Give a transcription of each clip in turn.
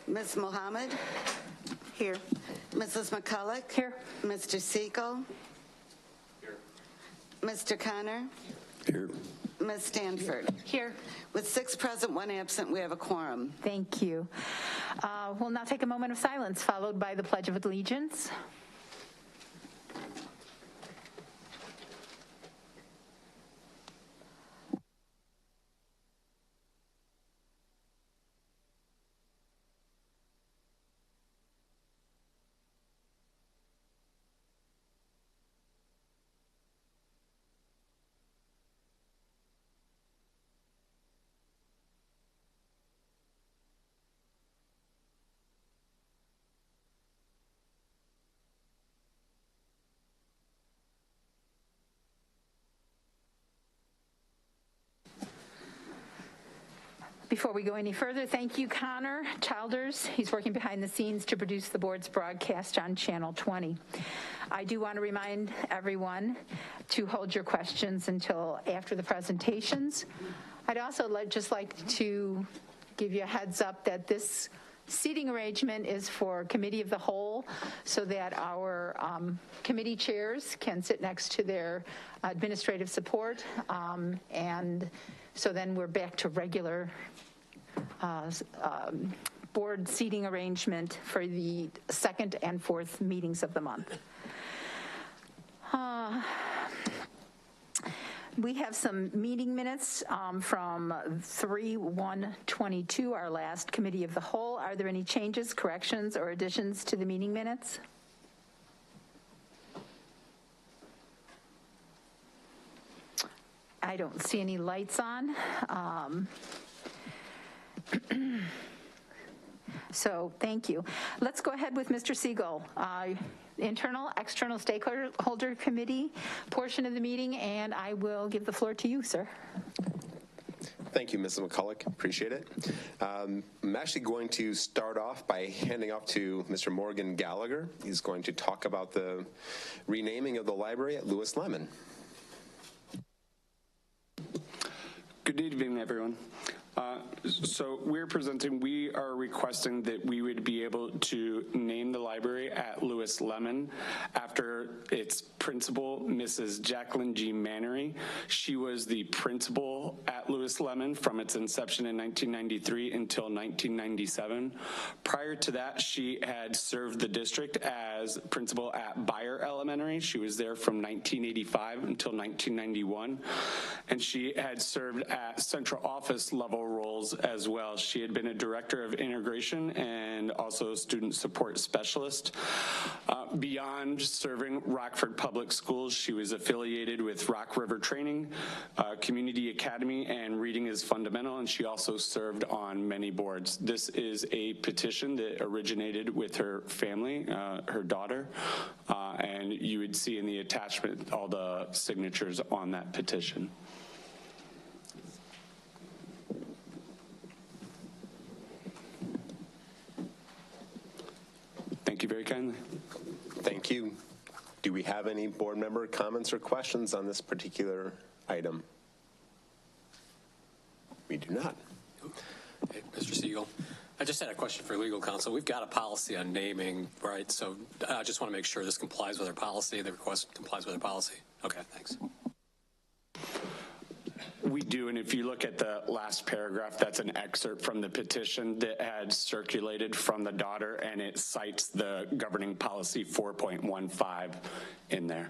Ms. Mohammed? Here. Mrs. McCulloch? Here. Mr. Siegel? Here. Mr. Connor? Here. Ms. Stanford? Here. With 6 present, 1 absent, we have a quorum. Thank you. We'll now take a moment of silence, followed by the Pledge of Allegiance. Before we go any further, thank you, Connor Childers. He's working behind the scenes to produce the board's broadcast on Channel 20. I do want to remind everyone to hold your questions until after the presentations. I'd also just like to give you a heads up that this seating arrangement is for committee of the whole, so that our committee chairs can sit next to their administrative support, and so then we're back to regular board seating arrangement for the 2nd and 4th meetings of the month. We have some meeting minutes from 3/1/22, our last committee of the whole. Are there any changes, corrections, or additions to the meeting minutes? I don't see any lights on. So thank you. Let's go ahead with Mr. Siegel. Internal, external stakeholder committee portion of the meeting, and I will give the floor to you, sir. Thank you, Mrs. McCulloch. Appreciate it. I'm actually going to start off by handing off to Mr. Morgan Gallagher. He's going to talk about the renaming of the library at Lewis Lemon. Good evening, everyone. So we are requesting that we would be able to name the library at Lewis Lemon after its principal, Mrs. Jacqueline G. Mannery. She was the principal at Lewis Lemon from its inception in 1993 until 1997. Prior to that, she had served the district as principal at Beyer Elementary. She was there from 1985 until 1991, and she had served at central office level roles as well. She had been a director of integration and also student support specialist. Beyond serving Rockford Public Schools, she was affiliated with Rock River Training, Community Academy, and Reading is Fundamental, and she also served on many boards. This is a petition that originated with her family, her daughter, and you would see in the attachment all the signatures on that petition. Thank you very kindly. Thank you. Do we have any board member comments or questions on this particular item? We do not. Hey, Mr. Siegel, I just had a question for legal counsel. We've got a policy on naming, right? So I just want to make sure this complies with our policy, the request complies with our policy. Okay, thanks. We do, and if you look at the last paragraph, that's an excerpt from the petition that had circulated from the daughter, and it cites the governing policy 4.15 in there.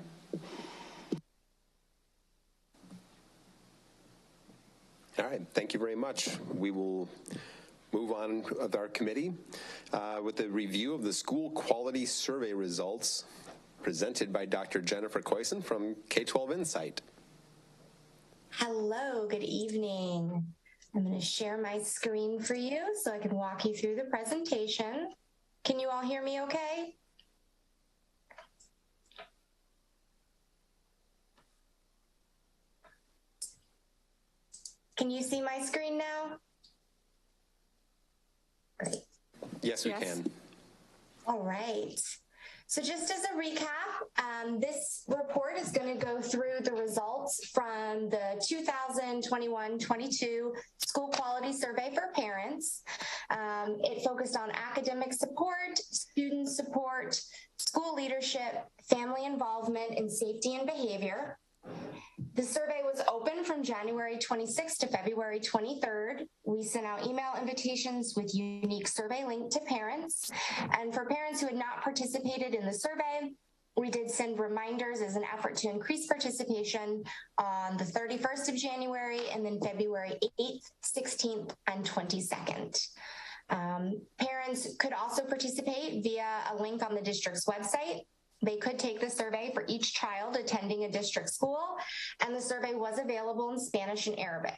All right, thank you very much. We will move on with our committee with a review of the school quality survey results presented by Dr. Jennifer Koysen from K-12 Insight. Hello, good evening. I'm going to share my screen for you so I can walk you through the presentation. Can you all hear me okay? Can you see my screen now? Great. Yes, we can. All right. So just as a recap, this report is going to go through the results from the 2021-22 School Quality Survey for Parents. It focused on academic support, student support, school leadership, family involvement, and safety and behavior. The survey was open from January 26th to February 23rd. We sent out email invitations with unique survey link to parents. And for parents who had not participated in the survey, we did send reminders as an effort to increase participation on the 31st of January and then February 8th, 16th, and 22nd. Parents could also participate via a link on the district's website. They could take the survey for each child attending a district school, and the survey was available in Spanish and Arabic.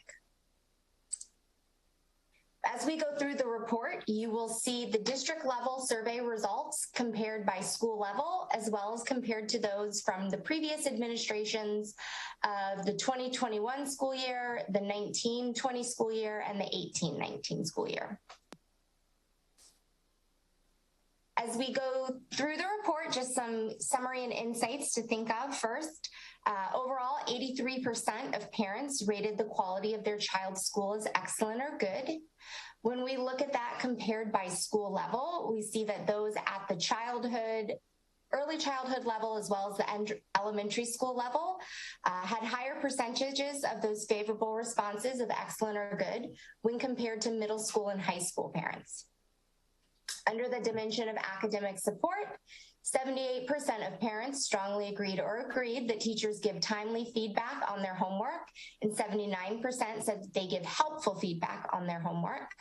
As we go through the report, you will see the district level survey results compared by school level, as well as compared to those from the previous administrations of the 2021 school year, the 19-20 school year, and the 18-19 school year. As we go through the report, just some summary and insights to think of first. Overall, 83% of parents rated the quality of their child's school as excellent or good. When we look at that compared by school level, we see that those at the early childhood level, as well as the elementary school level, had higher percentages of those favorable responses of excellent or good when compared to middle school and high school parents. Under the dimension of academic support, 78% of parents strongly agreed that teachers give timely feedback on their homework, and 79% said that they give helpful feedback on their homework.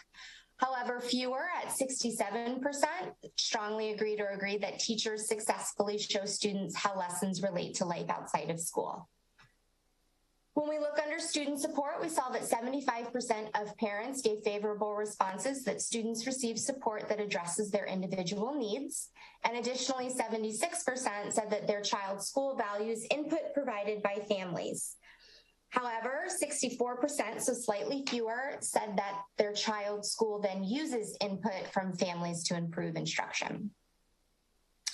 However, fewer at 67% strongly agreed that teachers successfully show students how lessons relate to life outside of school. When we look under student support, we saw that 75% of parents gave favorable responses that students receive support that addresses their individual needs. And additionally, 76% said that their child's school values input provided by families. However, 64%, so slightly fewer, said that their child's school then uses input from families to improve instruction.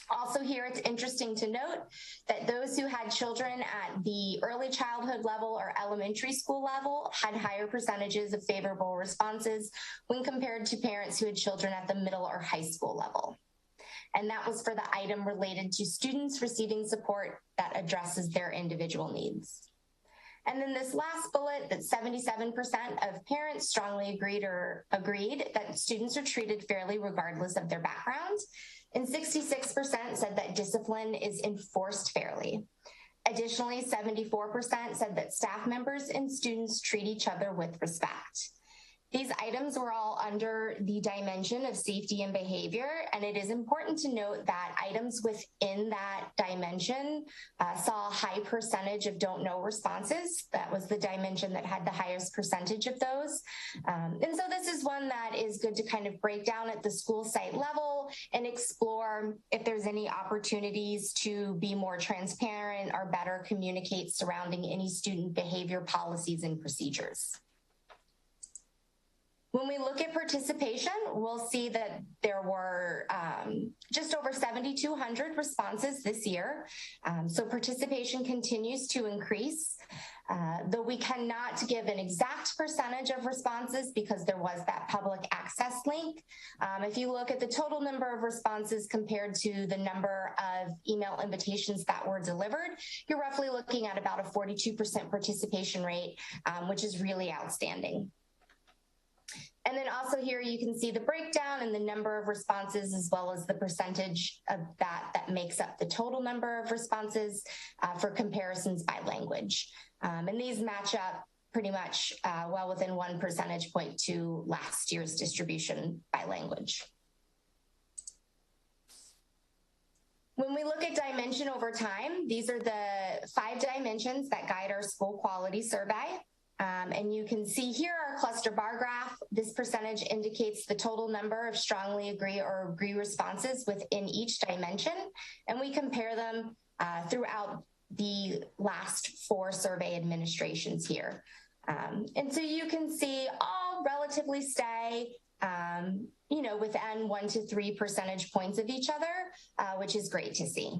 Also here, it's interesting to note that those who had children at the early childhood level or elementary school level had higher percentages of favorable responses when compared to parents who had children at the middle or high school level. And that was for the item related to students receiving support that addresses their individual needs. And then this last bullet, that 77% of parents strongly agreed that students are treated fairly regardless of their background. And 66% said that discipline is enforced fairly. Additionally, 74% said that staff members and students treat each other with respect. These items were all under the dimension of safety and behavior, and it is important to note that items within that dimension saw a high percentage of don't know responses. That was the dimension that had the highest percentage of those. And so this is one that is good to kind of break down at the school site level and explore if there's any opportunities to be more transparent or better communicate surrounding any student behavior policies and procedures. When we look at participation, we'll see that there were just over 7,200 responses this year. So participation continues to increase, though we cannot give an exact percentage of responses because there was that public access link. If you look at the total number of responses compared to the number of email invitations that were delivered, you're roughly looking at about a 42% participation rate, which is really outstanding. And then also here you can see the breakdown and the number of responses as well as the percentage of that makes up the total number of responses for comparisons by language. And these match up pretty much well within 1 percentage point to last year's distribution by language. When we look at dimension over time, these are the 5 dimensions that guide our school quality survey. And you can see here our cluster bar graph. This percentage indicates the total number of strongly agree or agree responses within each dimension. And we compare them throughout the last 4 survey administrations here. And so you can see all relatively stay you know, within 1 to 3 percentage points of each other, which is great to see.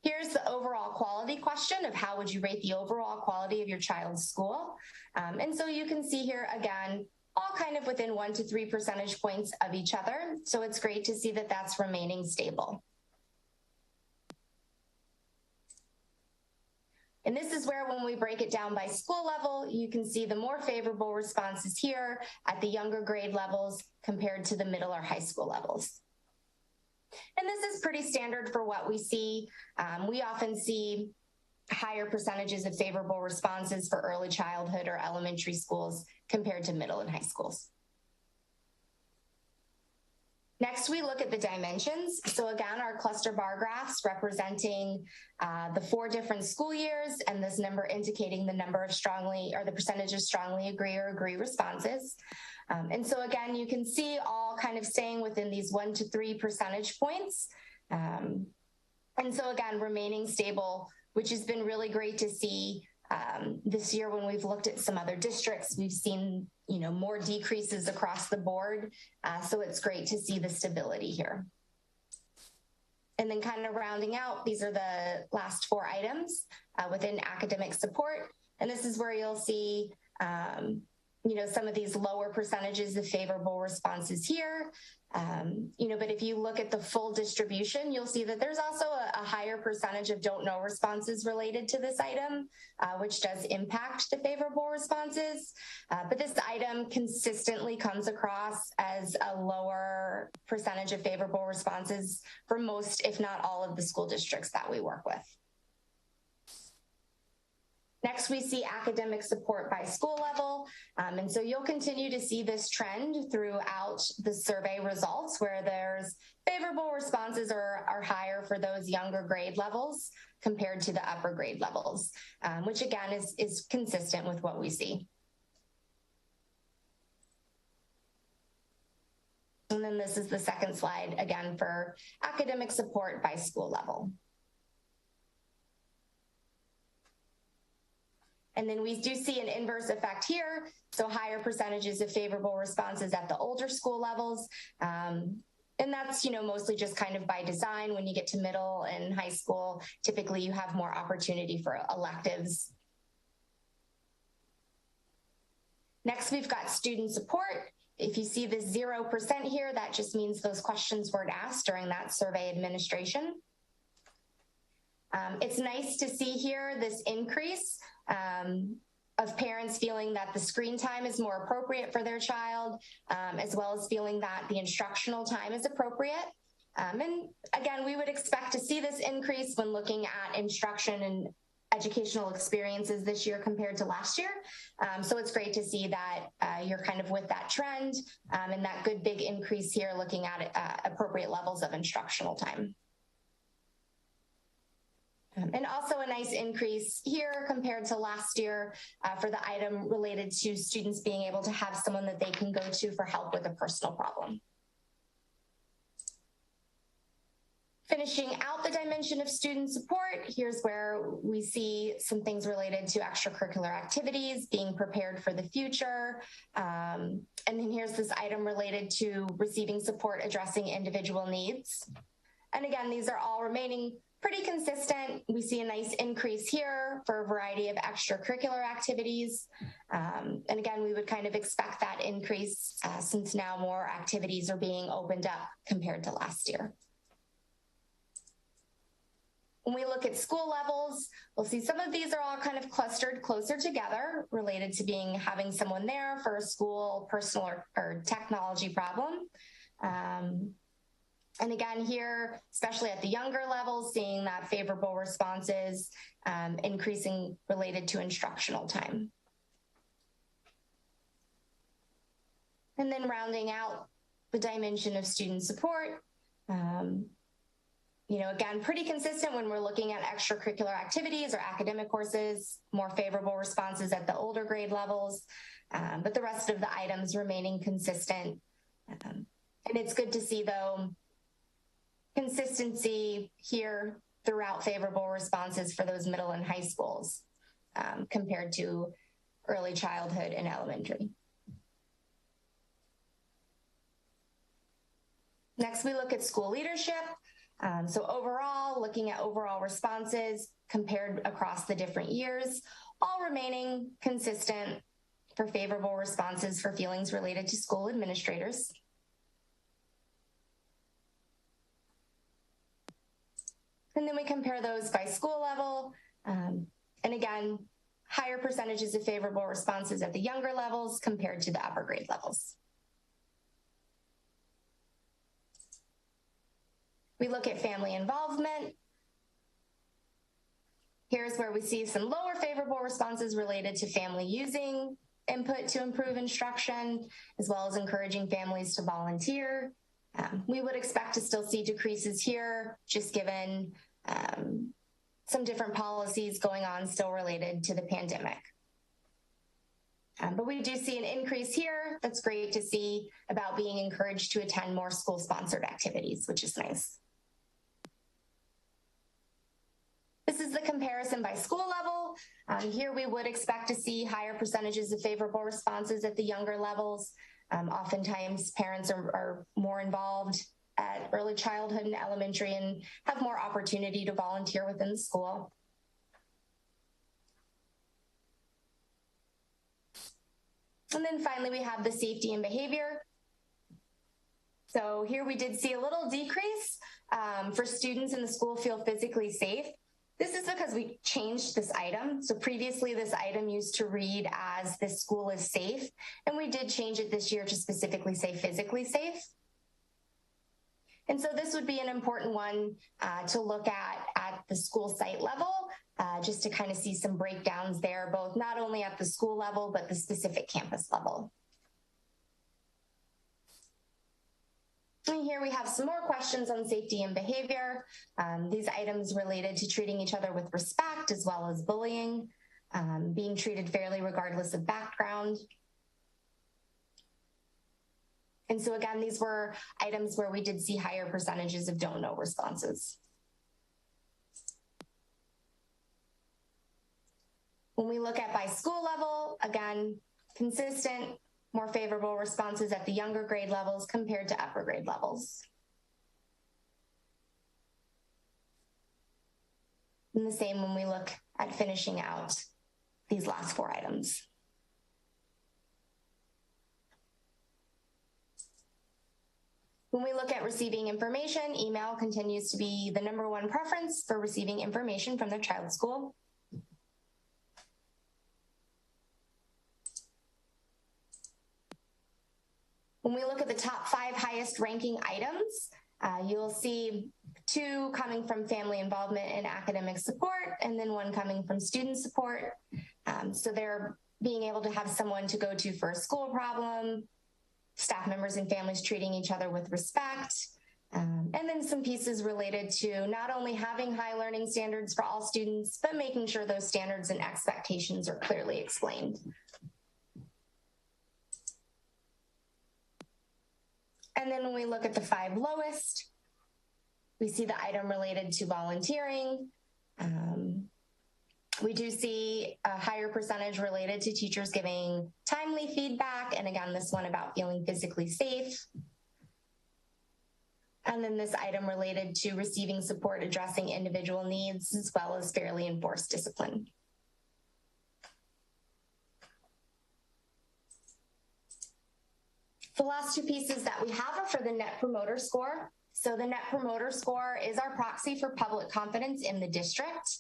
Here's the overall quality question of how would you rate the overall quality of your child's school? And so you can see here again, all kind of within 1 to 3 percentage points of each other. So it's great to see that that's remaining stable. And this is where, when we break it down by school level, you can see the more favorable responses here at the younger grade levels compared to the middle or high school levels. And this is pretty standard for what we see. We often see higher percentages of favorable responses for early childhood or elementary schools compared to middle and high schools. Next, we look at the dimensions. So again, our cluster bar graphs representing the 4 different school years, and this number indicating the number of strongly, or the percentage of strongly agree or agree responses. And so again, you can see all kind of staying within these 1 to 3 percentage points. And so again, remaining stable, which has been really great to see. This year, when we've looked at some other districts, we've seen, you know, more decreases across the board. So it's great to see the stability here. And then kind of rounding out, these are the last 4 items within academic support. And this is where you'll see, you know, some of these lower percentages of favorable responses here. You know, but if you look at the full distribution, you'll see that there's also a higher percentage of don't know responses related to this item, which does impact the favorable responses. But this item consistently comes across as a lower percentage of favorable responses for most, if not all, of the school districts that we work with. Next, we see academic support by school level. And so you'll continue to see this trend throughout the survey results, where there's favorable responses are higher for those younger grade levels compared to the upper grade levels, which again is consistent with what we see. And then this is the second slide, again, for academic support by school level. And then we do see an inverse effect here. So higher percentages of favorable responses at the older school levels. And that's, you know, mostly just kind of by design. When you get to middle and high school, typically you have more opportunity for electives. Next, we've got student support. If you see the 0% here, that just means those questions weren't asked during that survey administration. It's nice to see here this increase of parents feeling that the screen time is more appropriate for their child, as well as feeling that the instructional time is appropriate. And again, we would expect to see this increase when looking at instruction and educational experiences this year compared to last year. So it's great to see that you're kind of with that trend and that good big increase here looking at appropriate levels of instructional time. And also a nice increase here compared to last year for the item related to students being able to have someone that they can go to for help with a personal problem. Finishing out the dimension of student support, here's where we see some things related to extracurricular activities, being prepared for the future. And then here's this item related to receiving support addressing individual needs. And again, these are all remaining pretty consistent. We see a nice increase here for a variety of extracurricular activities. And again, we would kind of expect that increase since now more activities are being opened up compared to last year. When we look at school levels, we'll see some of these are all kind of clustered closer together related to having someone there for a school, personal, or technology problem. And again, here, especially at the younger levels, seeing that favorable responses increasing related to instructional time. And then rounding out the dimension of student support, you know, again, pretty consistent when we're looking at extracurricular activities or academic courses, more favorable responses at the older grade levels, but the rest of the items remaining consistent. And it's good to see, though, consistency here throughout favorable responses for those middle and high schools compared to early childhood and elementary. Next, we look at school leadership. So overall, looking at overall responses compared across the different years, all remaining consistent for favorable responses for feelings related to school administrators. And then we compare those by school level. And again, higher percentages of favorable responses at the younger levels compared to the upper grade levels. We look at family involvement. Here's where we see some lower favorable responses related to family using input to improve instruction, as well as encouraging families to volunteer. We would expect to still see decreases here, just given some different policies going on still related to the pandemic. But we do see an increase here. That's great to see about being encouraged to attend more school-sponsored activities, which is nice. This is the comparison by school level. Here we would expect to see higher percentages of favorable responses at the younger levels. Oftentimes parents are more involved at early childhood and elementary and have more opportunity to volunteer within the school. And then finally, we have the safety and behavior. So here we did see a little decrease for students in the school feel physically safe. This is because we changed this item. So previously this item used to read as "this school is safe," and we did change it this year to specifically say physically safe. And so this would be an important one to look at the school site level, just to kind of see some breakdowns there, both not only at the school level, but the specific campus level. And here we have some more questions on safety and behavior. These items related to treating each other with respect, as well as bullying, being treated fairly regardless of background. And so again, these were items where we did see higher percentages of don't know responses. When we look at by school level, again, consistent, more favorable responses at the younger grade levels compared to upper grade levels. And the same when we look at finishing out these last four items. When we look at receiving information, email continues to be the #1 preference for receiving information from their child's school. When we look at the top 5 highest ranking items, you'll see 2 coming from family involvement and academic support, and then 1 coming from student support. So they're being able to have someone to go to for a school problem, staff members and families treating each other with respect, and then some pieces related to not only having high learning standards for all students, but making sure those standards and expectations are clearly explained. And then when we look at the 5 lowest, we see the item related to volunteering. We do see a higher percentage related to teachers giving timely feedback. And again, this one about feeling physically safe. And then this item related to receiving support addressing individual needs, as well as fairly enforced discipline. The last 2 pieces that we have are for the Net Promoter Score. So the Net Promoter Score is our proxy for public confidence in the district.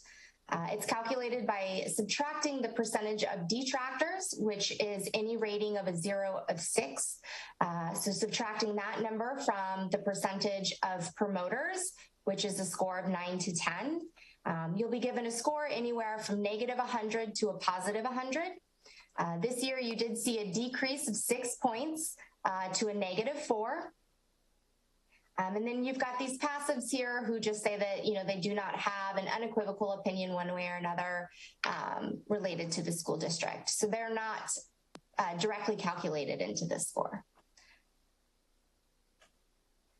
It's calculated by subtracting the percentage of detractors, which is any rating of a 0 of 6. So subtracting that number from the percentage of promoters, which is a score of 9 to 10. You'll be given a score anywhere from -100 to a +100. This year, you did see a decrease of 6 points to a -4. And then you've got these passives here who just say that, they do not have an unequivocal opinion one way or another related to the school district. So they're not directly calculated into this score.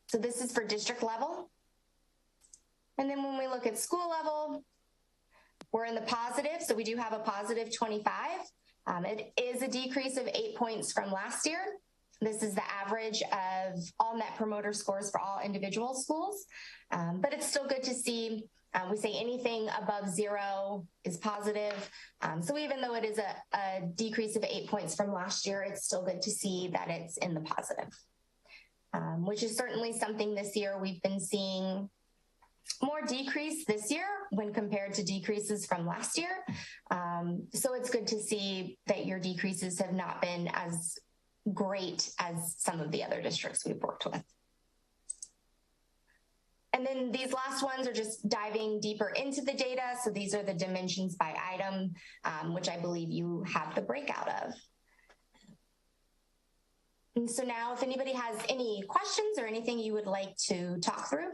So this is for district level. And then when we look at school level, we're in the positive. So we do have a +25. It is a decrease of 8 points from last year. This is the average of all net promoter scores for all individual schools, but it's still good to see. We say anything above 0 is positive. So even though it is a decrease of 8 points from last year, it's still good to see that it's in the positive, which is certainly something this year we've been seeing more decrease this year when compared to decreases from last year. So it's good to see that your decreases have not been as great as some of the other districts we've worked with. And then these last ones are just diving deeper into the data. So these are the dimensions by item, which I believe you have the breakout of. And so now if anybody has any questions or anything you would like to talk through.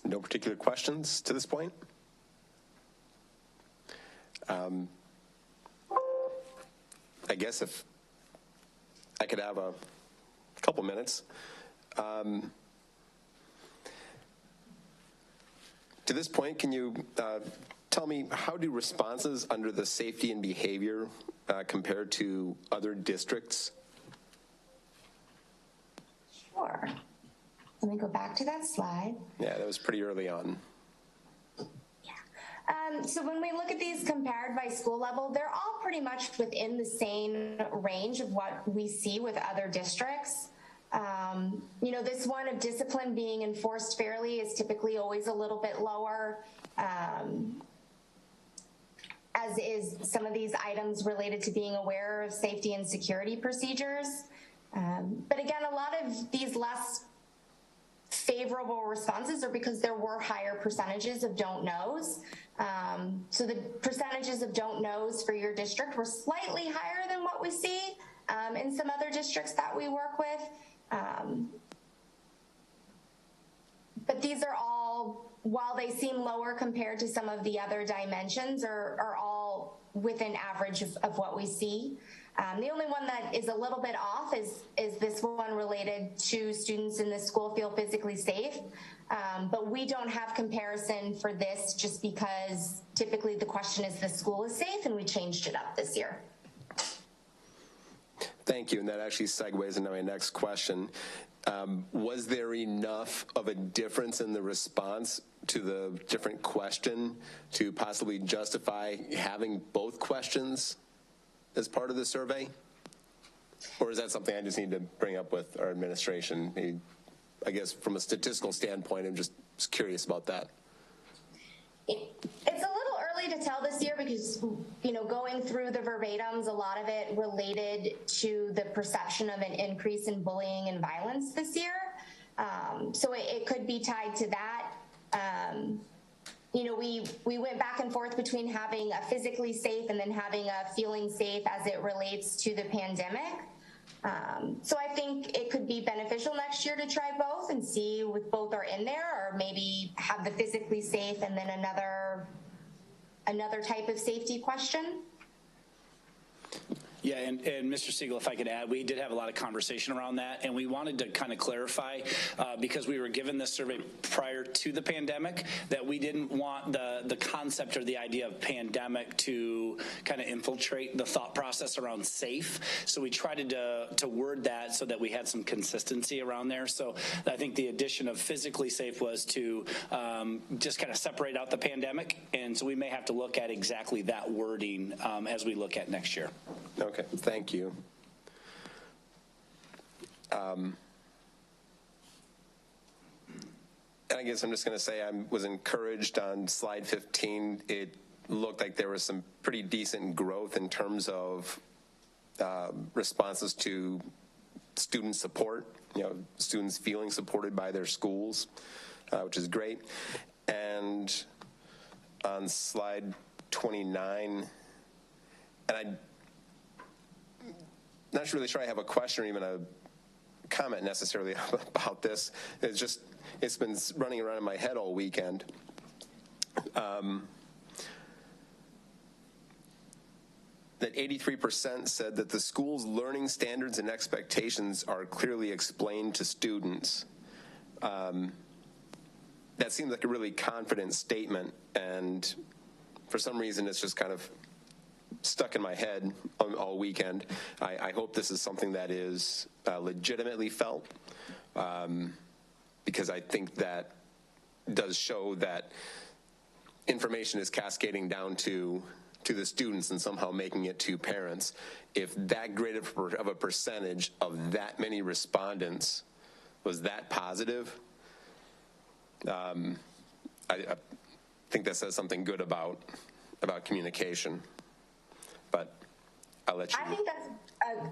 No particular questions to this point? I guess if I could have a couple minutes. To this point, can you tell me how do responses under the safety and behavior compare to other districts? Sure. Let me go back to that slide. Yeah, that was pretty early on. So when we look at these compared by school level, they're all pretty much within the same range of what we see with other districts. You know, this one of discipline being enforced fairly is typically always a little bit lower, as is some of these items related to being aware of safety and security procedures. But again, a lot of these less favorable responses are because there were higher percentages of don't knows. So the percentages of don't knows for your district were slightly higher than what we see in some other districts that we work with. But these are all, while they seem lower compared to some of the other dimensions, are all within average of what we see. The only one that is a little bit off is this one related to students in the school feel physically safe. But we don't have comparison for this just because typically the question is the school is safe, and we changed it up this year. Thank you, and that actually segues into my next question. Was there enough of a difference in the response to the different question to possibly justify having both questions as part of the survey? Or is that something I just need to bring up with our administration? I guess from a statistical standpoint, I'm just curious about that. It's a little early to tell this year because, you know, going through the verbatims, a lot of it related to the perception of an increase in bullying and violence this year. So it could be tied to that. You know, we went back and forth between having a physically safe and then having a feeling safe as it relates to the pandemic. So I think it could be beneficial next year to try both and see if both are in there, or maybe have the physically safe and then another type of safety question. Yeah, and Mr. Siegel, if I could add, we did have a lot of conversation around that, and we wanted to kind of clarify, because we were given this survey prior to the pandemic, that we didn't want the concept or the idea of pandemic to kind of infiltrate the thought process around safe. So we tried to word that so that we had some consistency around there. So I think the addition of physically safe was to just kind of separate out the pandemic, and so we may have to look at exactly that wording as we look at next year. Okay, thank you. And I guess I'm just going to say I was encouraged on slide 15. It looked like there was some pretty decent growth in terms of responses to student support, you know, students feeling supported by their schools, which is great. And on slide 29, and I'm not really sure I have a question or even a comment necessarily about this. It's been running around in my head all weekend. that 83% said that the school's learning standards and expectations are clearly explained to students. That seems like a really confident statement, and for some reason it's just kind of stuck in my head all weekend. I hope this is something that is legitimately felt, because I think that does show that information is cascading down to the students and somehow making it to parents. If that great of a percentage of that many respondents was that positive, I think that says something good about communication. But I'll let you. I think that's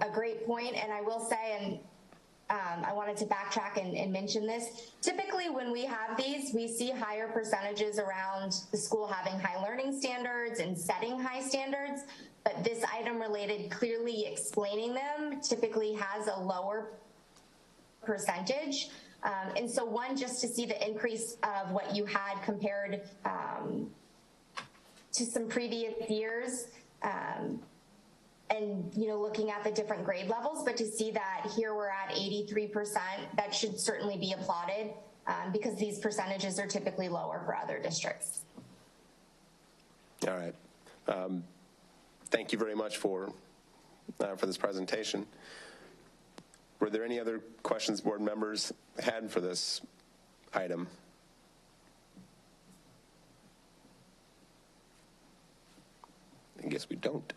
a great point, and I will say, and I wanted to backtrack and mention this. Typically, when we have these, we see higher percentages around the school having high learning standards and setting high standards, but this item related clearly explaining them typically has a lower percentage. And so one, just to see the increase of what you had compared to some previous years, and looking at the different grade levels, but to see that here we're at 83%, that should certainly be applauded, because these percentages are typically lower for other districts. All right. Thank you very much for this presentation. Were there any other questions board members had for this item? I guess we don't.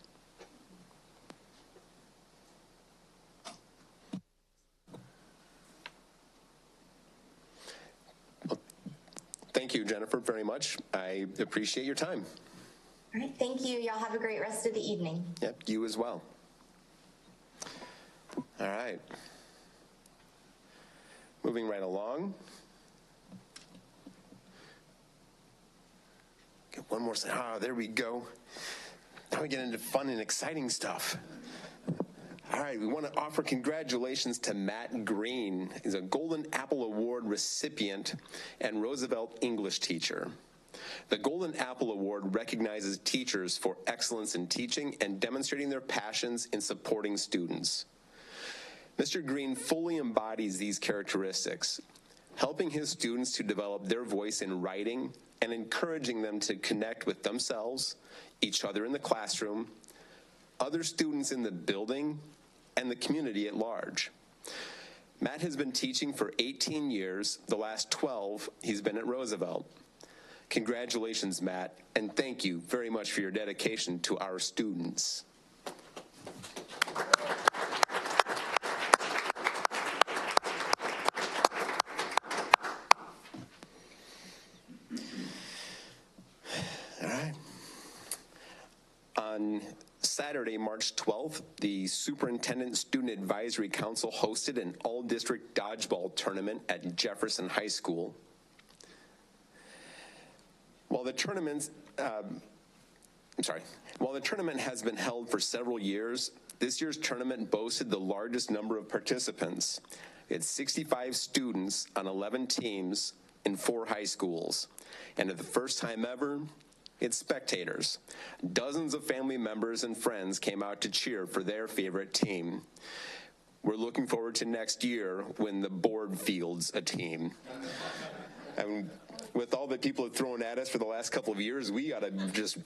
Well, thank you, Jennifer, very much. I appreciate your time. All right, thank you. Y'all have a great rest of the evening. Yep, you as well. All right. Moving right along. Get one more. There we go. Now we get into fun and exciting stuff. All right, we want to offer congratulations to Matt Green. He's a Golden Apple Award recipient and Roosevelt English teacher. The Golden Apple Award recognizes teachers for excellence in teaching and demonstrating their passions in supporting students. Mr. Green fully embodies these characteristics, helping his students to develop their voice in writing and encouraging them to connect with themselves, each other in the classroom, other students in the building, and the community at large. Matt has been teaching for 18 years. The last 12, he's been at Roosevelt. Congratulations, Matt, and thank you very much for your dedication to our students. All right. On Saturday, March 12th, the Superintendent Student Advisory Council hosted an all-district dodgeball tournament at Jefferson High School. While the tournament has been held for several years, this year's tournament boasted the largest number of participants. We had 65 students on 11 teams in 4 high schools. And for the first time ever, it's spectators. Dozens of family members and friends came out to cheer for their favorite team. We're looking forward to next year when the board fields a team. And with all that people have thrown at us for the last couple of years, we got to just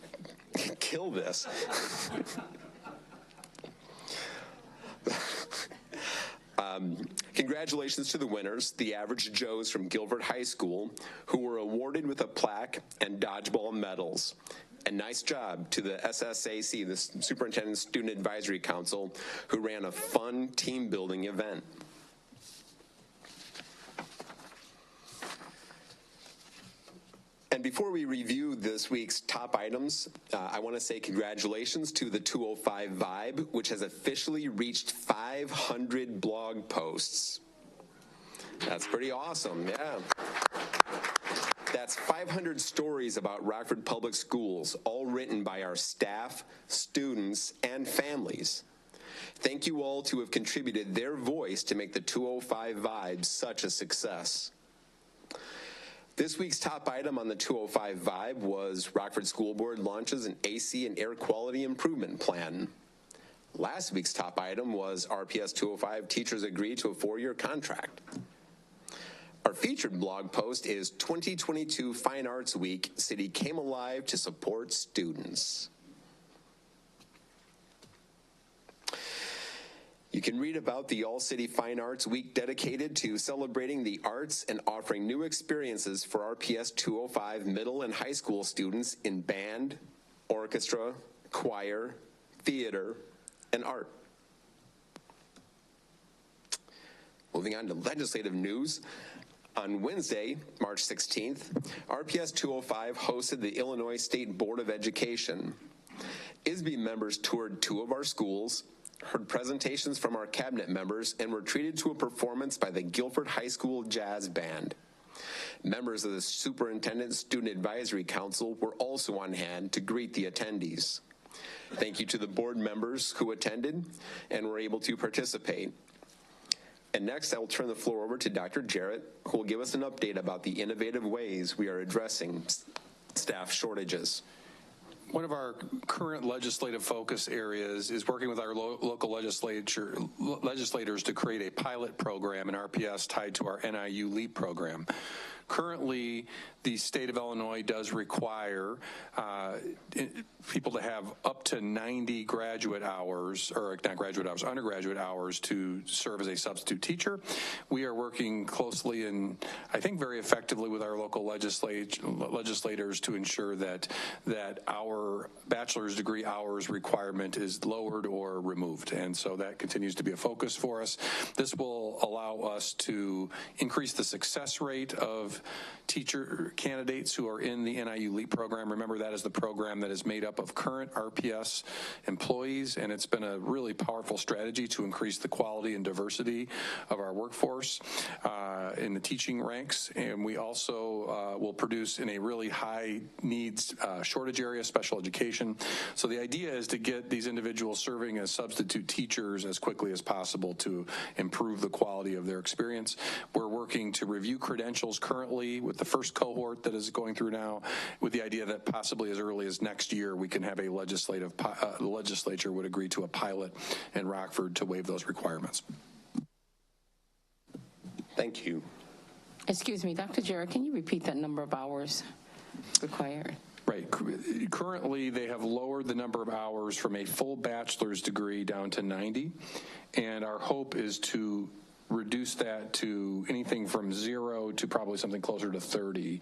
kill this. Congratulations to the winners, the Average Joes from Guilford High School, who were awarded with a plaque and dodgeball medals. And nice job to the SSAC, the Superintendent Student Advisory Council, who ran a fun team-building event. And before we review this week's top items, I want to say congratulations to the 205 Vibe, which has officially reached 500 blog posts. That's pretty awesome, yeah. That's 500 stories about Rockford Public Schools, all written by our staff, students, and families. Thank you all to have contributed their voice to make the 205 Vibe such a success. This week's top item on the 205 Vibe was Rockford School Board launches an AC and air quality improvement plan. Last week's top item was RPS 205 teachers agree to a 4-year contract. Our featured blog post is 2022 Fine Arts Week, City came alive to support students. You can read about the All-City Fine Arts Week dedicated to celebrating the arts and offering new experiences for RPS 205 middle and high school students in band, orchestra, choir, theater, and art. Moving on to legislative news. On Wednesday, March 16th, RPS 205 hosted the Illinois State Board of Education. ISB members toured 2 of our schools, heard presentations from our cabinet members, and were treated to a performance by the Guilford High School Jazz Band. Members of the Superintendent Student Advisory Council were also on hand to greet the attendees. Thank you to the board members who attended and were able to participate. And next, I will turn the floor over to Dr. Jarrett, who will give us an update about the innovative ways we are addressing staff shortages. One of our current legislative focus areas is working with our local legislators to create a pilot program in RPS tied to our NIU LEAP program. Currently, the state of Illinois does require people to have up to 90 graduate hours, or not graduate hours, undergraduate hours to serve as a substitute teacher. We are working closely and I think very effectively with our local legislators to ensure that our bachelor's degree hours requirement is lowered or removed. And so that continues to be a focus for us. This will allow us to increase the success rate of teacher candidates who are in the NIU LEAP program. Remember, that is the program that is made up of current RPS employees, and it's been a really powerful strategy to increase the quality and diversity of our workforce in the teaching ranks. And we also will produce in a really high needs shortage area, special education. So the idea is to get these individuals serving as substitute teachers as quickly as possible to improve the quality of their experience. We're working to review credentials currently with the first cohort that is going through now, with the idea that possibly as early as next year we can have a the legislature would agree to a pilot in Rockford to waive those requirements. Thank you. Excuse me, Dr. Jarrett, can you repeat that number of hours required? Right. Currently, they have lowered the number of hours from a full bachelor's degree down to 90, and our hope is to reduce that to anything from 0 to probably something closer to 30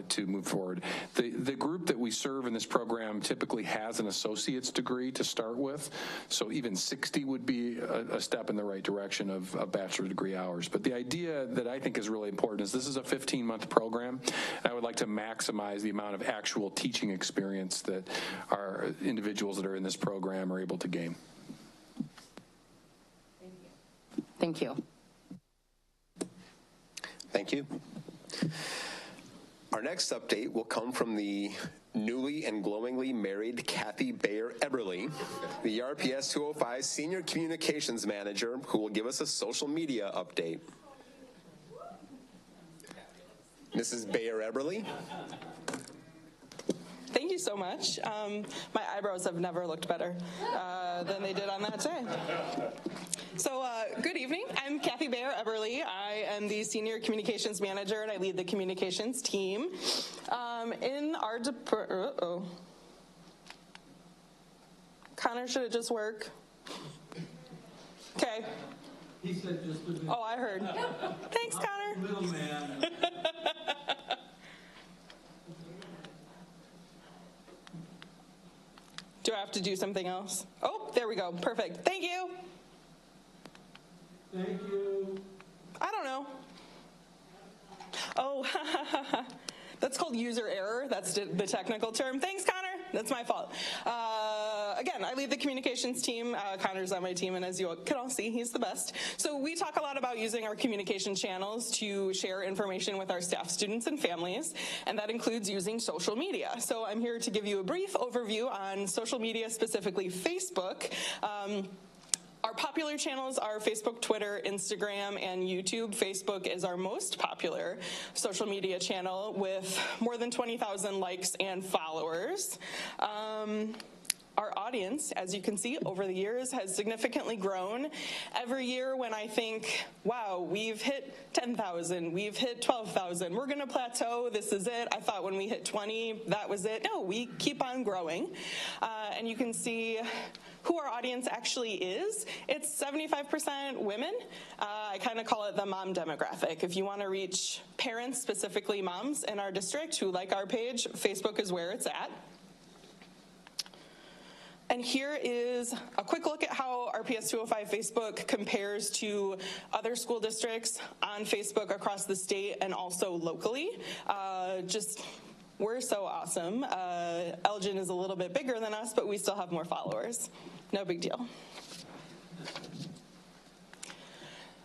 to move forward. The group that we serve in this program typically has an associate's degree to start with, so even 60 would be a step in the right direction of bachelor's degree hours. But the idea that I think is really important is this is a 15-month program, and I would like to maximize the amount of actual teaching experience that our individuals that are in this program are able to gain. Thank you. Thank you. Our next update will come from the newly and glowingly married Kathy Bayer-Eberly, the RPS 205 Senior Communications Manager, who will give us a social media update. Mrs. Bayer-Eberly. Thank you so much. My eyebrows have never looked better than they did on that day. So good evening. I'm Kathy Bayer-Eberly. I am the Senior Communications Manager, and I lead the communications team. In our department, Connor, should it just work? Okay. He said just a minute. Oh, I heard. Thanks, Connor. Little man. Do I have to do something else? Oh, there we go. Perfect. Thank you. Thank you. I don't know. Oh, that's called user error. That's the technical term. Thanks, Connor. That's my fault. Again, I lead the communications team. Connor's on my team, and as you can all see, he's the best. So we talk a lot about using our communication channels to share information with our staff, students, and families, and that includes using social media. So I'm here to give you a brief overview on social media, specifically Facebook. Our popular channels are Facebook, Twitter, Instagram, and YouTube. Facebook is our most popular social media channel with more than 20,000 likes and followers. Our audience, as you can see, over the years has significantly grown. Every year when I think, wow, we've hit 10,000, we've hit 12,000, we're gonna plateau, this is it. I thought when we hit 20, that was it. No, we keep on growing. And you can see who our audience actually is. It's 75% women. I kind of call it the mom demographic. If you want to reach parents, specifically moms in our district who like our page, Facebook is where it's at. And here is a quick look at how RPS 205 Facebook compares to other school districts on Facebook across the state and also locally. We're so awesome. Elgin is a little bit bigger than us, but we still have more followers. No big deal.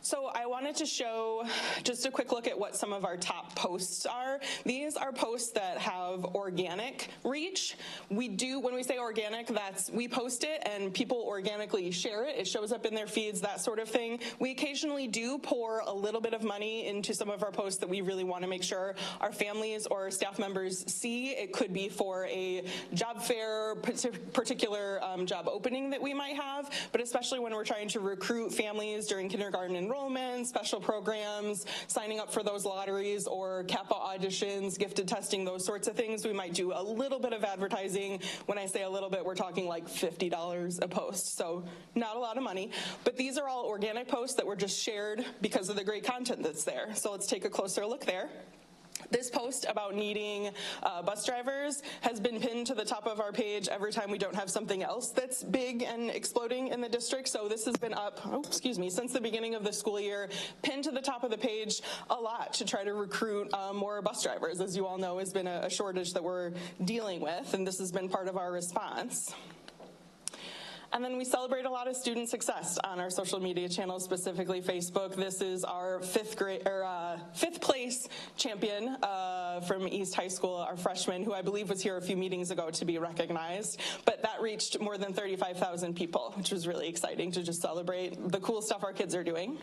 So I wanted to show just a quick look at what some of our top posts are. These are posts that have organic reach. When we say organic, that's we post it and people organically share it. It shows up in their feeds, that sort of thing. We occasionally do pour a little bit of money into some of our posts that we really want to make sure our families or staff members see. It could be for a job fair, particular job opening that we might have, but especially when we're trying to recruit families during kindergarten enrollment, special programs, signing up for those lotteries or CAPA auditions, gifted testing, those sorts of things. We might do a little bit of advertising. When I say a little bit, we're talking like $50 a post, so not a lot of money. But these are all organic posts that were just shared because of the great content that's there. So let's take a closer look there. This post about needing bus drivers has been pinned to the top of our page every time we don't have something else that's big and exploding in the district. So this has been up, since the beginning of the school year, pinned to the top of the page a lot to try to recruit more bus drivers. As you all know, has been a shortage that we're dealing with, and this has been part of our response. And then we celebrate a lot of student success on our social media channels, specifically Facebook. This is our fifth place champion from East High School, our freshman, who I believe was here a few meetings ago to be recognized. But that reached more than 35,000 people, which was really exciting to just celebrate the cool stuff our kids are doing.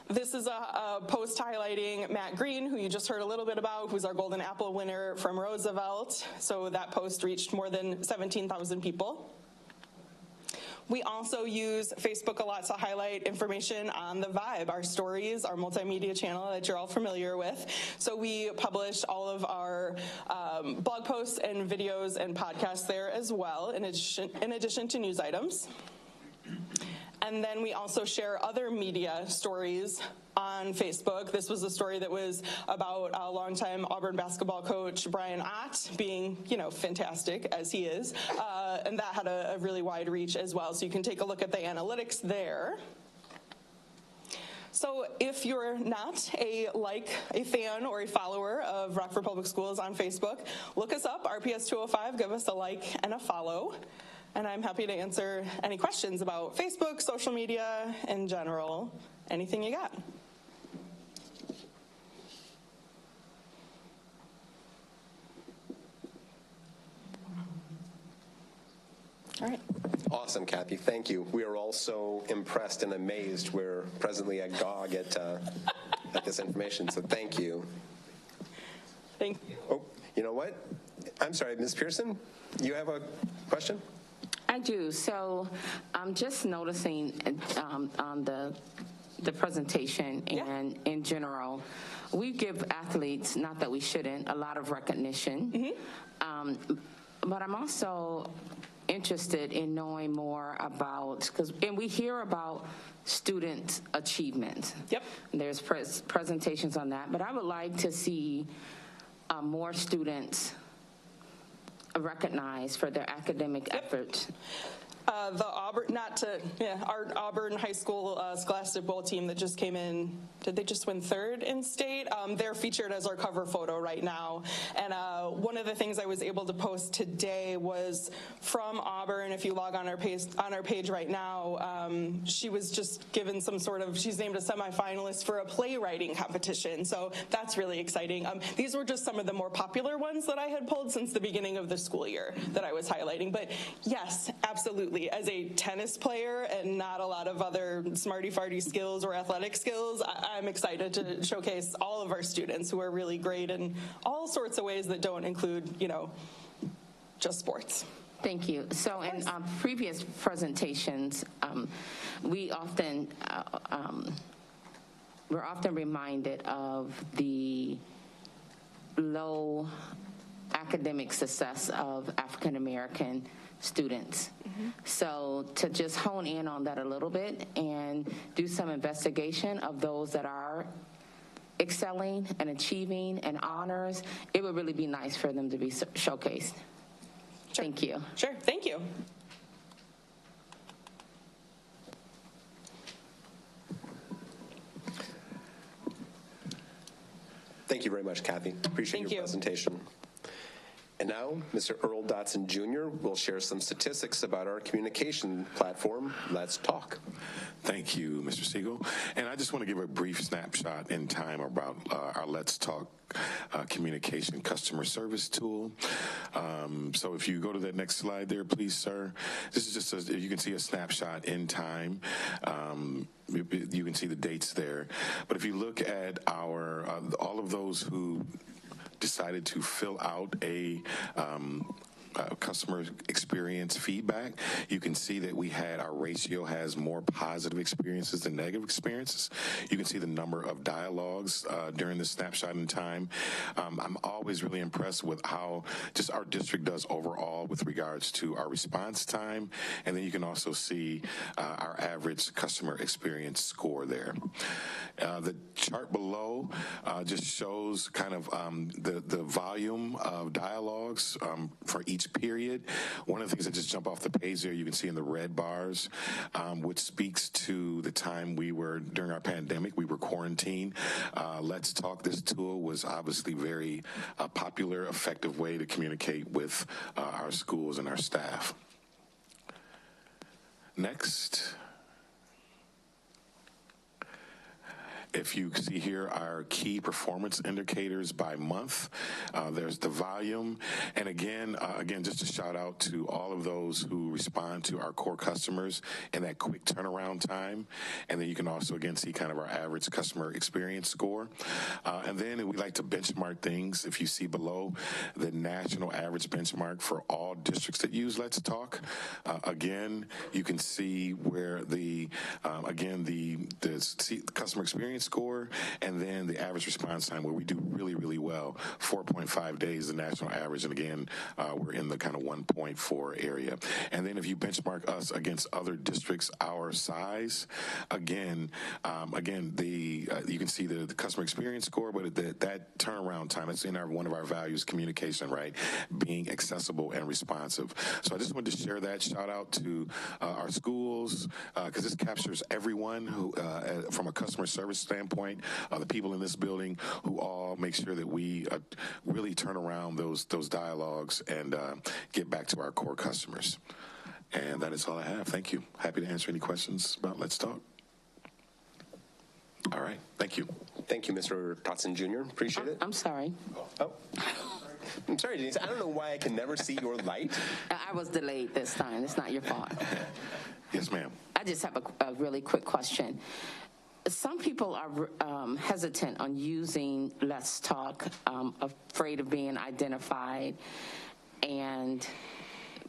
This is a post highlighting Matt Green, who you just heard a little bit about, who's our Golden Apple winner from Roosevelt. So that post reached more than 17,000 people. We also use Facebook a lot to highlight information on The Vibe, our stories, our multimedia channel that you're all familiar with. So we publish all of our blog posts and videos and podcasts there as well, in addition to news items. And then we also share other media stories on Facebook. This was a story that was about a longtime Auburn basketball coach, Brian Ott, being, fantastic as he is. And that had a really wide reach as well. So you can take a look at the analytics there. So if you're not a fan or a follower of Rockford Public Schools on Facebook, look us up, RPS 205, give us a like and a follow. And I'm happy to answer any questions about Facebook, social media in general, anything you got. All right. Awesome, Kathy. Thank you. We are also impressed and amazed. We're presently agog at this information, so thank you. Thank you. Oh, you know what? I'm sorry, Ms. Pearson, you have a question? I do. So I'm just noticing on the presentation and in general, we give athletes, not that we shouldn't, a lot of recognition. Mm-hmm. But I'm also interested in knowing more about, and we hear about student achievement. Yep. There's presentations on that, but I would like to see more students recognized for their academic efforts. The Auburn, our Auburn High School Scholastic Bowl team that just came in, did they just win third in state? They're featured as our cover photo right now. And one of the things I was able to post today was from Auburn. If you log on our page right now, she was just given she's named a semifinalist for a playwriting competition. So that's really exciting. These were just some of the more popular ones that I had pulled since the beginning of the school year that I was highlighting. But yes, absolutely. admittedly, as a tennis player and not a lot of other smarty-farty skills or athletic skills, I'm excited to showcase all of our students who are really great in all sorts of ways that don't include, just sports. Thank you. So in previous presentations, we're often reminded of the low academic success of African American students. So to just hone in on that a little bit and do some investigation of those that are excelling and achieving and honors, it would really be nice for them to be showcased. Sure. Thank you. Sure, thank you. Thank you very much, Kathy. Appreciate your presentation. And now, Mr. Earl Dotson Jr. will share some statistics about our communication platform, Let's Talk. Thank you, Mr. Siegel. And I just want to give a brief snapshot in time about our Let's Talk communication customer service tool. So if you go to that next slide there, please, sir. This is just, you can see a snapshot in time. You can see the dates there. But if you look at our all of those who decided to fill out a customer experience feedback, you can see that our ratio has more positive experiences than negative experiences. You can see the number of dialogues during this snapshot in time. I'm always really impressed with how just our district does overall with regards to our response time, and then you can also see our average customer experience score there. The chart below just shows kind of the volume of dialogues for each period. One of the things that just jump off the page there, you can see in the red bars, which speaks to the time during our pandemic, we were quarantined. Let's Talk, this tool was obviously very popular, effective way to communicate with our schools and our staff. Next. If you see here our key performance indicators by month, there's the volume. And again, just a shout out to all of those who respond to our core customers in that quick turnaround time. And then you can also, again, see kind of our average customer experience score. And then we like to benchmark things. If you see below the national average benchmark for all districts that use Let's Talk, again, you can see where the customer experience score, and then the average response time, where we do really, really well. 4.5 days, the national average, and again, we're in the kind of 1.4 area. And then if you benchmark us against other districts our size, again, you can see the customer experience score, but that turnaround time, it's in one of our values, communication, right? Being accessible and responsive. So I just wanted to share that. Shout out to our schools, because this captures everyone who, from a customer service standpoint, the people in this building who all make sure that we really turn around those dialogues and get back to our core customers. And that is all I have. Thank you. Happy to answer any questions about Let's Talk. All right. Thank you. Thank you, Mr. Dotson Jr. Appreciate it. I'm sorry. Oh. I'm sorry, Denise. I don't know why I can never see your light. I was delayed this time. It's not your fault. Yes, ma'am. I just have a really quick question. Some people are hesitant on using Let's Talk, afraid of being identified and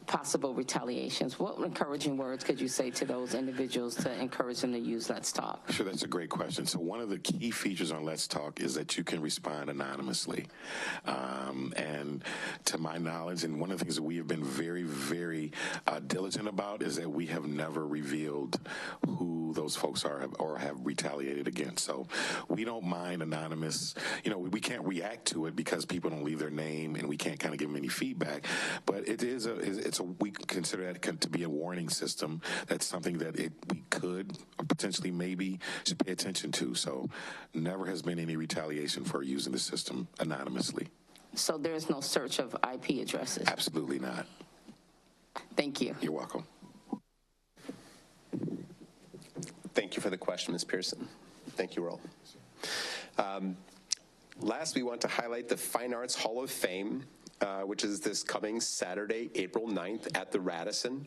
possible retaliations. What encouraging words could you say to those individuals to encourage them to use Let's Talk? Sure, that's a great question. So one of the key features on Let's Talk is that you can respond anonymously. And to my knowledge, and one of the things that we have been very, very diligent about is that we have never revealed who those folks are or have retaliated against. So we don't mind anonymous. We can't react to it because people don't leave their name, and we can't kind of give them any feedback. But we consider that to be a warning system. That's something that we could or potentially maybe should pay attention to. So never has been any retaliation for using the system anonymously. So there's no search of IP addresses? Absolutely not. Thank you. You're welcome. Thank you for the question, Ms. Pearson. Thank you, Earl. Last, we want to highlight the Fine Arts Hall of Fame, which is this coming Saturday, April 9th at the Radisson.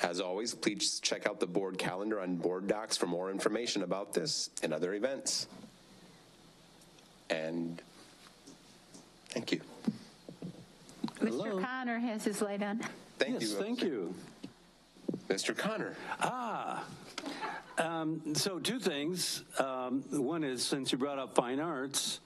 As always, please check out the board calendar on board docs for more information about this and other events. And thank you. Mr. Connor has his light on. Thank you. Thank you. Mr. Connor. So two things. One is, since you brought up fine arts,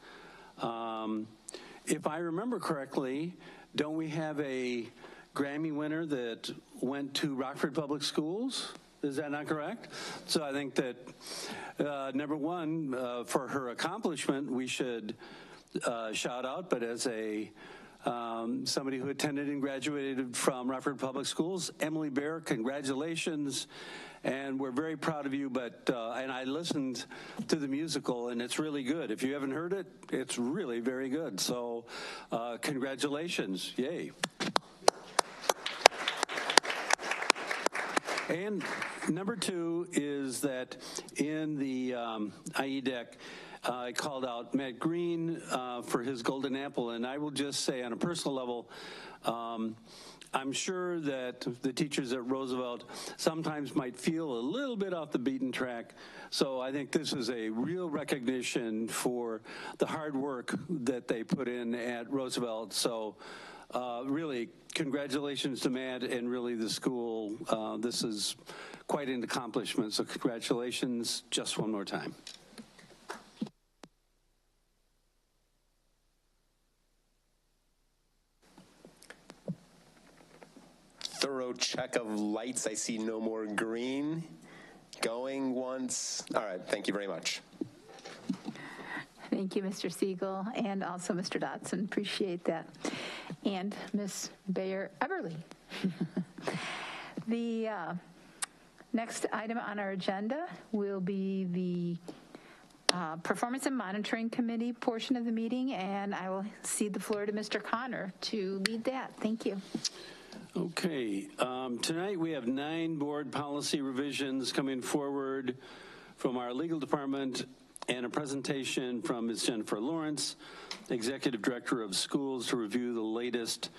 if I remember correctly, don't we have a Grammy winner that went to Rockford Public Schools? Is that not correct? So I think that, number one, for her accomplishment, we should shout out, but as a somebody who attended and graduated from Rockford Public Schools, Emily Bear, congratulations, and we're very proud of you. But and I listened to the musical, and it's really good. If you haven't heard it, it's really very good. So congratulations, yay. And number two is that in the IEDEC, I called out Matt Green for his golden apple, and I will just say on a personal level, I'm sure that the teachers at Roosevelt sometimes might feel a little bit off the beaten track. So I think this is a real recognition for the hard work that they put in at Roosevelt. So really, congratulations to Matt and really the school. This is quite an accomplishment, so congratulations just one more time. Thorough check of lights. I see no more green. Going once. All right, thank you very much. Thank you, Mr. Siegel, and also Mr. Dotson. Appreciate that. And Ms. Bayer-Everly. The next item on our agenda will be the Performance and Monitoring Committee portion of the meeting, and I will cede the floor to Mr. Connor to lead that. Thank you. Okay, tonight we have 9 board policy revisions coming forward from our legal department and a presentation from Ms. Jennifer Lawrence, Executive Director of Schools, to review the latest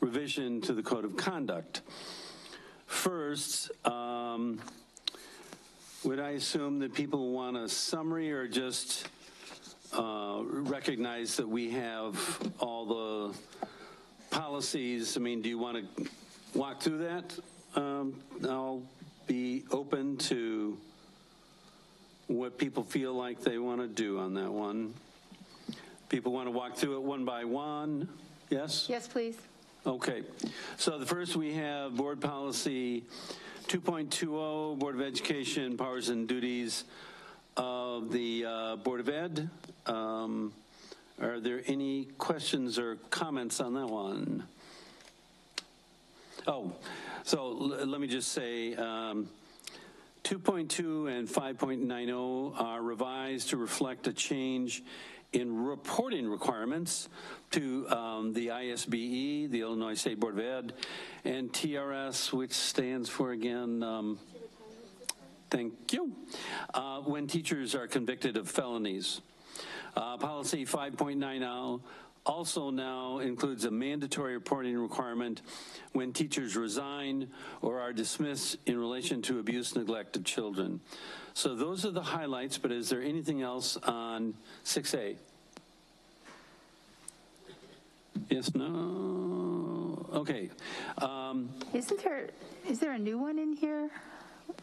revision to the Code of Conduct. First, would I assume that people want a summary or just recognize that we have all the policies? I mean, do you want to walk through that? I'll be open to what people feel like they want to do on that one. People want to walk through it one by one? Yes? Yes, please. Okay. So the first we have board policy 2.20, Board of Education, powers and duties of the Board of Ed. Are there any questions or comments on that one? Oh, so let me just say 2.2 and 5.90 are revised to reflect a change in reporting requirements to the ISBE, the Illinois State Board of Ed, and TRS, which stands for, again, thank you, when teachers are convicted of felonies. Policy 5.90 also now includes a mandatory reporting requirement when teachers resign or are dismissed in relation to abuse, neglect of children. So those are the highlights, but is there anything else on 6A? Yes, no? Okay. Is there a new one in here?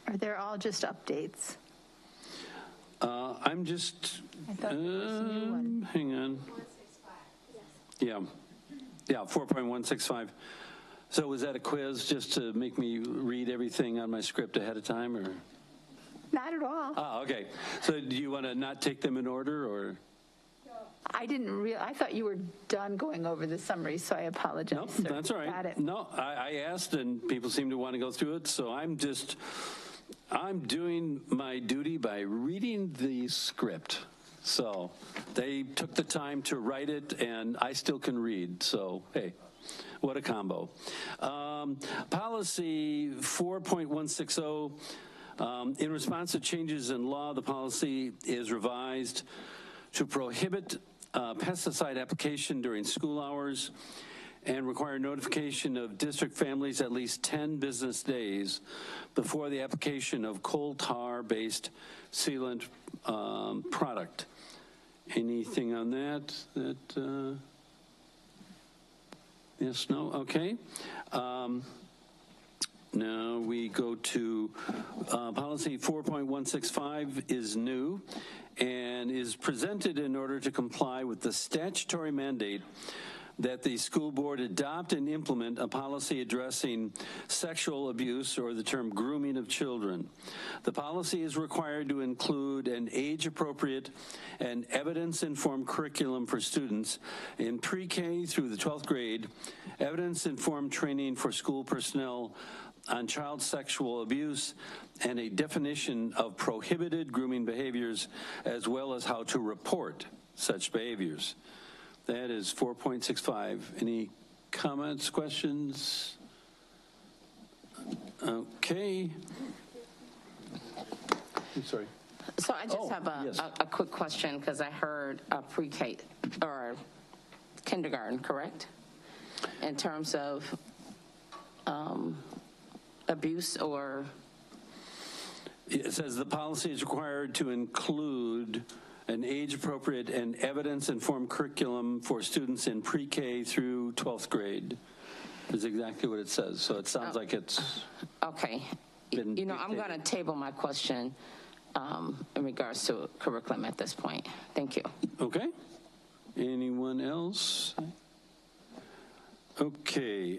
Or they're all just updates? I'm just, I thought there was a new one. hang on. Yeah, 4.165. So was that a quiz just to make me read everything on my script ahead of time, or? Not at all. Ah, okay. So do you want to not take them in order, or? I thought you were done going over the summary, so I apologize. No, sir. that's all right. Got it. No, I asked, and people seem to want to go through it, so I'm doing my duty by reading the script. So they took the time to write it, and I still can read. So, hey, what a combo. Policy 4.160, in response to changes in law, the policy is revised to prohibit pesticide application during school hours and require notification of district families at least 10 business days before the application of coal tar-based sealant product. Anything on that? Yes, no? Okay. Now we go to policy 4.165 is new and is presented in order to comply with the statutory mandate that the school board adopt and implement a policy addressing sexual abuse, or the term grooming of children. The policy is required to include an age-appropriate and evidence-informed curriculum for students in pre-K through the 12th grade, evidence-informed training for school personnel on child sexual abuse, and a definition of prohibited grooming behaviors, as well as how to report such behaviors. That is 4.65. Any comments, questions? Okay. I'm sorry. So I just have a quick question, because I heard pre-K or kindergarten, correct? In terms of abuse or? It says the policy is required to include an age-appropriate and evidence-informed curriculum for students in pre-K through 12th grade. Is exactly what it says. So it sounds like it's okay. I'm going to table my question in regards to curriculum at this point. Thank you. Okay. Anyone else? Okay.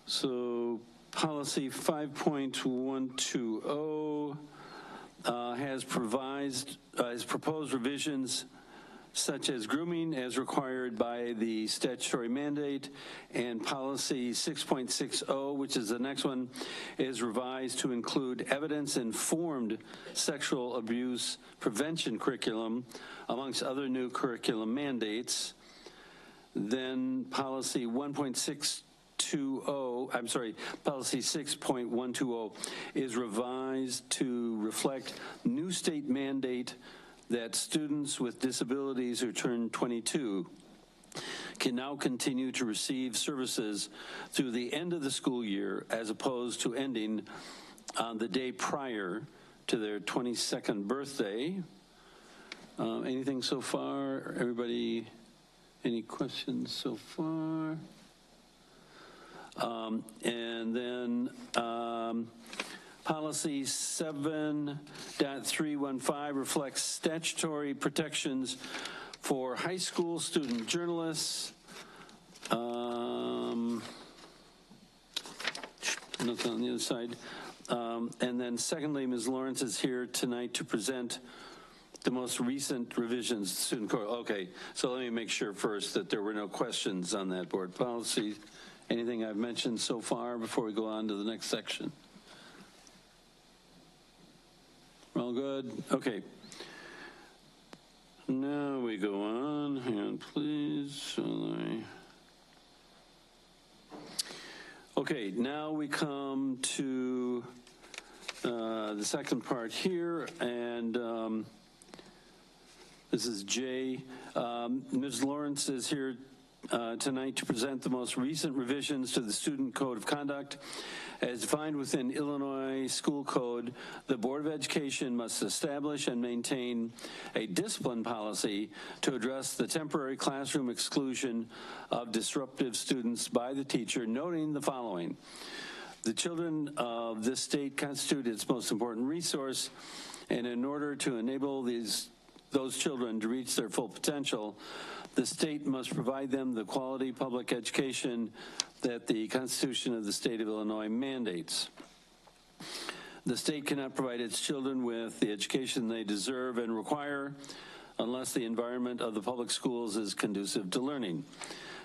So policy 5.120 has proposed revisions such as grooming as required by the statutory mandate, and policy 6.60, which is the next one, is revised to include evidence-informed sexual abuse prevention curriculum amongst other new curriculum mandates. Then policy 6.120 is revised to reflect new state mandate that students with disabilities who turn 22 can now continue to receive services through the end of the school year, as opposed to ending on the day prior to their 22nd birthday. Anything so far? Everybody, any questions so far? And then policy 7.315 reflects statutory protections for high school student journalists. Nothing on the other side. And then secondly, Ms. Lawrence is here tonight to present the most recent revisions to student code. Okay, so let me make sure first that there were no questions on that board policy. Anything I've mentioned so far before we go on to the next section? All good? Okay. Now we go on. Hang on, please. Okay, now we come to the second part here, and this is J. Ms. Lawrence is here tonight to present the most recent revisions to the Student Code of Conduct. As defined within Illinois School Code, the Board of Education must establish and maintain a discipline policy to address the temporary classroom exclusion of disruptive students by the teacher, noting the following. The children of this state constitute its most important resource, and in order to enable those children to reach their full potential, the state must provide them the quality public education that the Constitution of the state of Illinois mandates. The state cannot provide its children with the education they deserve and require unless the environment of the public schools is conducive to learning.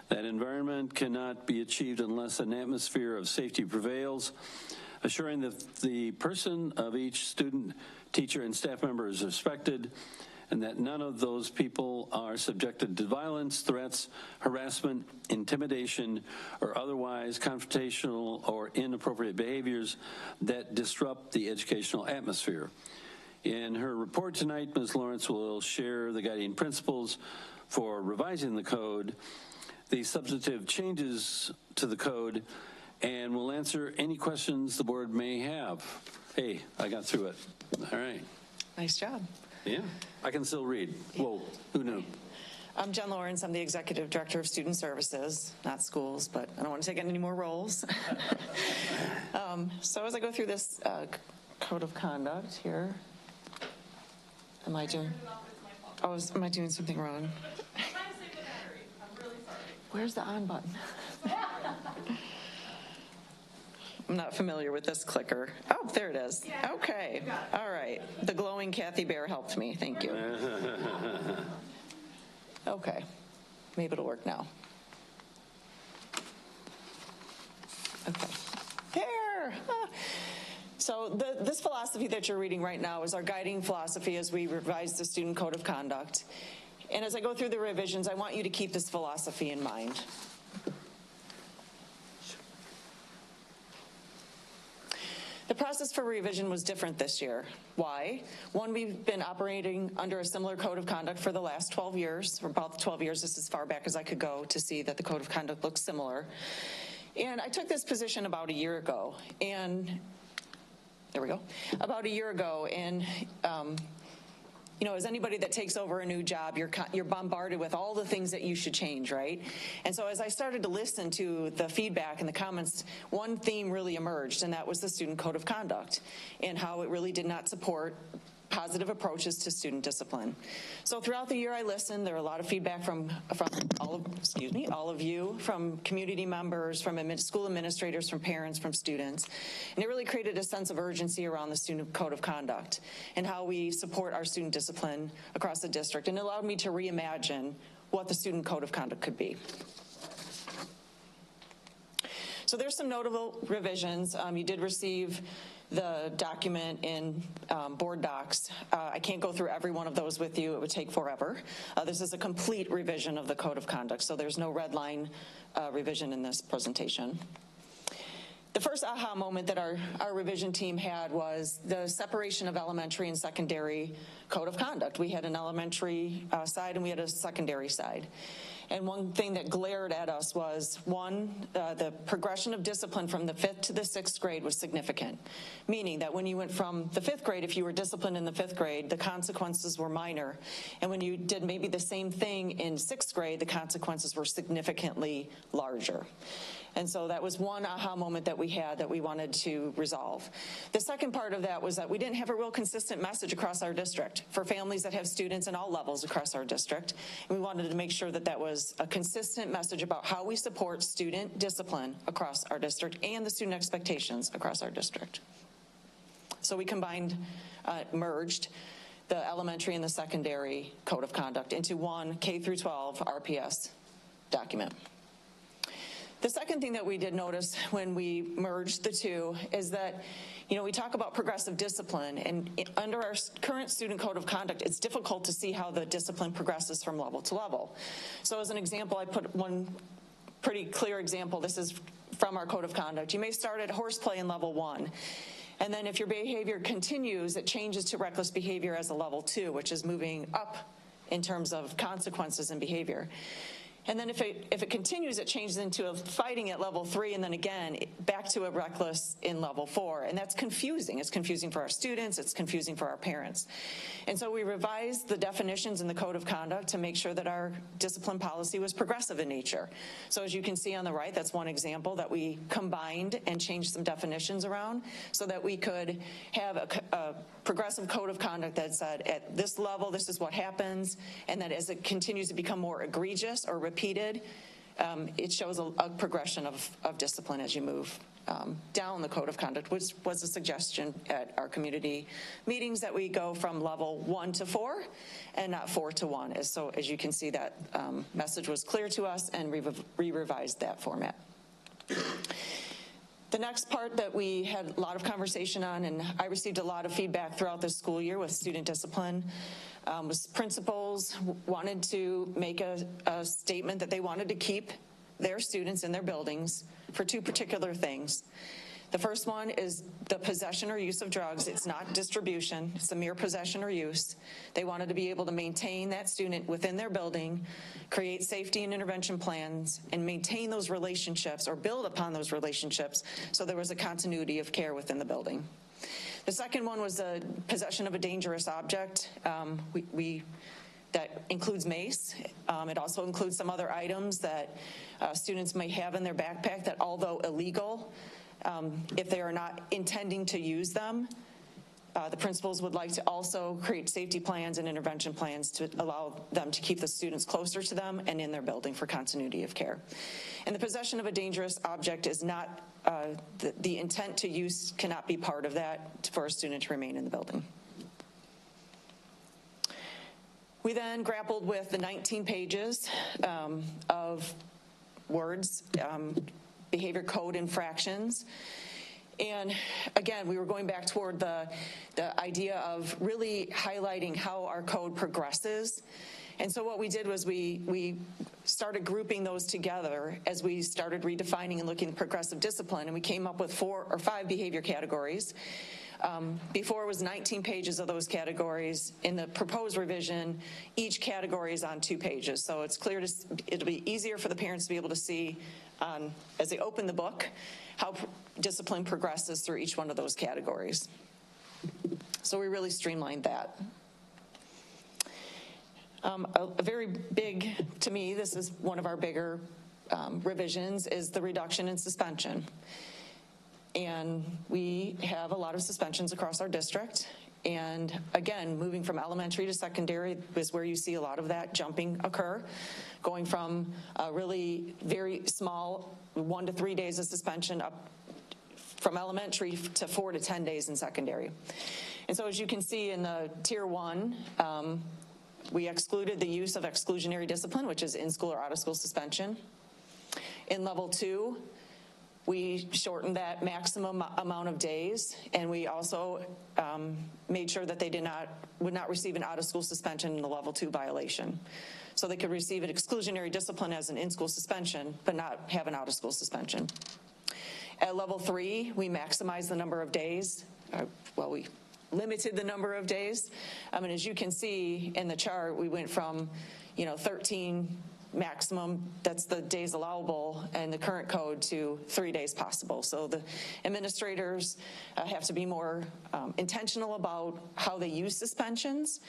That environment cannot be achieved unless an atmosphere of safety prevails, assuring that the person of each student, teacher, and staff member is respected, and that none of those people are subjected to violence, threats, harassment, intimidation, or otherwise confrontational or inappropriate behaviors that disrupt the educational atmosphere. In her report tonight, Ms. Lawrence will share the guiding principles for revising the code, the substantive changes to the code, and we'll answer any questions the board may have. Hey, I got through it. All right. Nice job. Yeah, I can still read. Whoa, who knew? I'm Jen Lawrence. I'm the Executive Director of Student Services, not schools, but I don't want to take on any more roles. So as I go through this code of conduct here, am I doing something wrong? Where's the on button? I'm not familiar with this clicker. Oh, there it is. Okay. All right. The glowing Kathy Bear helped me. Thank you. Okay. Maybe it'll work now. Okay. There. So this philosophy that you're reading right now is our guiding philosophy as we revise the Student Code of Conduct. And as I go through the revisions, I want you to keep this philosophy in mind. The process for revision was different this year. Why? One, we've been operating under a similar code of conduct for the last 12 years, for about 12 years. This is as far back as I could go to see that the code of conduct looks similar. And I took this position about a year ago. And there we go. About a year ago. And you know, as anybody that takes over a new job, you're bombarded with all the things that you should change, right? And so as I started to listen to the feedback and the comments, one theme really emerged, and that was the Student Code of Conduct and how it really did not support positive approaches to student discipline. So throughout the year I listened. There were a lot of feedback from all of you, from community members, from school administrators, from parents, from students. And it really created a sense of urgency around the Student Code of Conduct and how we support our student discipline across the district. And it allowed me to reimagine what the Student Code of Conduct could be. So there's some notable revisions. You did receive the document in board docs. I can't go through every one of those with you. It would take forever. This is a complete revision of the Code of Conduct, so there's no red line revision in this presentation. The first aha moment that our revision team had was the separation of elementary and secondary code of conduct. We had an elementary side and we had a secondary side. And one thing that glared at us was, one, the progression of discipline from the 5th to the 6th grade was significant, meaning that when you went from the 5th grade, if you were disciplined in the 5th grade, the consequences were minor. And when you did maybe the same thing in 6th grade, the consequences were significantly larger. And so that was one aha moment that we had that we wanted to resolve. The second part of that was that we didn't have a real consistent message across our district for families that have students in all levels across our district. And we wanted to make sure that that was a consistent message about how we support student discipline across our district and the student expectations across our district. So we merged the elementary and the secondary code of conduct into one K through 12 RPS document. The second thing that we did notice when we merged the two is that, you know, we talk about progressive discipline, and under our current student code of conduct, it's difficult to see how the discipline progresses from level to level. So as an example, I put one pretty clear example. This is from our code of conduct. You may start at horseplay in level 1. And then if your behavior continues, it changes to reckless behavior as a level 2, which is moving up in terms of consequences and behavior. And then if it continues, it changes into a fighting at level 3, and then again, back to a reckless in level 4. And that's confusing. It's confusing for our students. It's confusing for our parents. And so we revised the definitions in the Code of Conduct to make sure that our discipline policy was progressive in nature. So as you can see on the right, that's one example that we combined and changed some definitions around so that we could have a progressive Code of Conduct that said at this level, this is what happens, and that as it continues to become more egregious or repeated, it shows a progression of discipline as you move down the Code of Conduct, which was a suggestion at our community meetings that we go from level 1 to 4 and not 4 to 1. So as you can see, that message was clear to us, and we revised that format. The next part that we had a lot of conversation on, and I received a lot of feedback throughout the school year with student discipline, was principals wanted to make a statement that they wanted to keep their students in their buildings for two particular things. The first one is the possession or use of drugs. It's not distribution. It's the mere possession or use. They wanted to be able to maintain that student within their building, create safety and intervention plans, and maintain those relationships or build upon those relationships so there was a continuity of care within the building. The second one was the possession of a dangerous object. That includes mace. It also includes some other items that students may have in their backpack that, although illegal, if they are not intending to use them, the principals would like to also create safety plans and intervention plans to allow them to keep the students closer to them and in their building for continuity of care. And the possession of a dangerous object is not, the intent to use cannot be part of that for a student to remain in the building. We then grappled with the 19 pages of words, behavior code infractions. And again, we were going back toward the idea of really highlighting how our code progresses. And so what we did was we started grouping those together as we started redefining and looking at progressive discipline, and we came up with 4 or 5 behavior categories. Before it was 19 pages of those categories. In the proposed revision, each category is on 2 pages. So it's clear, it'll be easier for the parents to be able to see as they open the book how discipline progresses through each one of those categories. So we really streamlined that. A very big, to me, this is one of our bigger revisions, is the reduction in suspension. And we have a lot of suspensions across our district. And again, moving from elementary to secondary is where you see a lot of that jumping occur, going from a really very small 1 to 3 days of suspension up from elementary to 4 to 10 days in secondary. And so as you can see in the tier 1, we excluded the use of exclusionary discipline, which is in-school or out-of-school suspension. In level 2, we shortened that maximum amount of days, and we also made sure that they would not receive an out-of-school suspension in the level 2 violation. So they could receive an exclusionary discipline as an in-school suspension, but not have an out-of-school suspension. At level 3, we maximized the number of days. We limited the number of days. And as you can see in the chart, we went from 13 maximum, that's the days allowable, and the current code to 3 days possible. So the administrators have to be more intentional about how they use suspensions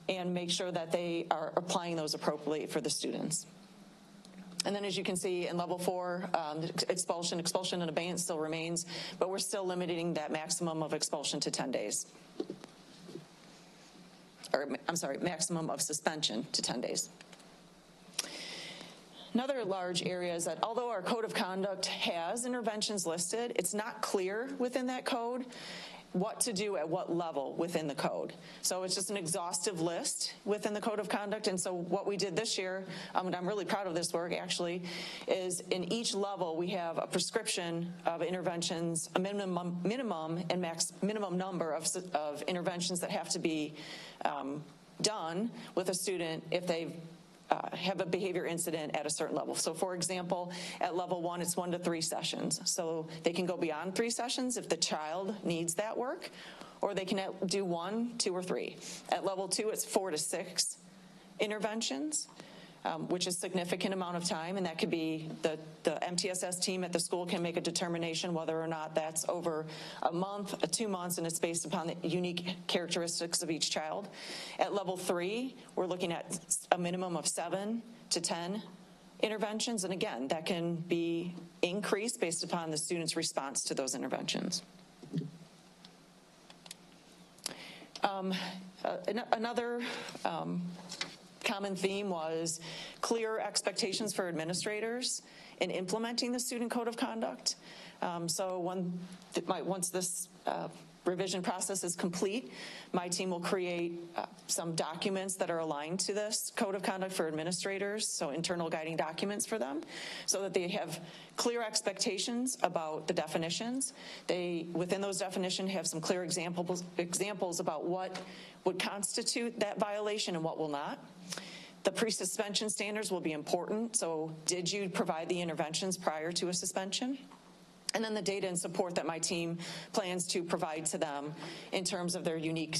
and make sure that they are applying those appropriately for the students. And then as you can see in level 4, expulsion and abeyance still remains, but we're still limiting that maximum of expulsion to 10 days. Or I'm sorry, maximum of suspension to 10 days. Another large area is that although our code of conduct has interventions listed, it's not clear within that code what to do at what level within the code. So it's just an exhaustive list within the code of conduct. And so what we did this year, and I'm really proud of this work actually, is in each level we have a prescription of interventions, a minimum and minimum number of interventions that have to be done with a student if they have a behavior incident at a certain level. So for example, at level 1, it's 1 to 3 sessions. So they can go beyond 3 sessions if the child needs that work, or they can do 1, 2, or 3. At level 2, it's 4 to 6 interventions, which is a significant amount of time, and that could be the MTSS team at the school can make a determination whether or not that's over a month, 2 months, and it's based upon the unique characteristics of each child. At level 3, we're looking at a minimum of 7 to 10 interventions, and again, that can be increased based upon the student's response to those interventions. Another common theme was clear expectations for administrators in implementing the student code of conduct. So once this revision process is complete, my team will create some documents that are aligned to this code of conduct for administrators, so internal guiding documents for them, so that they have clear expectations about the definitions. They, within those definitions, have some clear examples about what would constitute that violation and what will not. The pre-suspension standards will be important. So did you provide the interventions prior to a suspension? And then the data and support that my team plans to provide to them in terms of their unique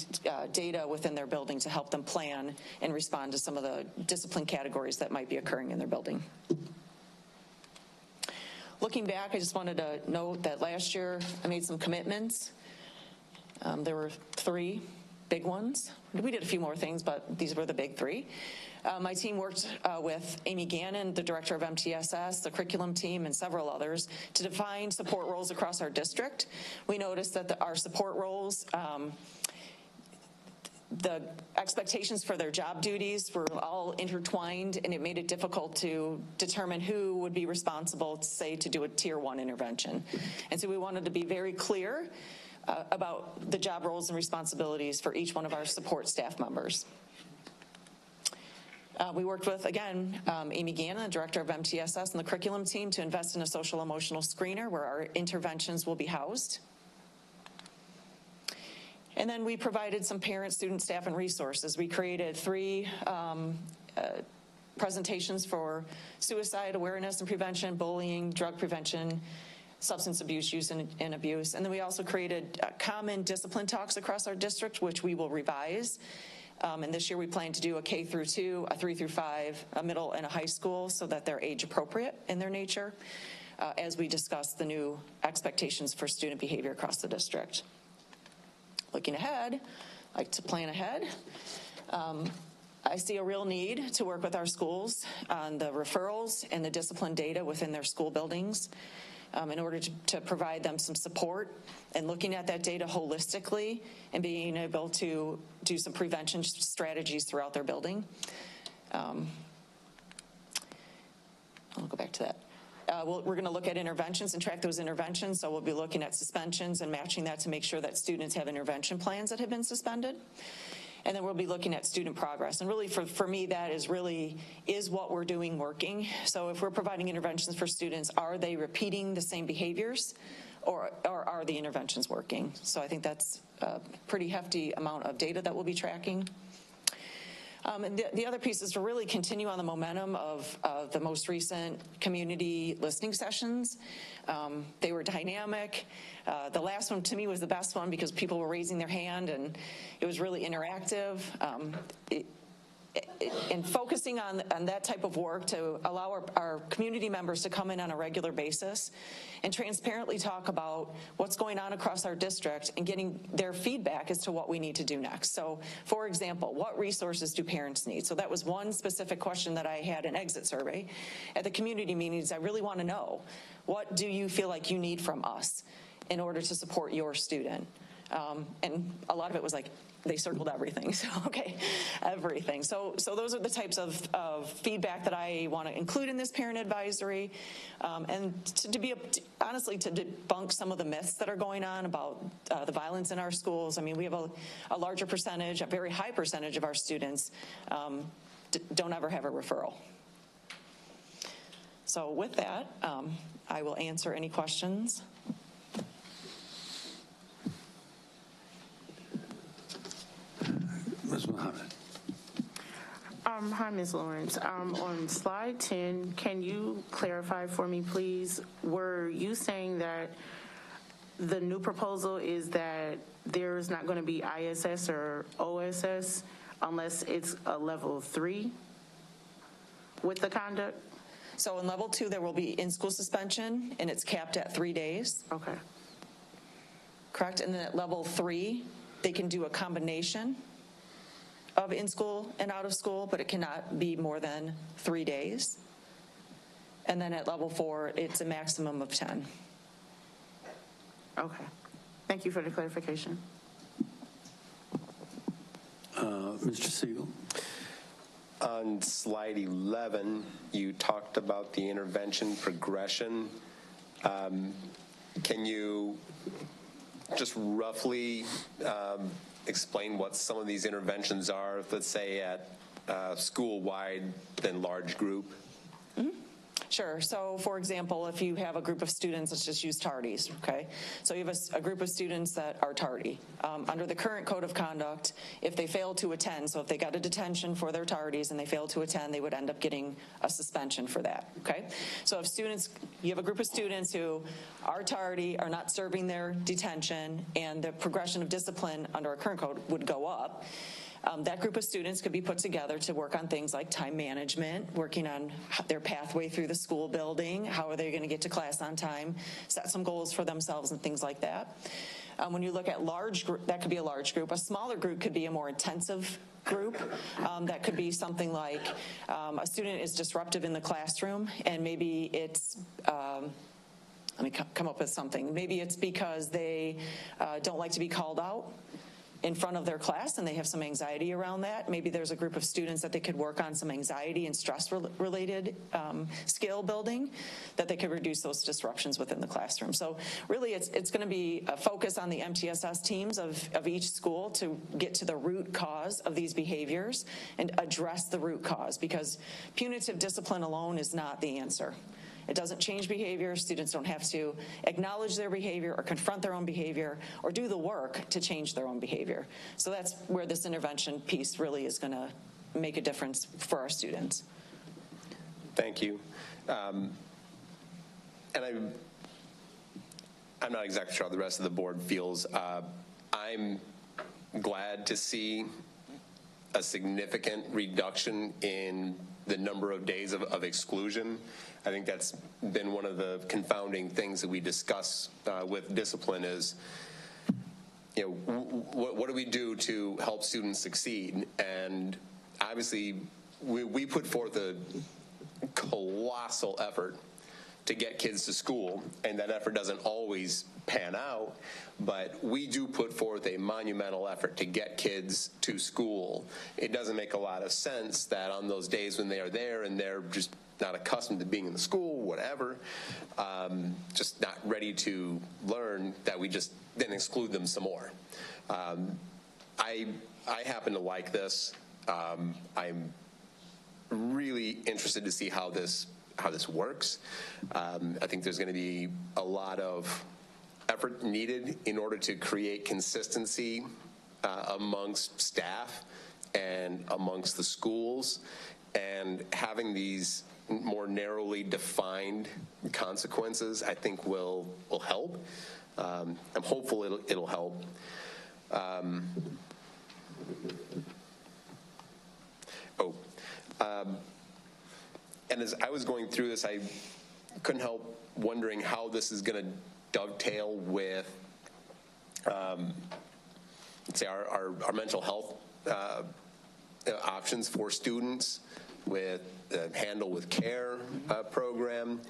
data within their building to help them plan and respond to some of the discipline categories that might be occurring in their building. Looking back, I just wanted to note that last year I made some commitments. There were 3 big ones. We did a few more things, but these were the big 3. My team worked with Amy Gannon, the director of MTSS, the curriculum team, and several others to define support roles across our district. We noticed that our support roles, the expectations for their job duties were all intertwined, and it made it difficult to determine who would be responsible, say, to do a Tier 1 intervention. And so we wanted to be very clear about the job roles and responsibilities for each one of our support staff members. We worked with, again, Amy Gannon, the director of MTSS, and the curriculum team to invest in a social emotional screener where our interventions will be housed. And then we provided some parent, student, staff, and resources. We created 3 presentations for suicide awareness and prevention, bullying, drug prevention, substance abuse, use, and abuse. And then we also created common discipline talks across our district, which we will revise. And this year we plan to do a K through 2, a 3 through 5, a middle, and a high school so that they're age appropriate in their nature as we discuss the new expectations for student behavior across the district. Looking ahead, I like to plan ahead. I see a real need to work with our schools on the referrals and the discipline data within their school buildings in order to provide them some support and looking at that data holistically and being able to do some prevention strategies throughout their building. I'll go back to that. We're going to look at interventions and track those interventions. So we'll be looking at suspensions and matching that to make sure that students have intervention plans that have been suspended. And then we'll be looking at student progress. And really for me, that is what we're doing working? So if we're providing interventions for students, are they repeating the same behaviors or are the interventions working? So I think that's a pretty hefty amount of data that we'll be tracking. And the other piece is to really continue on the momentum of the most recent community listening sessions. They were dynamic. The last one to me was the best one because people were raising their hand and it was really interactive. And focusing on that type of work to allow our community members to come in on a regular basis and transparently talk about what's going on across our district and getting their feedback as to what we need to do next. So, for example, what resources do parents need? So that was one specific question that I had an exit survey. At the community meetings, I really want to know, what do you feel like you need from us in order to support your student? And a lot of it was like, they circled everything. So, okay, everything. So those are the types of feedback that I want to include in this parent advisory. And honestly, to debunk some of the myths that are going on about the violence in our schools. I mean, we have a larger percentage, a very high percentage of our students don't ever have a referral. So with that, I will answer any questions. Ms. Muhammad. Hi, Ms. Lawrence. On slide 10, can you clarify for me, please? Were you saying that the new proposal is that there's not going to be ISS or OSS unless it's a level 3 with the conduct? So in level 2, there will be in-school suspension, and it's capped at 3 days. Okay. Correct? And then at level 3, they can do a combination of in-school and out-of-school, but it cannot be more than 3 days. And then at level 4, it's a maximum of 10. Okay. Thank you for the clarification. Mr. Siegel. On slide 11, you talked about the intervention progression. Can you just roughly explain what some of these interventions are, let's say at school-wide, then large group? Mm-hmm. Sure. So, for example, if you have a group of students, let's just use tardies, okay? So you have a group of students that are tardy. Under the current code of conduct, if they fail to attend, so if they got a detention for their tardies and they failed to attend, they would end up getting a suspension for that, okay? So if you have a group of students who are tardy, are not serving their detention, and the progression of discipline under our current code would go up, that group of students could be put together to work on things like time management, working on their pathway through the school building, how are they going to get to class on time, set some goals for themselves and things like that. When you look at large group, that could be a large group. A smaller group could be a more intensive group. That could be something like a student is disruptive in the classroom, and maybe it's let me come up with something. Maybe it's because they don't like to be called out in front of their class and they have some anxiety around that. Maybe there's a group of students that they could work on some anxiety and stress related skill building that they could reduce those disruptions within the classroom. So really it's going to be a focus on the MTSS teams of each school to get to the root cause of these behaviors and address the root cause, because punitive discipline alone is not the answer. It doesn't change behavior. Students don't have to acknowledge their behavior or confront their own behavior or do the work to change their own behavior. So that's where this intervention piece really is going to make a difference for our students. Thank you. And I'm not exactly sure how the rest of the board feels. I'm glad to see a significant reduction in the number of days of exclusion. I think that's been one of the confounding things that we discuss with discipline is, what do we do to help students succeed? And obviously, we put forth a colossal effort to get kids to school, and that effort doesn't always pan out, but we do put forth a monumental effort to get kids to school. It doesn't make a lot of sense that on those days when they are there and they're just not accustomed to being in the school, whatever, just not ready to learn, that we just then exclude them some more. I happen to like this. I'm really interested to see how this works. I think there's going to be a lot of effort needed in order to create consistency amongst staff and amongst the schools, and having these more narrowly defined consequences, I think will help. I'm hopeful it'll help. And as I was going through this, I couldn't help wondering how this is going to dovetail with, let's say, our mental health options for students, with the Handle with Care program.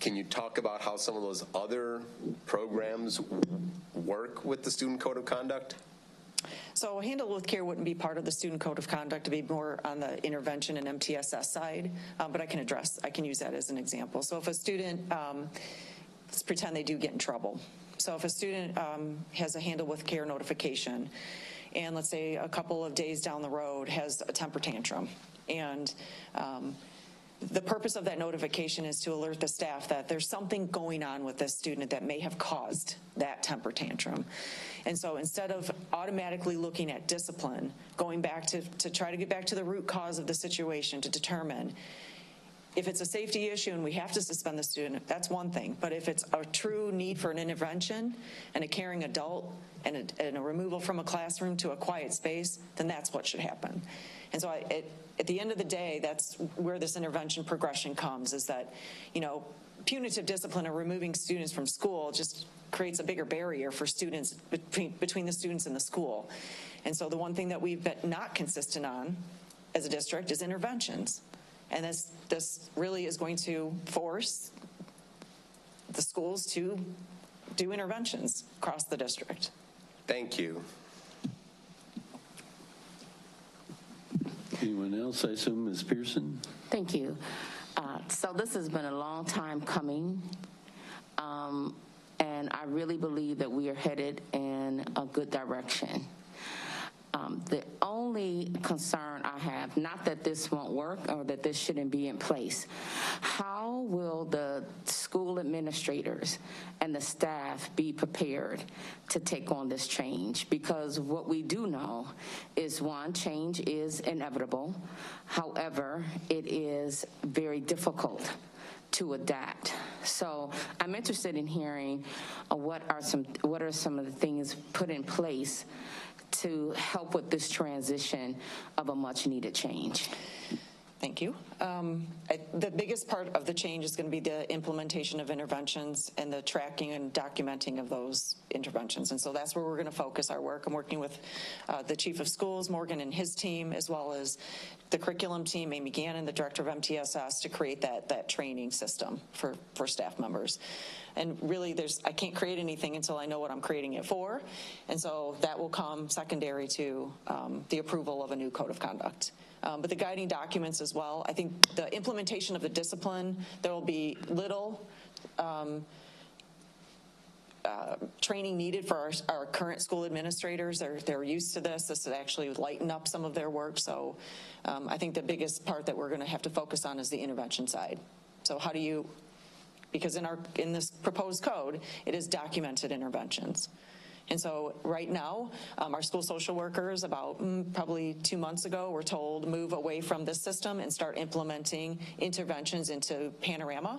Can you talk about how some of those other programs work with the Student Code of Conduct? So Handle with Care wouldn't be part of the Student Code of Conduct, to be more on the intervention and MTSS side, but I can use that as an example. So if a student, let's pretend they do get in trouble. So if a student has a Handle with Care notification, and let's say a couple of days down the road has a temper tantrum, and the purpose of that notification is to alert the staff that there's something going on with this student that may have caused that temper tantrum. And so instead of automatically looking at discipline, going back to try to get back to the root cause of the situation to determine if it's a safety issue and we have to suspend the student, that's one thing. But if it's a true need for an intervention and a caring adult and a removal from a classroom to a quiet space, then that's what should happen. And so at the end of the day, that's where this intervention progression comes, is that, punitive discipline or removing students from school just creates a bigger barrier for students between the students and the school. And so the one thing that we've been not consistent on as a district is interventions. And this really is going to force the schools to do interventions across the district. Thank you. Anyone else? I assume Ms. Pearson? Thank you. So this has been a long time coming, and I really believe that we are headed in a good direction. The only concern I have, not that this won't work or that this shouldn't be in place, how will the school administrators and the staff be prepared to take on this change? Because what we do know is, one, change is inevitable. However, it is very difficult to adapt. So I'm interested in hearing what are some of the things put in place to help with this transition of a much needed change. Thank you. The biggest part of the change is going to be the implementation of interventions and the tracking and documenting of those interventions. And so that's where we're going to focus our work. I'm working with the chief of schools, Morgan, and his team, as well as the curriculum team, Amy Gannon, the director of MTSS, to create that training system for staff members. And really, I can't create anything until I know what I'm creating it for. And so that will come secondary to the approval of a new code of conduct. But the guiding documents as well, I think the implementation of the discipline, there will be little training needed for our current school administrators. They're used to this. This would actually lighten up some of their work. So I think the biggest part that we're going to have to focus on is the intervention side. So how do you, because in this proposed code, it is documented interventions. And so right now, our school social workers, about probably 2 months ago, were told move away from this system and start implementing interventions into Panorama.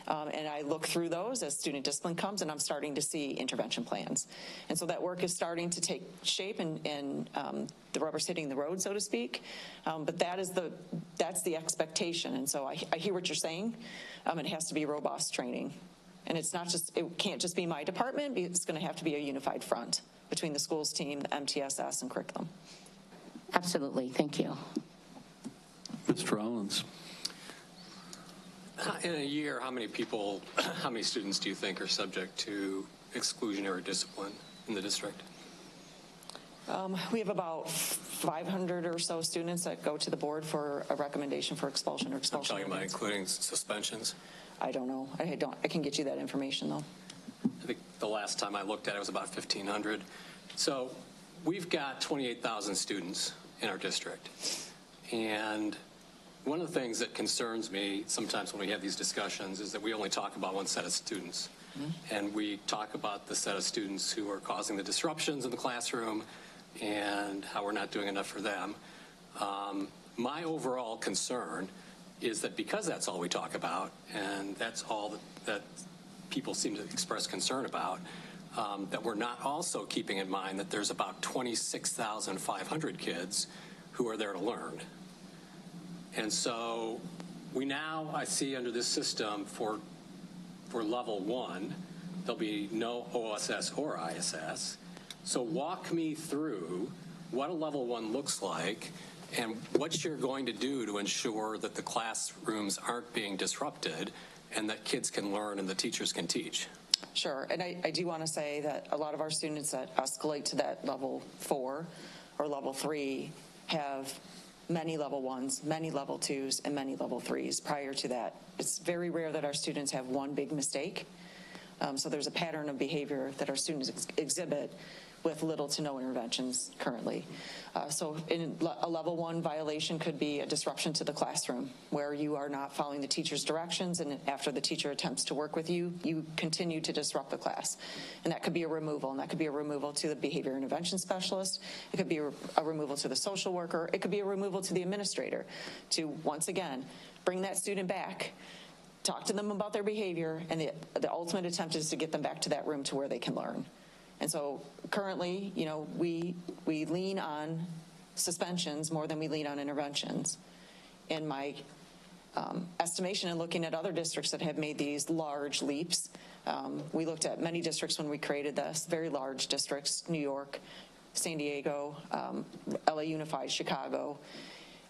And I look through those as student discipline comes, and I'm starting to see intervention plans. And so that work is starting to take shape, and the rubber's hitting the road, so to speak. But that's the expectation. And so I hear what you're saying. It has to be robust training. And it can't just be my department. It's going to have to be a unified front between the schools team, the MTSS, and curriculum. Absolutely. Thank you. Mr. Rollins. In a year, how many students do you think are subject to exclusionary discipline in the district? We have about 500 or so students that go to the board for a recommendation for expulsion or expulsion. I'm talking about including suspensions. I don't know. I can get you that information, though. I think the last time I looked at it was about 1,500. So we've got 28,000 students in our district. And one of the things that concerns me sometimes when we have these discussions is that we only talk about one set of students. And we talk about the set of students who are causing the disruptions in the classroom and how we're not doing enough for them. My overall concern is that because that's all we talk about, and that's all that people seem to express concern about, that we're not also keeping in mind that there's about 26,500 kids who are there to learn. And so I see under this system for level 1, there'll be no OSS or ISS. So walk me through what a level 1 looks like and what you're going to do to ensure that the classrooms aren't being disrupted and that kids can learn and the teachers can teach. Sure, and I do want to say that a lot of our students that escalate to that level 4 or level 3 have many level 1s, many level 2s, and many level 3s. Prior to that, it's very rare that our students have one big mistake. So there's a pattern of behavior that our students exhibit with little to no interventions currently. So a level 1 violation could be a disruption to the classroom where you are not following the teacher's directions, and after the teacher attempts to work with you, you continue to disrupt the class. And that could be a removal, and that could be a removal to the behavior intervention specialist. It could be a removal to the social worker. It could be a removal to the administrator to, once again, bring that student back, talk to them about their behavior, and the ultimate attempt is to get them back to that room to where they can learn. And so currently, we lean on suspensions more than we lean on interventions. In my estimation and looking at other districts that have made these large leaps, we looked at many districts when we created this, very large districts, New York, San Diego, LA Unified, Chicago,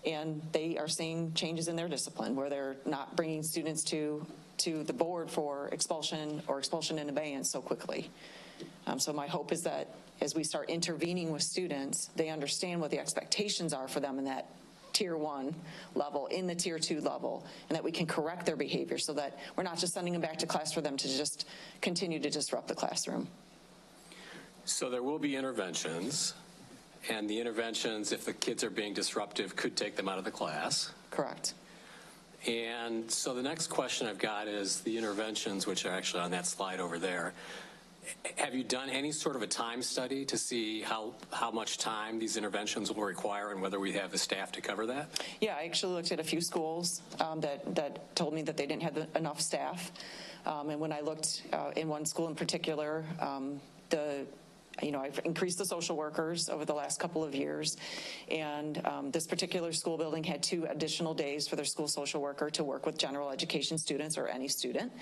and they are seeing changes in their discipline where they're not bringing students to the board for expulsion or expulsion in abeyance so quickly. So my hope is that as we start intervening with students, they understand what the expectations are for them in that tier 1 level, in the tier 2 level, and that we can correct their behavior so that we're not just sending them back to class for them to just continue to disrupt the classroom. So there will be interventions, And the interventions, if the kids are being disruptive, could take them out of the class. Correct. And so the next question I've got is the interventions, which are actually on that slide over there. Have you done any sort of a time study to see how much time these interventions will require and whether we have the staff to cover that? Yeah, I actually looked at a few schools that told me that they didn't have enough staff. And when I looked in one school in particular, I've increased the social workers over the last couple of years, and this particular school building had 2 additional days for their school social worker to work with general education students or any student.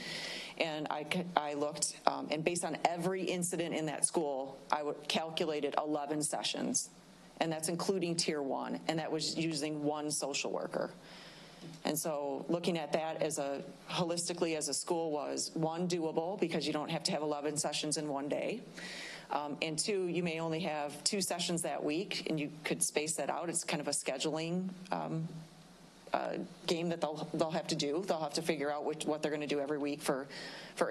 And I looked, and based on every incident in that school, I calculated 11 sessions, and that's including Tier 1, and that was using 1 social worker. And so looking at that holistically as a school was, 1, doable because you don't have to have 11 sessions in one day. And 2, you may only have 2 sessions that week, and you could space that out. It's kind of a scheduling game that they'll have to do. They'll have to figure out what they're going to do every week for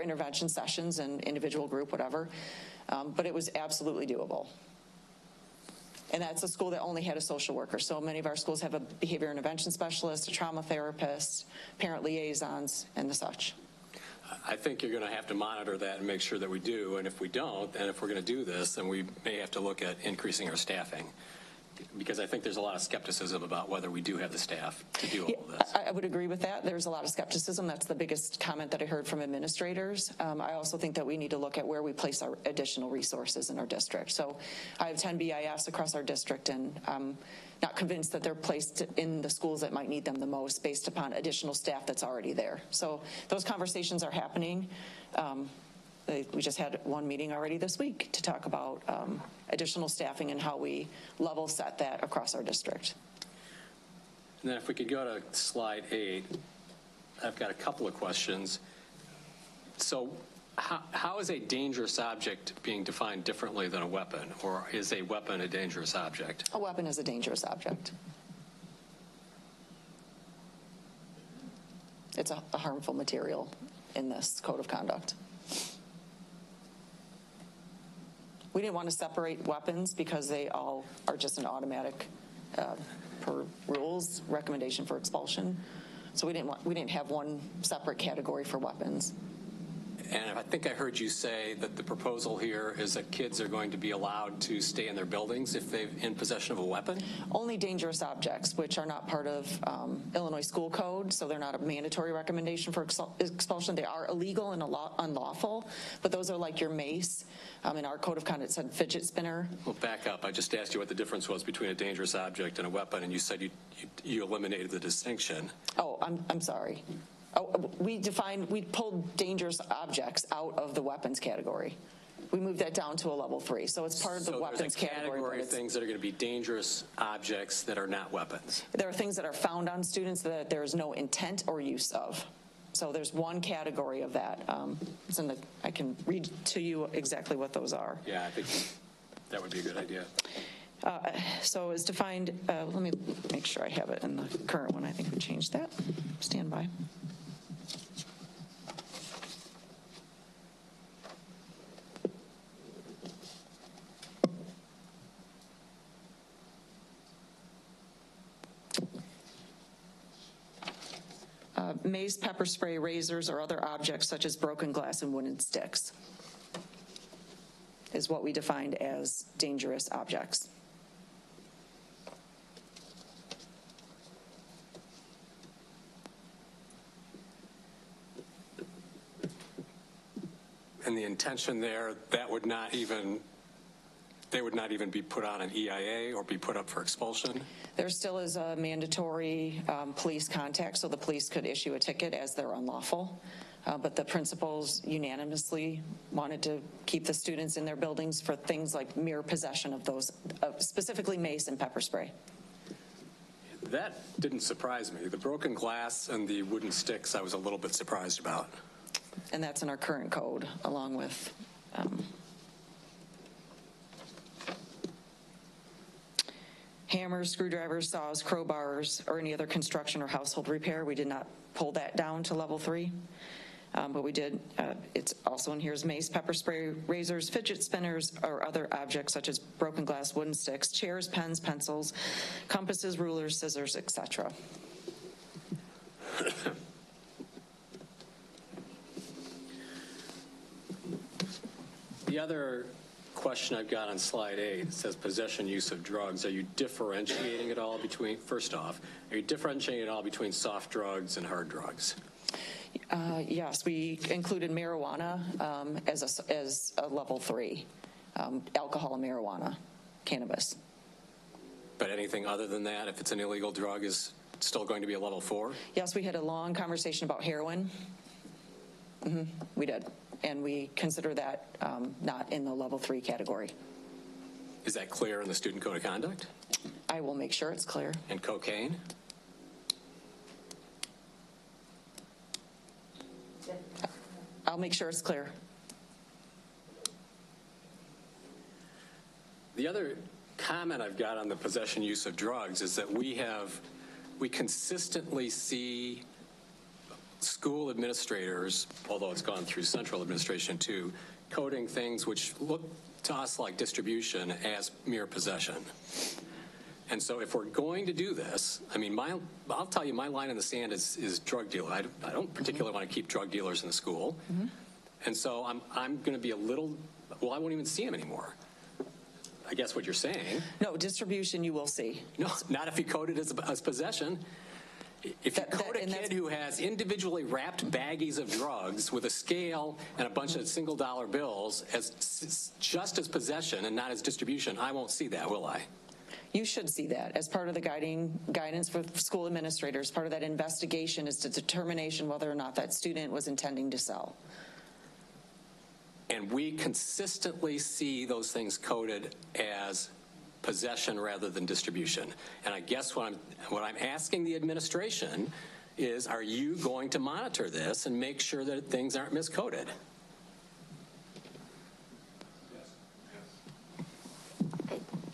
intervention sessions and individual group, whatever. But it was absolutely doable. And that's a school that only had a social worker. So many of our schools have a behavior intervention specialist, a trauma therapist, parent liaisons, and the such. I think you're going to have to monitor that and make sure that we do. And if we don't, and if we're going to do this, then we may have to look at increasing our staffing. Because I think there's a lot of skepticism about whether we do have the staff to do all of this. I would agree with that. There's a lot of skepticism. That's the biggest comment that I heard from administrators. I also think that we need to look at where we place our additional resources in our district. So I have 10 BIS across our district, and I'm not convinced that they're placed in the schools that might need them the most based upon additional staff that's already there. So those conversations are happening. We just had one meeting already this week to talk about additional staffing and how we level set that across our district. And then if we could go to slide 8, I've got a couple of questions. So how is a dangerous object being defined differently than a weapon, or is a weapon a dangerous object? A weapon is a dangerous object. It's a harmful material in this code of conduct. We didn't want to separate weapons because they all are just an automatic, per rules, recommendation for expulsion. So we didn't have one separate category for weapons. And I think I heard you say that the proposal here is that kids are going to be allowed to stay in their buildings if they're in possession of a weapon? Only dangerous objects, which are not part of Illinois school code, so they're not a mandatory recommendation for expulsion. They are illegal and unlawful, but those are like your mace. In our code of conduct, it said fidget spinner. Well, back up. I just asked you what the difference was between a dangerous object and a weapon, and you said you eliminated the distinction. Oh, I'm sorry. Oh, we pulled dangerous objects out of the weapons category. We moved that down to a level 3. So it's part of the weapons category. So there's a category of things that are going to be dangerous objects that are not weapons. There are things that are found on students that there is no intent or use of. So there's one category of that. I can read to you exactly what those are. Yeah, I think that would be a good idea. So it's defined, let me make sure I have it in the current one. I think we changed that. Stand by. Mace, pepper spray, razors, or other objects such as broken glass and wooden sticks is what we defined as dangerous objects. And the intention there, they would not even be put on an EIA or be put up for expulsion? There still is a mandatory police contact, so the police could issue a ticket as they're unlawful. But the principals unanimously wanted to keep the students in their buildings for things like mere possession of those, specifically mace and pepper spray. That didn't surprise me. The broken glass and the wooden sticks I was a little bit surprised about. And that's in our current code, along with hammers, screwdrivers, saws, crowbars, or any other construction or household repair. We did not pull that down to level 3. But we did, it's also in here is mace, pepper spray, razors, fidget spinners, or other objects such as broken glass, wooden sticks, chairs, pens, pencils, compasses, rulers, scissors, etc. The other question I've got on slide 8 says possession use of drugs. Are you differentiating at all between, first off, are you differentiating at all between soft drugs and hard drugs? Yes, we included marijuana as a level 3, alcohol and marijuana, cannabis. But anything other than that, if it's an illegal drug, is still going to be a level 4? Yes, we had a long conversation about heroin. We did. And we consider that not in the level 3 category. Is that clear in the student code of conduct? I will make sure it's clear. And cocaine? I'll make sure it's clear. The other comment I've got on the possession use of drugs is that we consistently see school administrators, although it's gone through central administration too, coding things which look to us like distribution as mere possession. And so if we're going to do this, I mean, I'll tell you, my line in the sand is drug dealer. I don't particularly want to keep drug dealers in the school. And so I'm going to be a little, well, I won't even see them anymore. I guess what you're saying. No, distribution you will see. No, not if you code it as possession. If you code a kid who has individually wrapped baggies of drugs with a scale and a bunch of single dollar bills as just as possession and not as distribution, I won't see that, will I? You should see that as part of the guidance for school administrators. Part of that investigation is the determination whether or not that student was intending to sell. And we consistently see those things coded as possession rather than distribution. And I guess what I'm asking the administration is, are you going to monitor this and make sure that things aren't miscoded?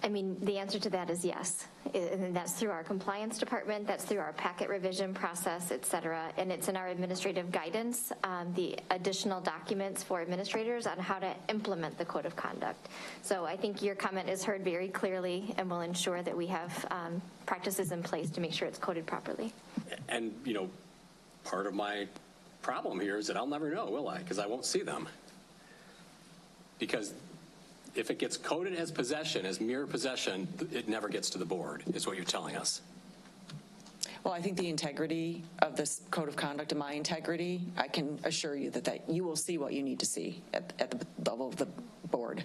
I mean, the answer to that is yes. And that's through our compliance department, that's through our packet revision process, et cetera. And it's in our administrative guidance, the additional documents for administrators on how to implement the code of conduct. So I think your comment is heard very clearly, and we'll ensure that we have practices in place to make sure it's coded properly. And, you know, part of my problem here is that I'll never know, will I? Because I won't see them. Because if it gets coded as possession, as mere possession, it never gets to the board, is what you're telling us. Well, I think the integrity of this code of conduct and my integrity, I can assure you that you will see what you need to see at the level of the board.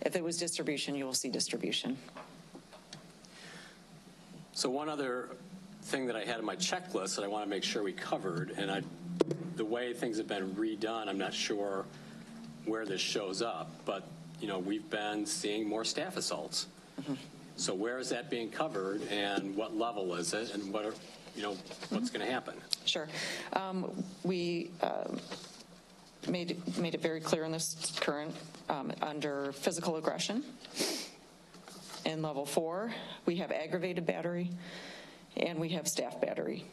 If it was distribution, you will see distribution. So one other thing that I had on my checklist that I want to make sure we covered, and the way things have been redone, I'm not sure where this shows up, but we've been seeing more staff assaults. So where is that being covered, and what level is it, and what's going to happen? Sure. We made it very clear in this current under physical aggression. In level 4, we have aggravated battery, and we have staff battery.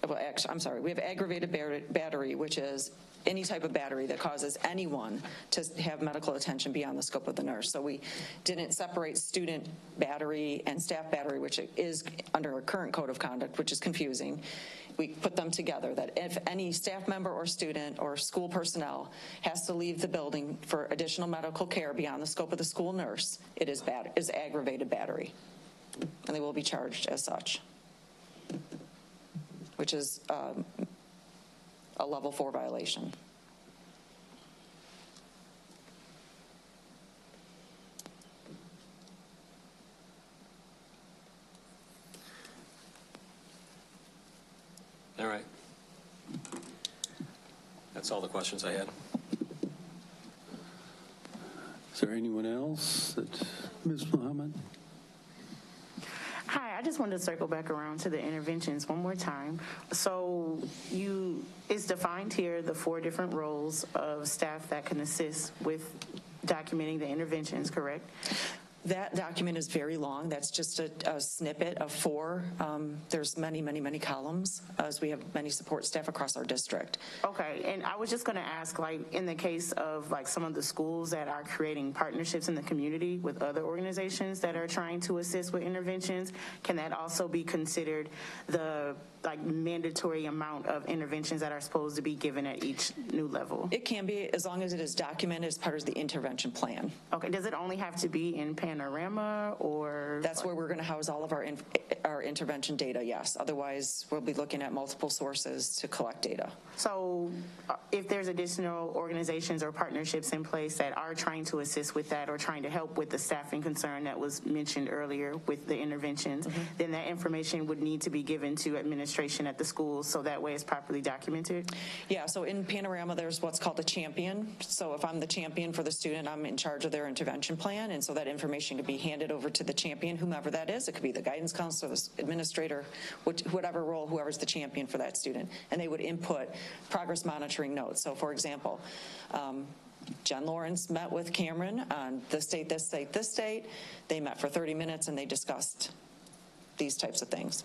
Well, actually, I'm sorry. We have aggravated battery, which is any type of battery that causes anyone to have medical attention beyond the scope of the nurse. So we didn't separate student battery and staff battery, which is under our current code of conduct, which is confusing. We put them together, that if any staff member or student or school personnel has to leave the building for additional medical care beyond the scope of the school nurse, it is aggravated battery, and they will be charged as such, which is a level 4 violation. All right. That's all the questions I had. Is there anyone else? Ms. Muhammad? Hi, I just wanted to circle back around to the interventions one more time. So it's defined here, the 4 different roles of staff that can assist with documenting the interventions, correct? That document is very long. That's just a snippet of 4. There's many, many, many columns, as we have many support staff across our district. Okay, and I was just going to ask, like, in the case of like some of the schools that are creating partnerships in the community with other organizations that are trying to assist with interventions, can that also be considered the like mandatory amount of interventions that are supposed to be given at each new level? It can be, as long as it is documented as part of the intervention plan. Okay, does it only have to be in Panorama, or? That's where we're going to house all of our intervention data, yes. Otherwise, we'll be looking at multiple sources to collect data. So if there's additional organizations or partnerships in place that are trying to assist with that or trying to help with the staffing concern that was mentioned earlier with the interventions, then that information would need to be given to administration at the schools so that way it's properly documented? Yeah, so in Panorama, there's what's called a champion. So if I'm the champion for the student, I'm in charge of their intervention plan, and so that information could be handed over to the champion, whomever that is. It could be the guidance counselor, the administrator, whatever role, whoever's the champion for that student, and they would input progress monitoring notes. So for example, Jen Lawrence met with Cameron on this date, this date, this date. They met for 30 minutes and they discussed these types of things.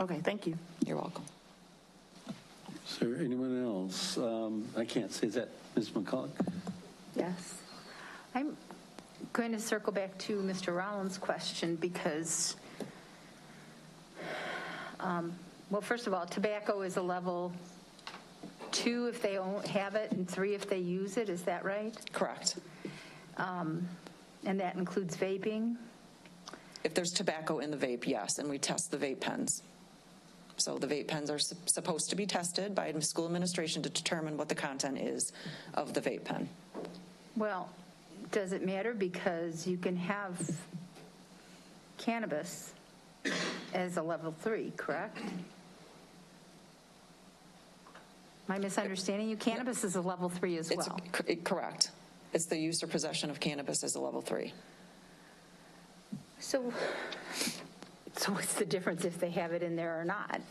Okay, thank you. You're welcome. Is there anyone else? I can't see. Is that Ms. McCulloch? Yes. I'm going to circle back to Mr. Rollins' question because, well, first of all, tobacco is a level 2 if they don't have it and 3 if they use it. Is that right? Correct. And that includes vaping? If there's tobacco in the vape, yes, and we test the vape pens. So the vape pens are supposed to be tested by school administration to determine what the content is of the vape pen. Well, does it matter? Because you can have cannabis as a level 3, correct? Am I misunderstanding you? Cannabis is a level 3 as well. Correct. It's the use or possession of cannabis as a level 3. So what's the difference if they have it in there or not?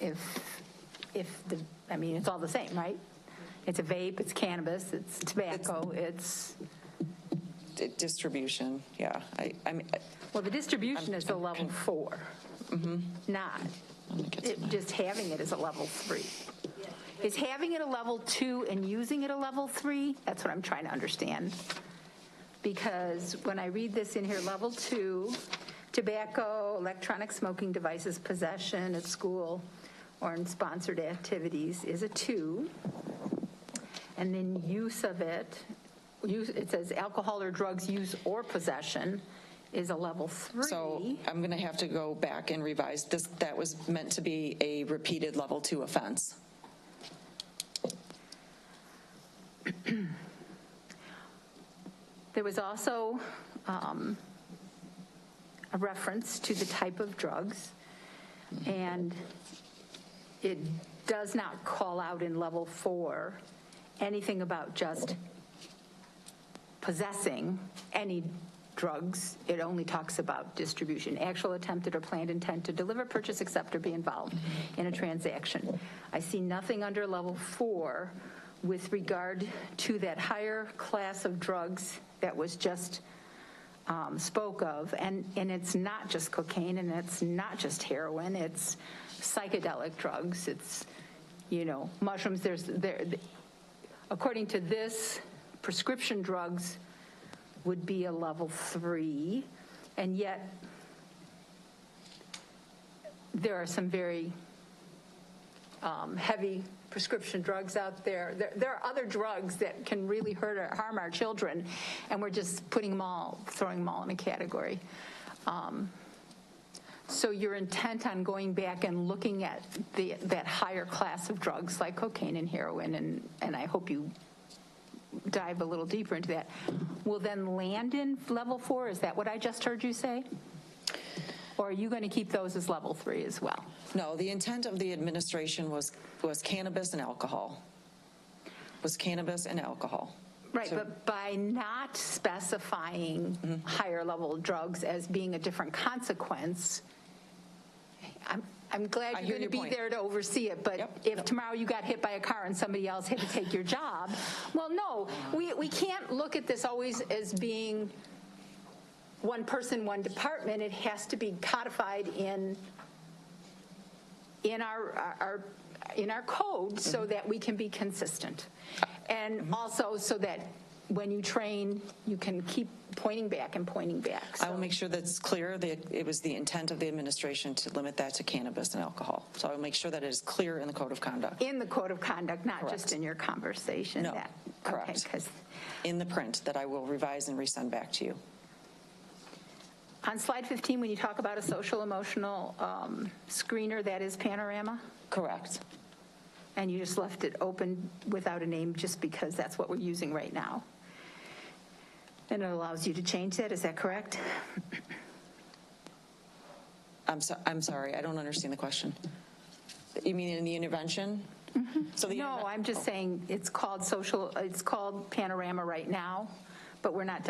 I mean, it's all the same, right? It's a vape, it's cannabis, it's tobacco, it's distribution. Yeah, well, the distribution is a level 4, not just having it as a level 3. Is having it a level 2 and using it a level 3? That's what I'm trying to understand. Because when I read this in here, level 2. Tobacco, electronic smoking devices, possession at school or in sponsored activities is a 2. And then use of it, it says alcohol or drugs use or possession is a level 3. So I'm going to have to go back and revise this. That was meant to be a repeated level 2 offense. There was also a reference to the type of drugs, and it does not call out in level 4 anything about just possessing any drugs. It only talks about distribution, actual attempted or planned intent to deliver, purchase, accept, or be involved in a transaction. I see nothing under level 4 with regard to that higher class of drugs that was just spoke of, and it's not just cocaine, and it's not just heroin, it's psychedelic drugs, it's, mushrooms. According to this, prescription drugs would be a level 3, and yet there are some very heavy prescription drugs out there. There are other drugs that can really hurt or harm our children, and we're just throwing them all in a category. So you're intent on going back and looking at that higher class of drugs like cocaine and heroin, and I hope you dive a little deeper into that, will then land in level 4? Is that what I just heard you say? Or are you going to keep those as level 3 as well? No, the intent of the administration was cannabis and alcohol. Right, but by not specifying higher level drugs as being a different consequence, I'm glad you're going to be there to oversee it, but if tomorrow you got hit by a car and somebody else had to take your job, well, no, we can't look at this always as being one person, one department. It has to be codified in our code so that we can be consistent, and also so that when you train, you can keep pointing back and pointing back. So I will make sure that's clear that it was the intent of the administration to limit that to cannabis and alcohol. So I will make sure that it is clear in the code of conduct. In the code of conduct, not Correct. just in your conversation. No, correct. Okay, in the print that I will revise and resend back to you. on slide 15, when you talk about a social emotional screener, that is Panorama? Correct. And you just left it open without a name just because that's what we're using right now. And it allows you to change that, is that correct? I'm sorry, I don't understand the question. You mean in the intervention? So No, I'm just saying it's called Panorama right now, but we're not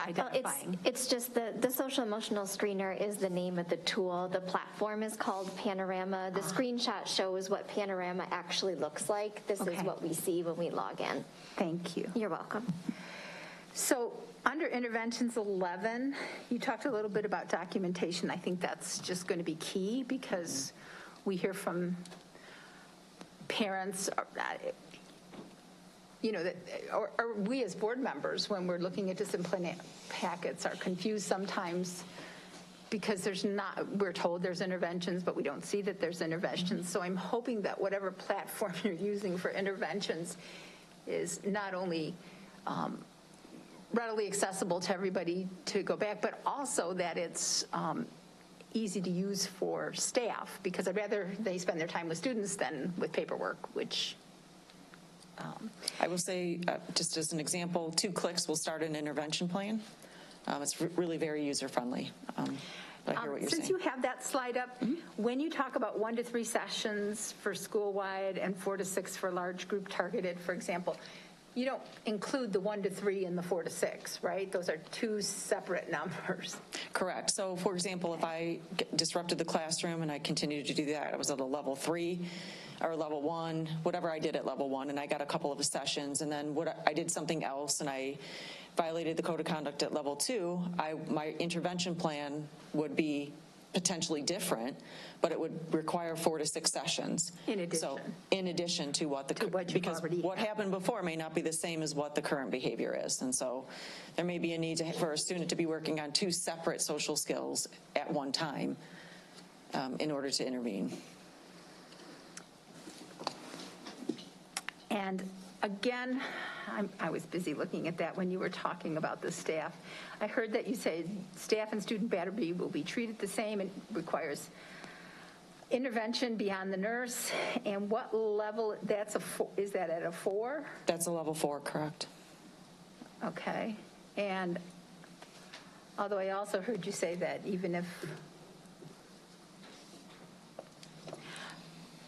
identifying. It's just the social emotional screener is the name of the tool. The platform is called Panorama. The screenshot shows what Panorama actually looks like. This is what we see when we log in. Thank you. You're welcome. So under interventions 11, you talked a little bit about documentation. I think that's just going to be key because we hear from parents, that, or we as board members, when we're looking at discipline packets, are confused sometimes because we're told there's interventions, but we don't see that there's interventions. So I'm hoping that whatever platform you're using for interventions is not only readily accessible to everybody to go back, but also that it's easy to use for staff, because I'd rather they spend their time with students than with paperwork, which... I will say, just as an example, 2 clicks will start an intervention plan. It's really very user-friendly. I hear what you're Since saying. you have that slide up, when you talk about 1 to 3 sessions for school-wide and 4 to 6 for large group targeted, for example, you don't include the 1 to 3 and the 4 to 6, right? Those are 2 separate numbers. Correct. So, for example, if I disrupted the classroom and I continued to do that, I was at a level 3 or level 1, whatever I did at level 1, and I got a couple of sessions, and then I did something else and I violated the code of conduct at level 2, my intervention plan would be potentially different, but it would require 4 to 6 sessions. In addition. So, in addition to what because what happened before may not be the same as what the current behavior is, and so there may be a need for a student to be working on 2 separate social skills at one time in order to intervene. And again, I was busy looking at that when you were talking about the staff. I heard that you say staff and student battery will be treated the same and requires intervention beyond the nurse. And what level, is that at a 4? That's a level 4, correct. Okay. And although I also heard you say that even if,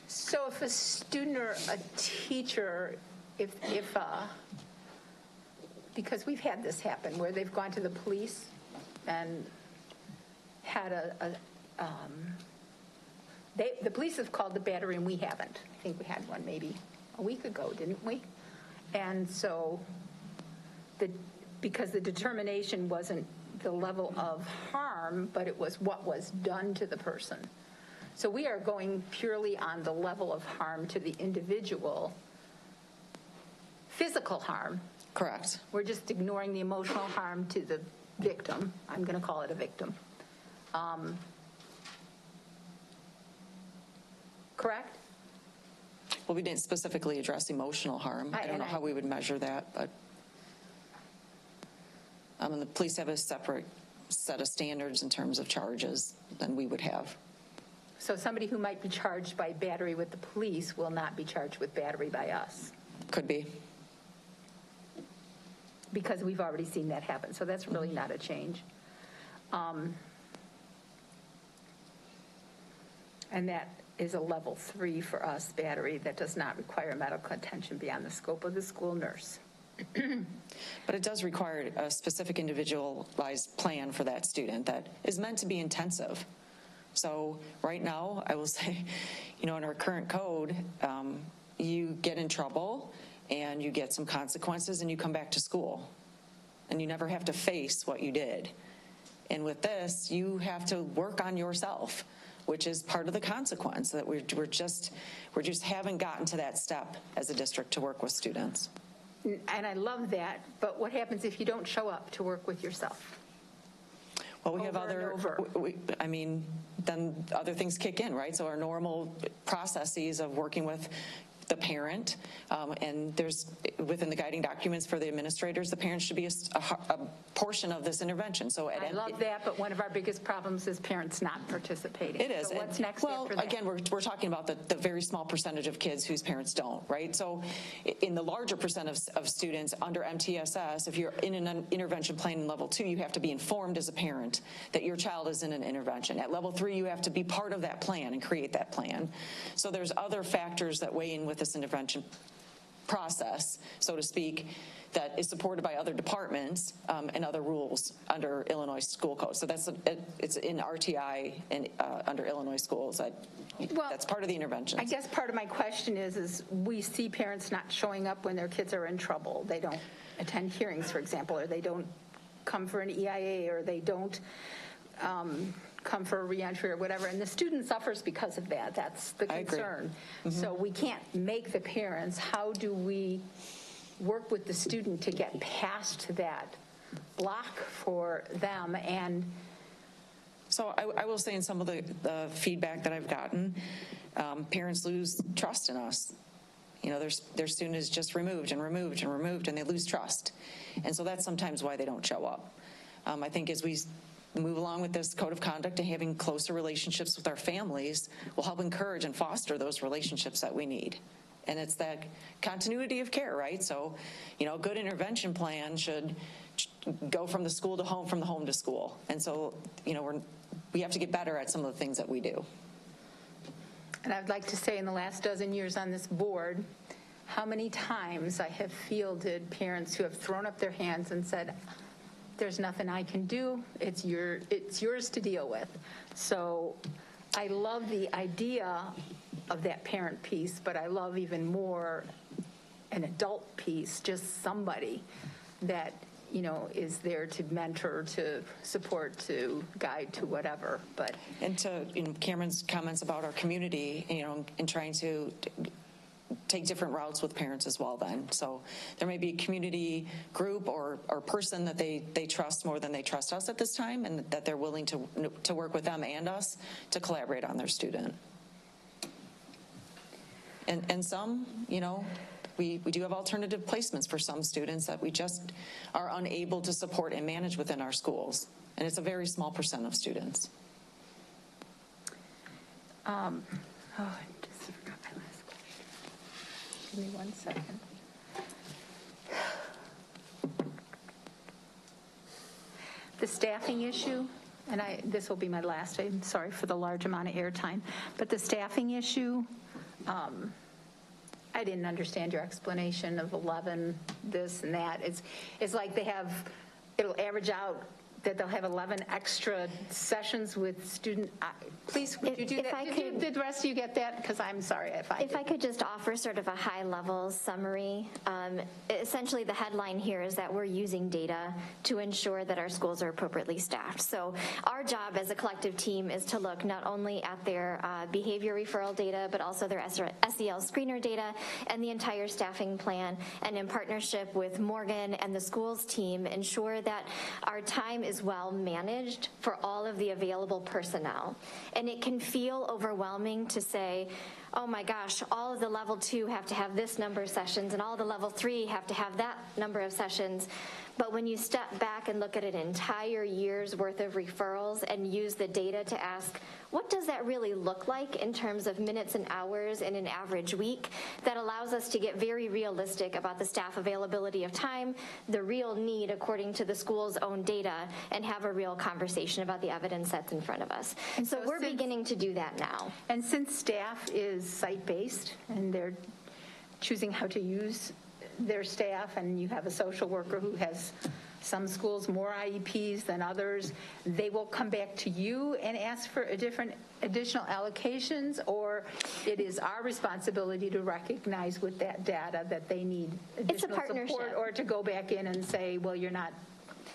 so if a student or a teacher, because we've had this happen where they've gone to the police and had the police have called the battery and we haven't. I think we had one maybe a week ago, didn't we? And so because the determination wasn't the level of harm, but it was what was done to the person. So we are going purely on the level of harm to the individual, physical harm. Correct. We're just ignoring the emotional harm to the victim. I'm going to call it a victim. Correct? Well, we didn't specifically address emotional harm. I don't know how we would measure that, but and the police have a separate set of standards in terms of charges than we would have. So somebody who might be charged by battery with the police will not be charged with battery by us. Could be. Because we've already seen that happen. So that's really not a change. And that is a level 3 for us, battery, that does not require medical attention beyond the scope of the school nurse. But it does require a specific individualized plan for that student that is meant to be intensive. So right now, I will say, in our current code, you get in trouble and you get some consequences and you come back to school. And you never have to face what you did. And with this, you have to work on yourself, which is part of the consequence, that we're just haven't gotten to that step as a district to work with students. And I love that, but what happens if you don't show up to work with yourself? Well, we have other, then other things kick in, right? So our normal processes of working with the parent, and there's within the guiding documents for the administrators, the parents should be a portion of this intervention. So I love that, but one of our biggest problems is parents not participating. It is. So what's next after that? Again, we're talking about the very small percentage of kids whose parents don't, right? So in the larger percent of students under MTSS, if you're in an intervention plan in level 2, you have to be informed as a parent that your child is in an intervention. At level 3, you have to be part of that plan and create that plan. So there's other factors that weigh in with this intervention process, so to speak, that is supported by other departments and other rules under Illinois school code. So it's in RTI and under Illinois schools. That's part of the intervention. I guess part of my question is we see parents not showing up when their kids are in trouble. They don't attend hearings, for example, or they don't come for an EIA, or they don't come for a reentry or whatever, and the student suffers because of that. That's the concern. So we can't make the parents. How do we work with the student to get past that block for them? And so I will say, in some of the feedback that I've gotten, parents lose trust in us. You know, their student is just removed and removed and removed, and they lose trust. And so that's sometimes why they don't show up. I think as we move along with this code of conduct and having closer relationships with our families will help encourage and foster those relationships that we need. And it's that continuity of care, right? So, a good intervention plan should go from the school to home, from the home to school. And so, we have to get better at some of the things that we do. And I'd like to say, in the last dozen years on this board, how many times I have fielded parents who have thrown up their hands and said, there's nothing I can do. It's yours to deal with. So I love the idea of that parent piece, but I love even more an adult piece, just somebody that, is there to mentor, to support, to guide, to whatever. And to Cameron's comments about our community, and trying to take different routes with parents as well then. So there may be a community group or person that they trust more than they trust us at this time, and that they're willing to work with them and us to collaborate on their student. And some, we do have alternative placements for some students that we just are unable to support and manage within our schools. And it's a very small percent of students. I just forgot my last question. Give me 1 second. The staffing issue, and this will be my last, I'm sorry for the large amount of airtime, but the staffing issue, I didn't understand your explanation of 11, this and that. It's like it'll average out that they'll have 11 extra sessions with student. Please, would you do that? Did the rest of you get that? Because I'm sorry if I could just offer sort of a high-level summary. Essentially, the headline here is that we're using data to ensure that our schools are appropriately staffed. So our job as a collective team is to look not only at their behavior referral data, but also their SEL screener data and the entire staffing plan, and in partnership with Morgan and the schools team, ensure that our time is well managed for all of the available personnel. And it can feel overwhelming to say, oh my gosh, all of the level 2 have to have this number of sessions and all the level 3 have to have that number of sessions. But when you step back and look at an entire year's worth of referrals and use the data to ask, what does that really look like in terms of minutes and hours in an average week? That allows us to get very realistic about the staff availability of time, the real need according to the school's own data, and have a real conversation about the evidence that's in front of us. And so we're beginning to do that now. And since staff is site-based and they're choosing how to use their staff, and you have a social worker who has some schools more IEPs than others, they will come back to you and ask for additional allocations, or it is our responsibility to recognize with that data that they need additional support, or to go back in and say, well, you're not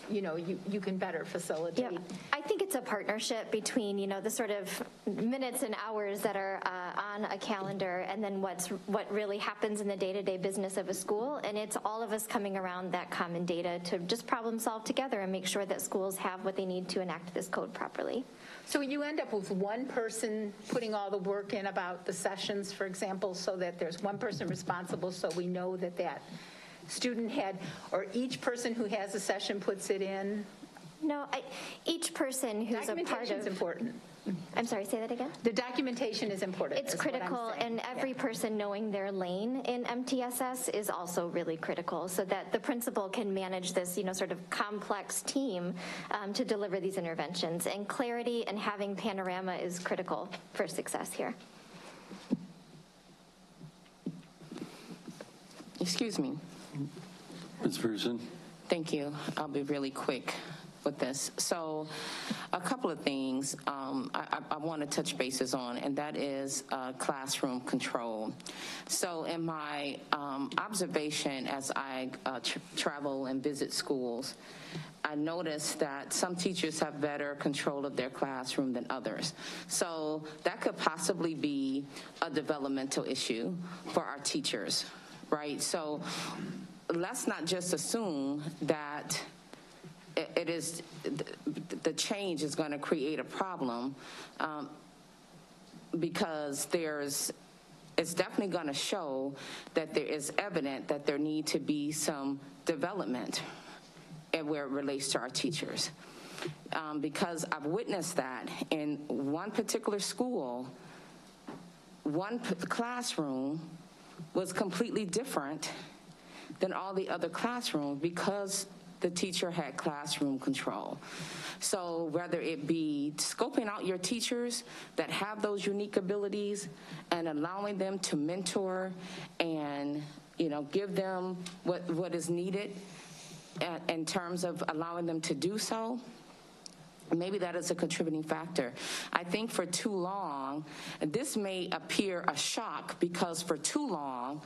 you can better facilitate. Yep. I think it's a partnership between, the sort of minutes and hours that are on a calendar and then what really happens in the day-to-day business of a school. And it's all of us coming around that common data to just problem solve together and make sure that schools have what they need to enact this code properly. So you end up with one person putting all the work in about the sessions, for example, so that there's one person responsible, so we know that student had, or each person who has a session puts it in? No, each person who's a part of... Documentation is important. I'm sorry, say that again? The documentation is important. It's critical, and every person knowing their lane in MTSS is also really critical, so that the principal can manage this, sort of complex team to deliver these interventions. And clarity and having panorama is critical for success here. Excuse me. Ms. Pearson. Thank you. I'll be really quick with this. So a couple of things I want to touch bases on, and that is classroom control. So in my observation as I travel and visit schools, I noticed that some teachers have better control of their classroom than others. So that could possibly be a developmental issue for our teachers, right? So let's not just assume that it is the change is going to create a problem, because it's definitely going to show that there is evident that there need to be some development where it relates to our teachers, because I've witnessed that in one particular school, one classroom was completely different than all the other classrooms because the teacher had classroom control. So whether it be scoping out your teachers that have those unique abilities and allowing them to mentor and give them what is needed in terms of allowing them to do so, maybe that is a contributing factor. I think for too long, this may appear a shock because for too long,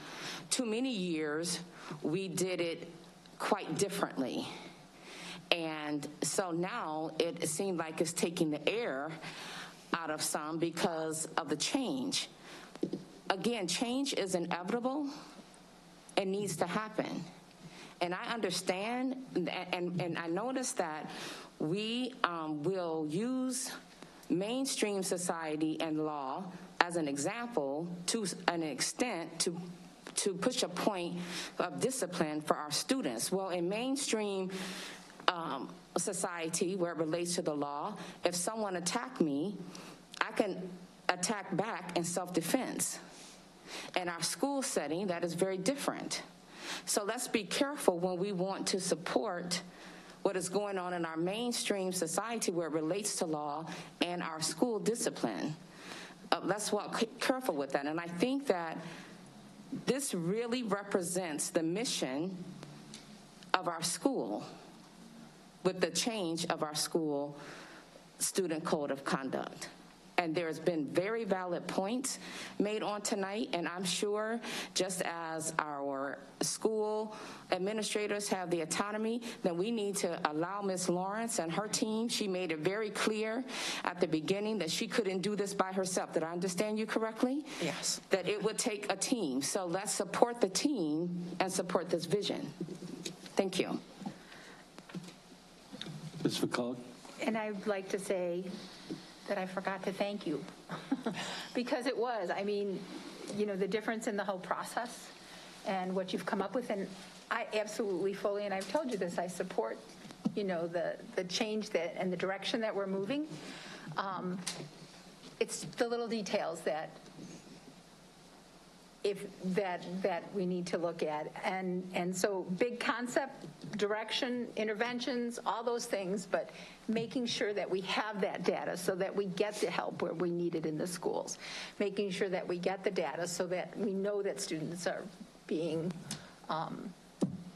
too many years, we did it quite differently. And so now it seemed like it's taking the air out of some because of the change. Again, change is inevitable and needs to happen. And I understand, and I notice that we will use mainstream society and law as an example to an extent to push a point of discipline for our students. Well, in mainstream society, where it relates to the law, if someone attacked me, I can attack back in self-defense. In our school setting, that is very different. So let's be careful when we want to support what is going on in our mainstream society where it relates to law and our school discipline. Let's walk careful with that. And I think that this really represents the mission of our school with the change of our school student code of conduct. And there's been very valid points made on tonight, and I'm sure just as our school administrators have the autonomy, that we need to allow Ms. Lawrence and her team. She made it very clear at the beginning that she couldn't do this by herself. Did I understand you correctly? Yes. That it would take a team. So let's support the team and support this vision. Thank you. Ms. McCullough. And I'd like to say that I forgot to thank you because it was, the difference in the whole process and what you've come up with. And I absolutely fully, and I've told you this, I support, the change and the direction that we're moving. It's the little details that we need to look at. And so big concept, direction, interventions, all those things, but making sure that we have that data so that we get the help where we need it in the schools. Making sure that we get the data so that we know that students are being,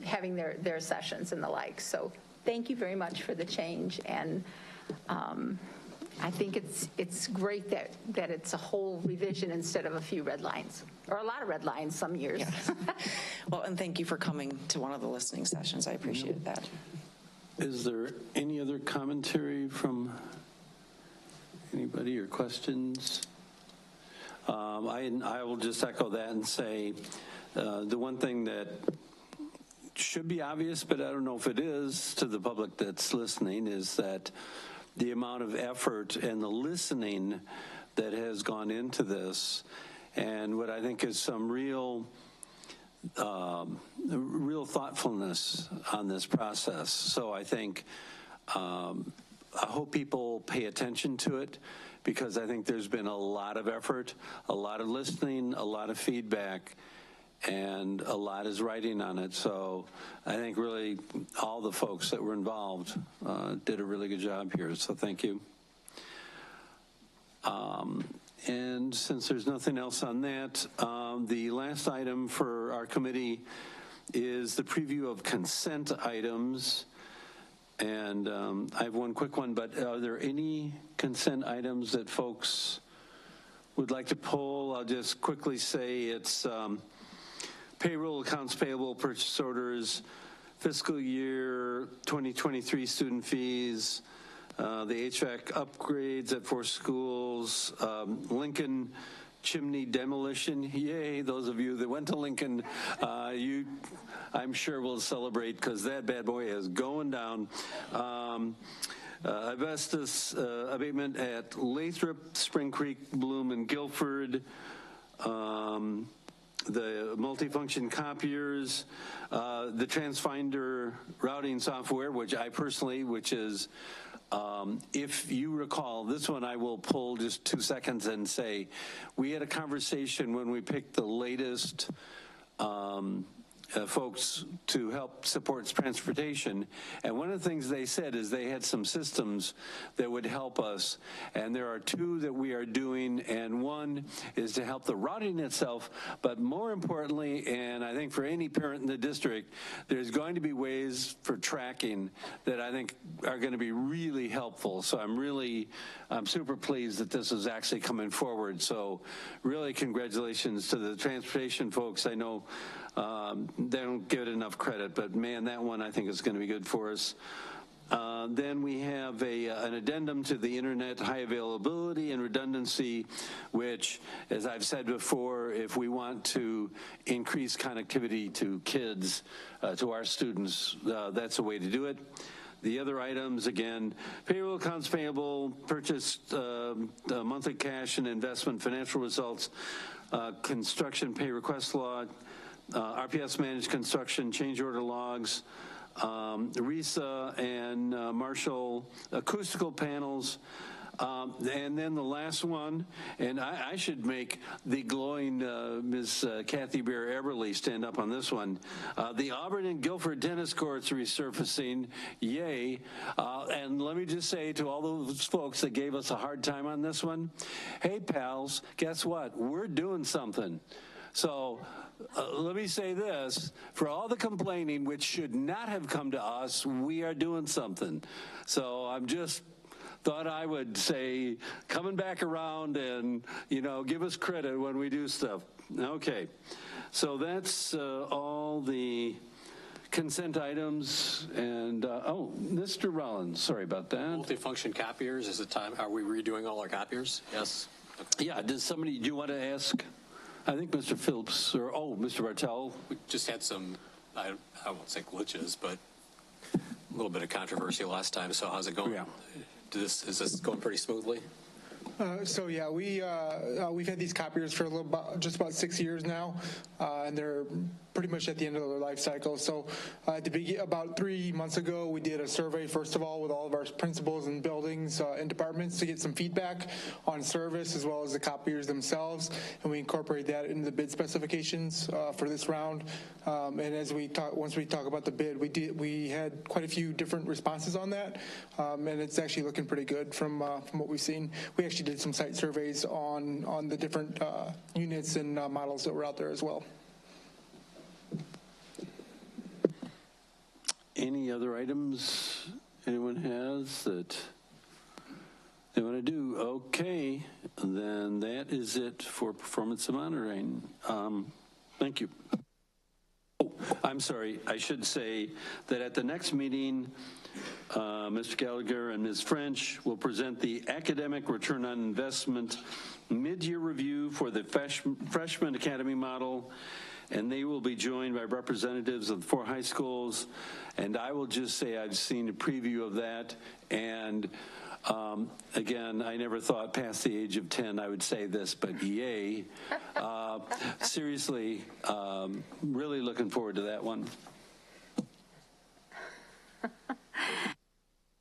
having their sessions and the like. So thank you very much for the change. And I think it's great that it's a whole revision instead of a few red lines, or a lot of red lines some years. Yes. Well, and thank you for coming to one of the listening sessions. I appreciate that. Is there any other commentary from anybody or questions? I will just echo that and say the one thing that should be obvious, but I don't know if it is to the public that's listening, is that the amount of effort and the listening that has gone into this, and what I think is some real thoughtfulness on this process. So I think I hope people pay attention to it, because I think there's been a lot of effort, a lot of listening, a lot of feedback, and a lot is writing on it. So I think really all the folks that were involved did a really good job here. So thank you. And since there's nothing else on that, the last item for our committee is the preview of consent items. And I have one quick one, but are there any consent items that folks would like to pull? I'll just quickly say it's payroll, accounts payable, purchase orders, fiscal year 2023 student fees, the HVAC upgrades at 4 schools, Lincoln chimney demolition. Yay, those of you that went to Lincoln, I'm sure will celebrate, because that bad boy is going down. Asbestos abatement at Lathrop, Spring Creek, Bloom, and Guilford. The multifunction copiers, the Transfinder routing software, which is, if you recall, this one I will pull just 2 seconds and say, we had a conversation when we picked the latest folks to help support transportation, and one of the things they said is they had some systems that would help us, and there are 2 that we are doing, and one is to help the routing itself, but more importantly, and I think for any parent in the district, there's going to be ways for tracking that I think are going to be really helpful. So I'm super pleased that this is actually coming forward. So really congratulations to the transportation folks. I know they don't get enough credit, but man, that one I think is going to be good for us. Then we have an addendum to the internet high availability and redundancy, which, as I've said before, if we want to increase connectivity to kids, to our students, that's a way to do it. The other items, again, payroll, accounts payable, purchase, monthly cash and investment financial results, construction pay request law, RPS managed construction, change order logs, RISA and Marshall acoustical panels, and then the last one, and I should make the glowing Ms. Kathy Bear-Eberly stand up on this one. The Auburn and Guilford tennis courts resurfacing, yay. And let me just say to all those folks that gave us a hard time on this one, hey pals, guess what? We're doing something. So let me say this, for all the complaining, which should not have come to us, we are doing something. So I'm just thought I would say, coming back around and, give us credit when we do stuff. Okay, so that's all the consent items. And, Mr. Rollins, sorry about that. Multifunction copiers, is it time? Are we redoing all our copiers? Yes. Okay. Yeah, do you want to ask? I think Mr. Phillips, Mr. Bartel. We just had some, I won't say glitches, but a little bit of controversy last time. So how's it going? Yeah. Is this going pretty smoothly? We've had these copiers for just about 6 years now, and they're pretty much at the end of their life cycle. So about 3 months ago, we did a survey, first of all, with all of our principals and buildings and departments to get some feedback on service as well as the copiers themselves, and we incorporate that into the bid specifications for this round. And as once we talk about the bid, we had quite a few different responses on that, and it's actually looking pretty good from what we've seen. We actually did some site surveys on the different units and models that were out there as well. Any other items anyone has that they want to do? Okay, then that is it for performance and monitoring. Thank you. Oh, I'm sorry. I should say that at the next meeting, Mr. Gallagher and Ms. French will present the academic return on investment mid-year review for the freshman academy model, and they will be joined by representatives of the 4 high schools. And I will just say I've seen a preview of that, and again, I never thought past the age of 10 I would say this, but yay. Seriously, really looking forward to that one.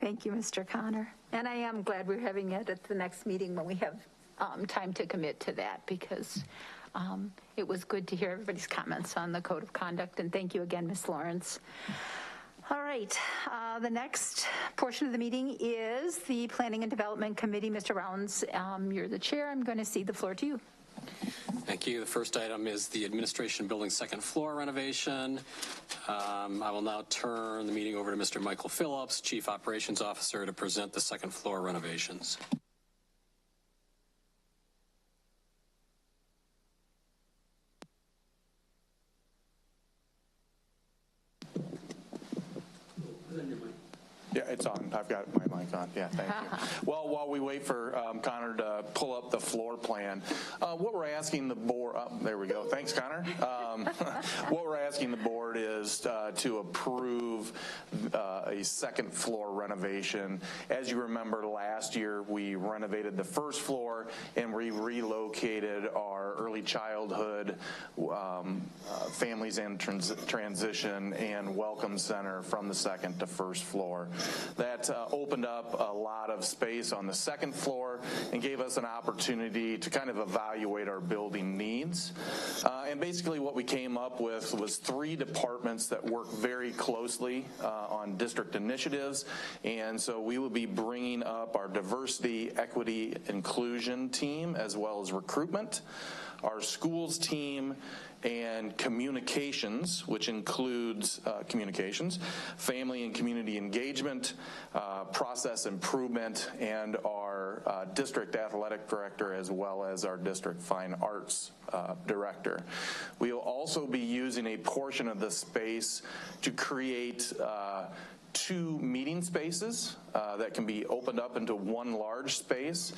Thank you, Mr. Connor. And I am glad we're having it at the next meeting when we have time to commit to that, because it was good to hear everybody's comments on the code of conduct. And thank you again, Ms. Lawrence. All right, the next portion of the meeting is the Planning and Development Committee. Mr. Rollins, you're the chair. I'm going to cede the floor to you. Thank you. The first item is the administration building second floor renovation. I will now turn the meeting over to Mr. Michael Phillips, Chief Operations Officer, to present the second floor renovations. Yeah, it's on. I've got my mic on. Yeah, thank you. Well, while we wait for Connor to pull up the floor plan, what we're asking the board, there we go. Thanks, Connor. What we're asking the board is to approve a second floor renovation. As you remember, last year we renovated the first floor and we relocated our early childhood, families in transition, and welcome center from the second to first floor. That opened up a lot of space on the second floor and gave us an opportunity to kind of evaluate our building needs. And basically what we came up with was 3 departments that work very closely on district initiatives. And so we will be bringing up our diversity, equity, inclusion team, as well as recruitment, our schools team, and communications, which includes communications, family and community engagement, process improvement, and our district athletic director, as well as our district fine arts director. We will also be using a portion of the space to create 2 meeting spaces that can be opened up into 1 large space.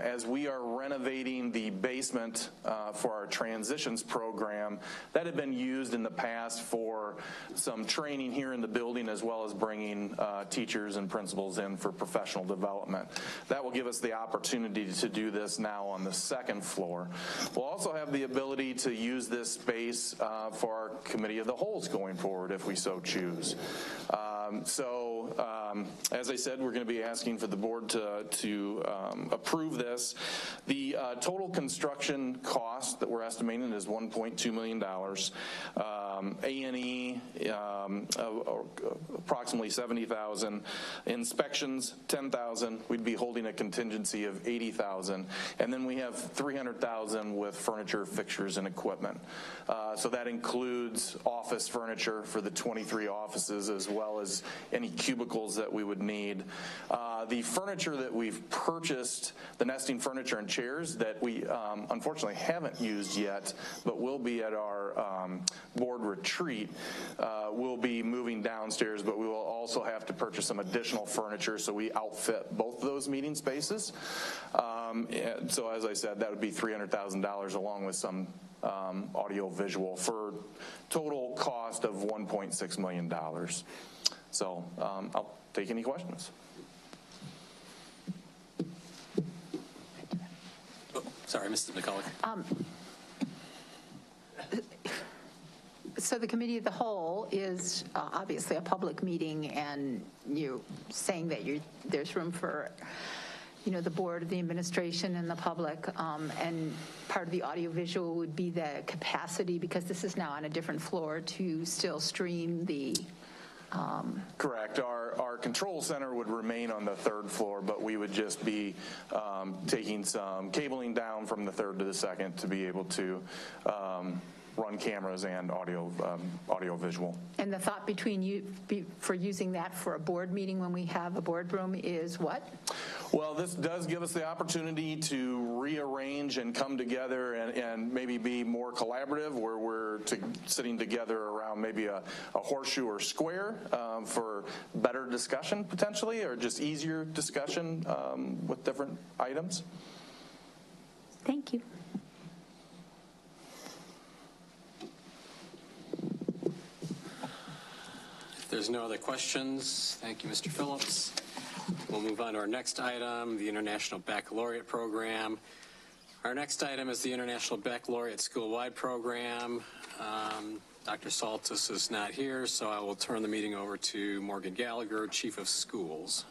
As we are renovating the basement for our transitions program, that had been used in the past for some training here in the building, as well as bringing teachers and principals in for professional development. That will give us the opportunity to do this now on the second floor. We'll also have the ability to use this space for our committee of the wholes going forward if we so choose. As I said, we're going to be asking for the board to approve this. The total construction cost that we're estimating is $1.2 million. A&E, approximately $70,000. Inspections, $10,000. We'd be holding a contingency of $80,000. And then we have $300,000 with furniture, fixtures, and equipment. So that includes office furniture for the 23 offices, as well as any cubicles that we would need. The furniture that we've purchased, the nesting furniture and chairs that we unfortunately haven't used yet, but will be at our board retreat, we'll be moving downstairs, but we will also have to purchase some additional furniture so we outfit both of those meeting spaces. So as I said, that would be $300,000 along with some audio visual for total cost of $1.6 million. So I'll take any questions. Oh, sorry, Mrs. McCulloch. So the committee of the whole is obviously a public meeting, and you're saying that there's room for the board, the administration, and the public, and part of the audiovisual would be the capacity, because this is now on a different floor, to still stream the... Correct. Our control center would remain on the 3rd floor, but we would just be taking some cabling down from the 3rd to the 2nd to be able to run cameras and audio visual. And the thought for using that for a board meeting when we have a boardroom is what? Well, this does give us the opportunity to rearrange and come together and maybe be more collaborative, where we're sitting together around maybe a horseshoe or square for better discussion potentially, or just easier discussion with different items. Thank you. If there's no other questions, thank you, Mr. Phillips. We'll move on to our next item, the International Baccalaureate Program. Our next item is the International Baccalaureate School-Wide Program. Dr. Saltis is not here, so I will turn the meeting over to Morgan Gallagher, Chief of Schools.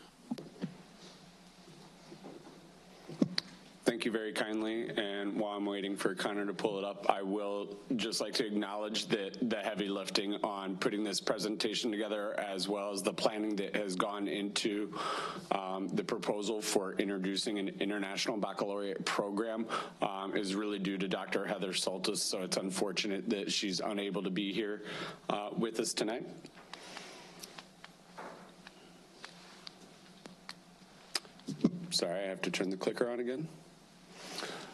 Thank you very kindly, and while I'm waiting for Connor to pull it up, I will just like to acknowledge that the heavy lifting on putting this presentation together, as well as the planning that has gone into the proposal for introducing an International Baccalaureate Program is really due to Dr. Heather Saltis, so it's unfortunate that she's unable to be here with us tonight. Sorry, I have to turn the clicker on again.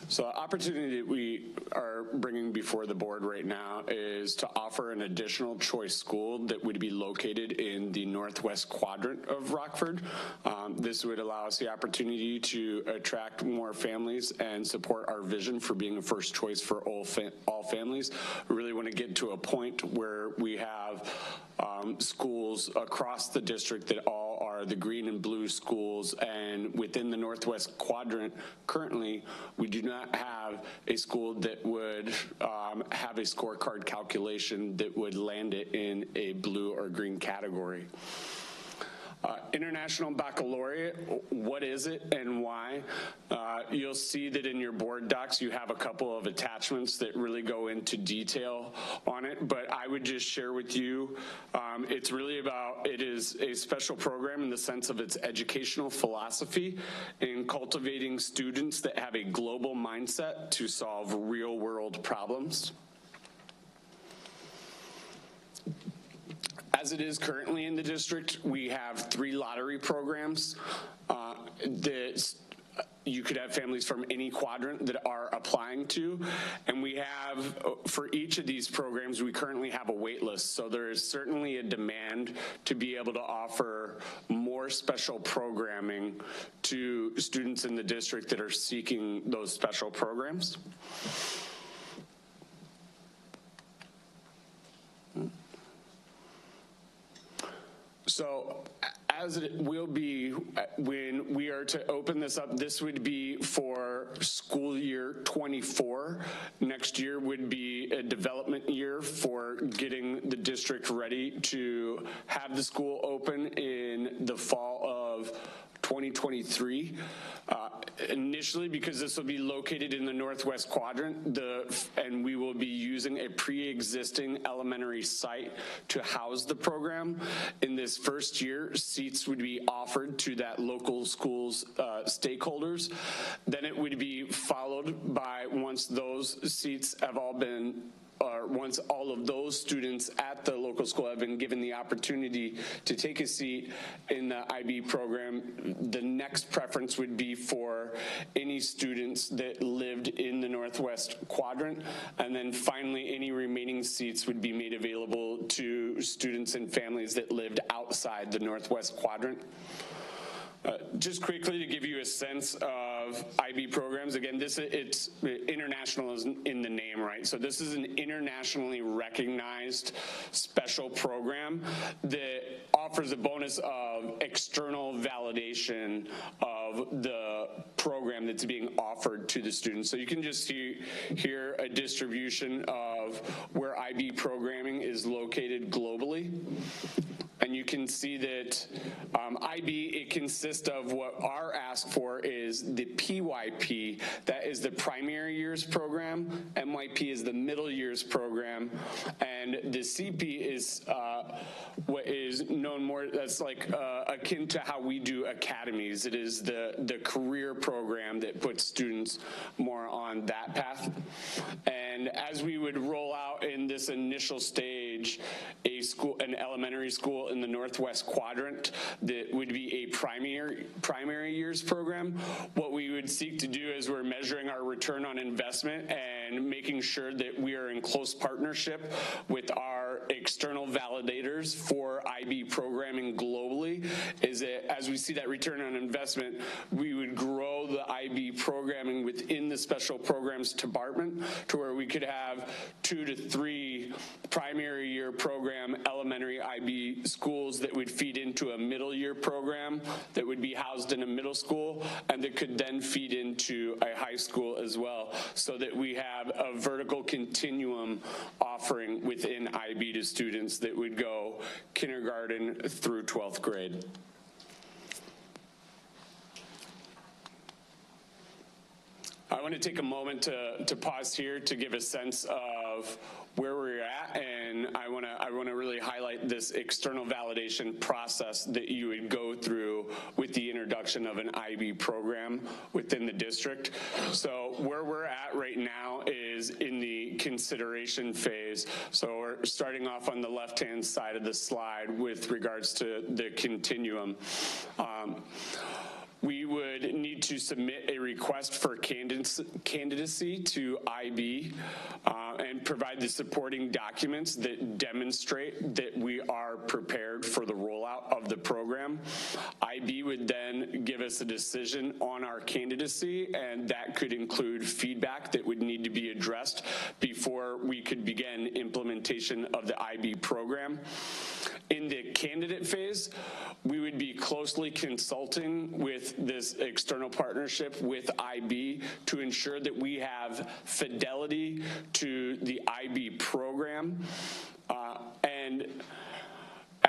So the opportunity that we are bringing before the board right now is to offer an additional choice school that would be located in the northwest quadrant of Rockford. This would allow us the opportunity to attract more families and support our vision for being a first choice for all families. We really want to get to a point where we have schools across the district that all are the green and blue schools, and within the northwest quadrant currently we do not have a school that would have a scorecard calculation that would land it in a blue or green category. International Baccalaureate, what is it and why? You'll see that in your board docs you have a couple of attachments that really go into detail on it, but I would just share with you, it is a special program in the sense of its educational philosophy in cultivating students that have a global mindset to solve real world problems. As it is currently in the district, we have 3 lottery programs that you could have families from any quadrant that are applying to, and we have, for each of these programs, we currently have a wait list, so there is certainly a demand to be able to offer more special programming to students in the district that are seeking those special programs. So as it will be, when we are to open this up, this would be for school year 24. Next year would be a development year for getting the district ready to have the school open in the fall of 2023. Initially, because this will be located in the northwest quadrant, and we will be using a pre-existing elementary site to house the program. In this first year, seats would be offered to that local school's stakeholders. Then it would be followed by, once those seats have all been once all of those students at the local school have been given the opportunity to take a seat in the IB program, the next preference would be for any students that lived in the northwest quadrant, and then finally any remaining seats would be made available to students and families that lived outside the northwest quadrant. Just quickly to give you a sense of IB programs, again, it's international in the name, right? So this is an internationally recognized special program that offers a bonus of external validation of the program that's being offered to the students. So you can just see here a distribution of where IB programming is located globally. And you can see that IB, it consists of what our ask for is the PYP, that is the primary years program, MYP is the middle years program, and the CP is what is known more, that's like akin to how we do academies. It is the career program that puts students more on that path. And as we would roll out this initial stage, an elementary school in the Northwest quadrant that would be a primary years program. What we would seek to do is we're measuring our return on investment and making sure that we are in close partnership with our external validators for IB programming globally, is that as we see that return on investment, we would grow the IB programming within the special programs department to where we could have 2 to 3 primary year program elementary IB schools that would feed into a middle year program that would be housed in a middle school and that could then feed into a high school as well, so that we have a vertical continuum offering within IB to students that would go kindergarten through 12th grade. I want to take a moment to pause here to give a sense of where we're at, and I want to really highlight this external validation process that you would go through with the introduction of an IB program within the district. So where we're at right now is in the consideration phase. So we're starting off on the left-hand side of the slide with regards to the continuum. We would need to submit a request for candidacy to IB and provide the supporting documents that demonstrate that we are prepared for the rollout of the program. IB would then give us a decision on our candidacy, and that could include feedback that would need to be addressed before we could begin implementation of the IB program. In the candidate phase, we would be closely consulting with this external partnership with IB to ensure that we have fidelity to the IB program. And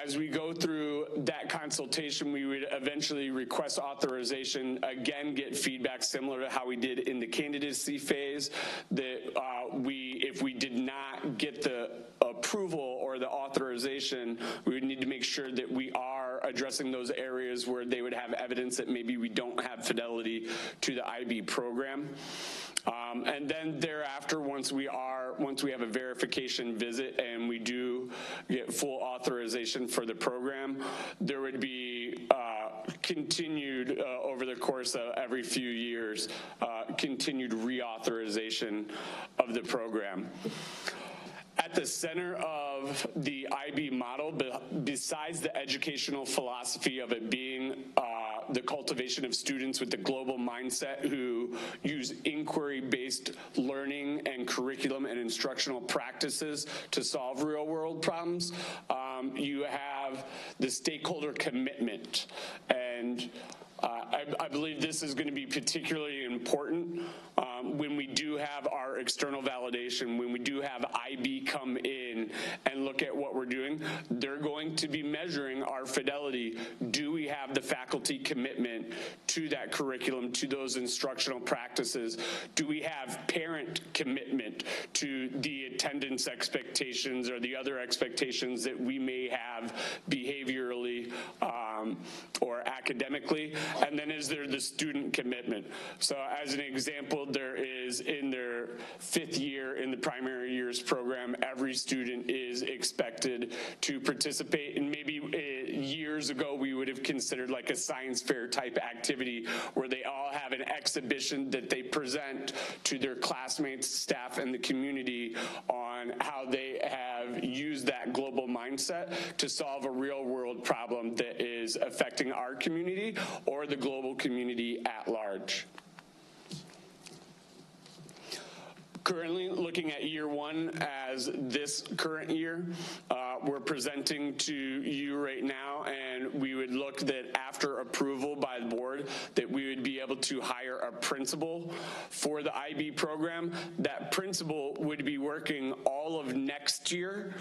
as we go through that consultation, we would eventually request authorization, again, get feedback similar to how we did in the candidacy phase, that if we did not get the approval or the authorization, we would need to make sure that we are addressing those areas where they would have evidence that maybe we don't have fidelity to the IB program. And then thereafter, once we have a verification visit and we do get full authorization for the program, there would be continued over the course of every few years, continued reauthorization of the program. At the center of the IB model, besides the educational philosophy of it being the cultivation of students with the global mindset who use inquiry-based learning and curriculum and instructional practices to solve real-world problems, you have the stakeholder commitment. And I believe this is going to be particularly important when we do have our external validation, when we do have IB come in and look at what we're doing. They're going to be measuring our fidelity. Do we have the faculty commitment to that curriculum, to those instructional practices? Do we have parent commitment to the attendance expectations or the other expectations that we may have behaviorally or academically? And then is there the student commitment? So as an example, there is in their 5th year in the primary years program, every student is expected to participate in maybe years ago we would have considered like a science fair type activity where they all have an exhibition that they present to their classmates, staff, and the community on how they have used that global mindset to solve a real world problem that is affecting our community or the global community at large. Currently, looking at year 1 as this current year, we're presenting to you right now, and we would look that after approval by the board that we would be able to hire a principal for the IB program. That principal would be working all of next year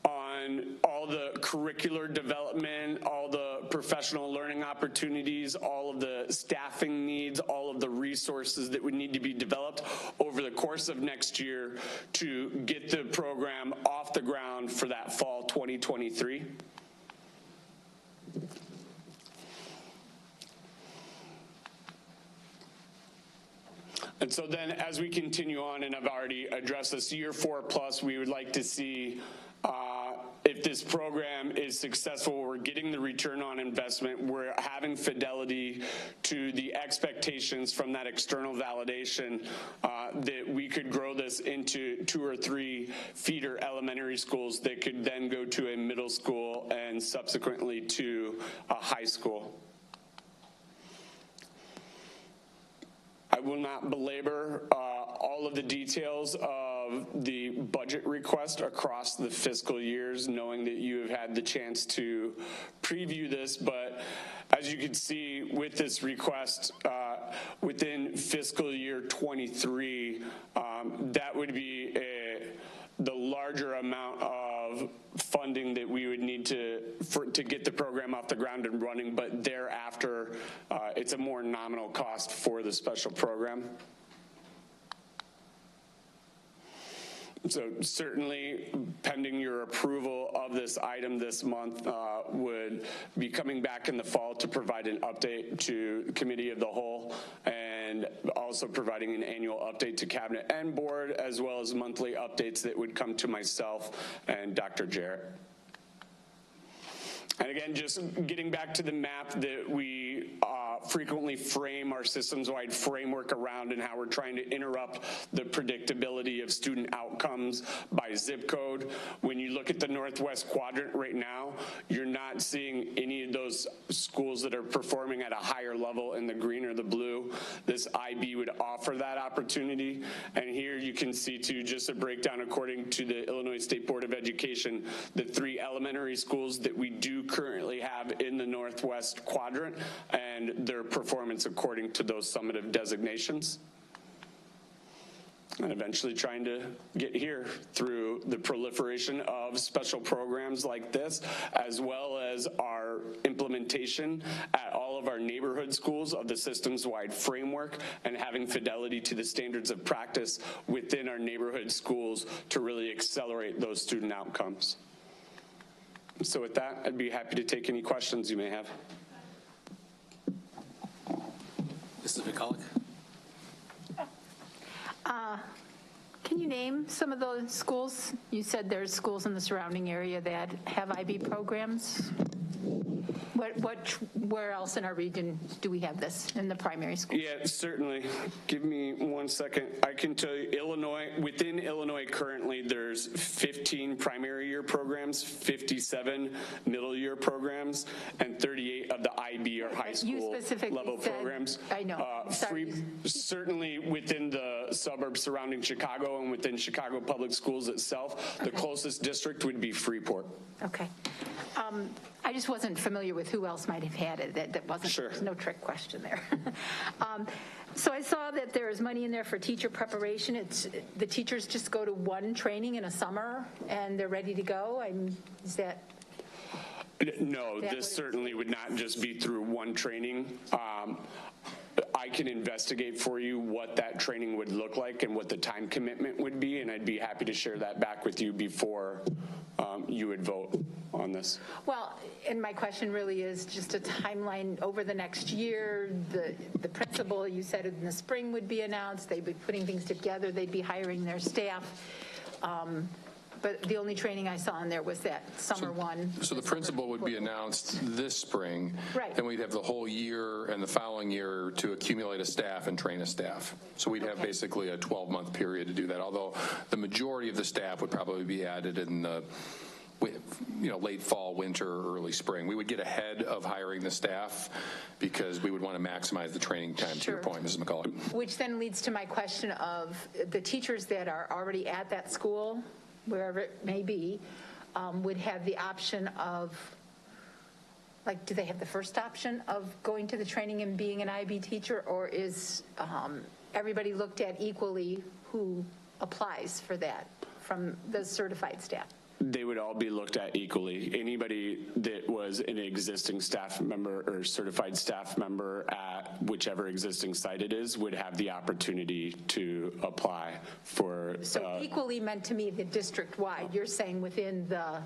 on all the curricular development, all the professional learning opportunities, all of the staffing needs, all of the resources that would need to be developed over the course of next year to get the program off the ground for that fall 2023. And so then as we continue on, and I've already addressed this, year 4+, we would like to see if this program is successful, we're getting the return on investment, we're having fidelity to the expectations from that external validation, that we could grow this into 2 or 3 feeder elementary schools that could then go to a middle school and subsequently to a high school. I will not belabor all of the details of the budget request across the fiscal years, knowing that you have had the chance to preview this, but as you can see with this request, within fiscal year 23, that would be the larger amount of funding that we would need to get the program off the ground and running, but thereafter, it's a more nominal cost for the special program. So certainly, pending your approval of this item this month, would be coming back in the fall to provide an update to the Committee of the Whole, and also providing an annual update to Cabinet and Board, as well as monthly updates that would come to myself and Dr. Jarrett. And again, just getting back to the map that we frequently frame our systems-wide framework around, and how we're trying to interrupt the predictability of student outcomes by zip code. When you look at the Northwest Quadrant right now, you're not seeing any of those schools that are performing at a higher level in the green or the blue. This IB would offer that opportunity. And here you can see too, just a breakdown according to the Illinois State Board of Education, the 3 elementary schools that we do currently have in the Northwest Quadrant and their performance according to those summative designations. And eventually trying to get here through the proliferation of special programs like this, as well as our implementation at all of our neighborhood schools of the systems-wide framework, and having fidelity to the standards of practice within our neighborhood schools to really accelerate those student outcomes. So with that, I'd be happy to take any questions you may have. Mrs. McCulloch. Can you name some of those schools? You said there's schools in the surrounding area that have IB programs. Where else in our region do we have this in the primary school? Yeah, certainly. Give me 1 second. I can tell you within Illinois currently, there's 15 primary year programs, 57 middle year programs, and 38 of the IB or high school level programs. I know. Certainly within the suburbs surrounding Chicago and within Chicago Public Schools itself, the closest district would be Freeport. Okay. I just wasn't familiar with who else might have had it. That wasn't, sure. There's no trick question there. So I saw that there's money in there for teacher preparation. The teachers just go to one training in a summer and they're ready to go. Is that? No, this certainly would not just be through one training. I can investigate for you what that training would look like and what the time commitment would be, and I'd be happy to share that back with you before you would vote on this. Well, and my question really is just a timeline over the next year. The principal, you said in the spring, would be announced. They'd be putting things together. They'd be hiring their staff. But the only training I saw in there was that summer one. So the principal would be announced this spring. Right. Then we'd have the whole year and the following year to accumulate a staff and train a staff. So we'd have basically a 12-month period to do that, although the majority of the staff would probably be added in the late fall, winter, early spring. We would get ahead of hiring the staff because we would want to maximize the training time, to your point, Mrs. McCulloch. Which then leads to my question of the teachers that are already at that school, wherever it may be, would have the option of, do they have the first option of going to the training and being an IB teacher, or is everybody looked at equally who applies for that from the certified staff? they would all be looked at equally. Anybody that was an existing staff member or certified staff member at whichever existing site it is would have the opportunity to apply for. So equally meant to me the district-wide. You're saying within the.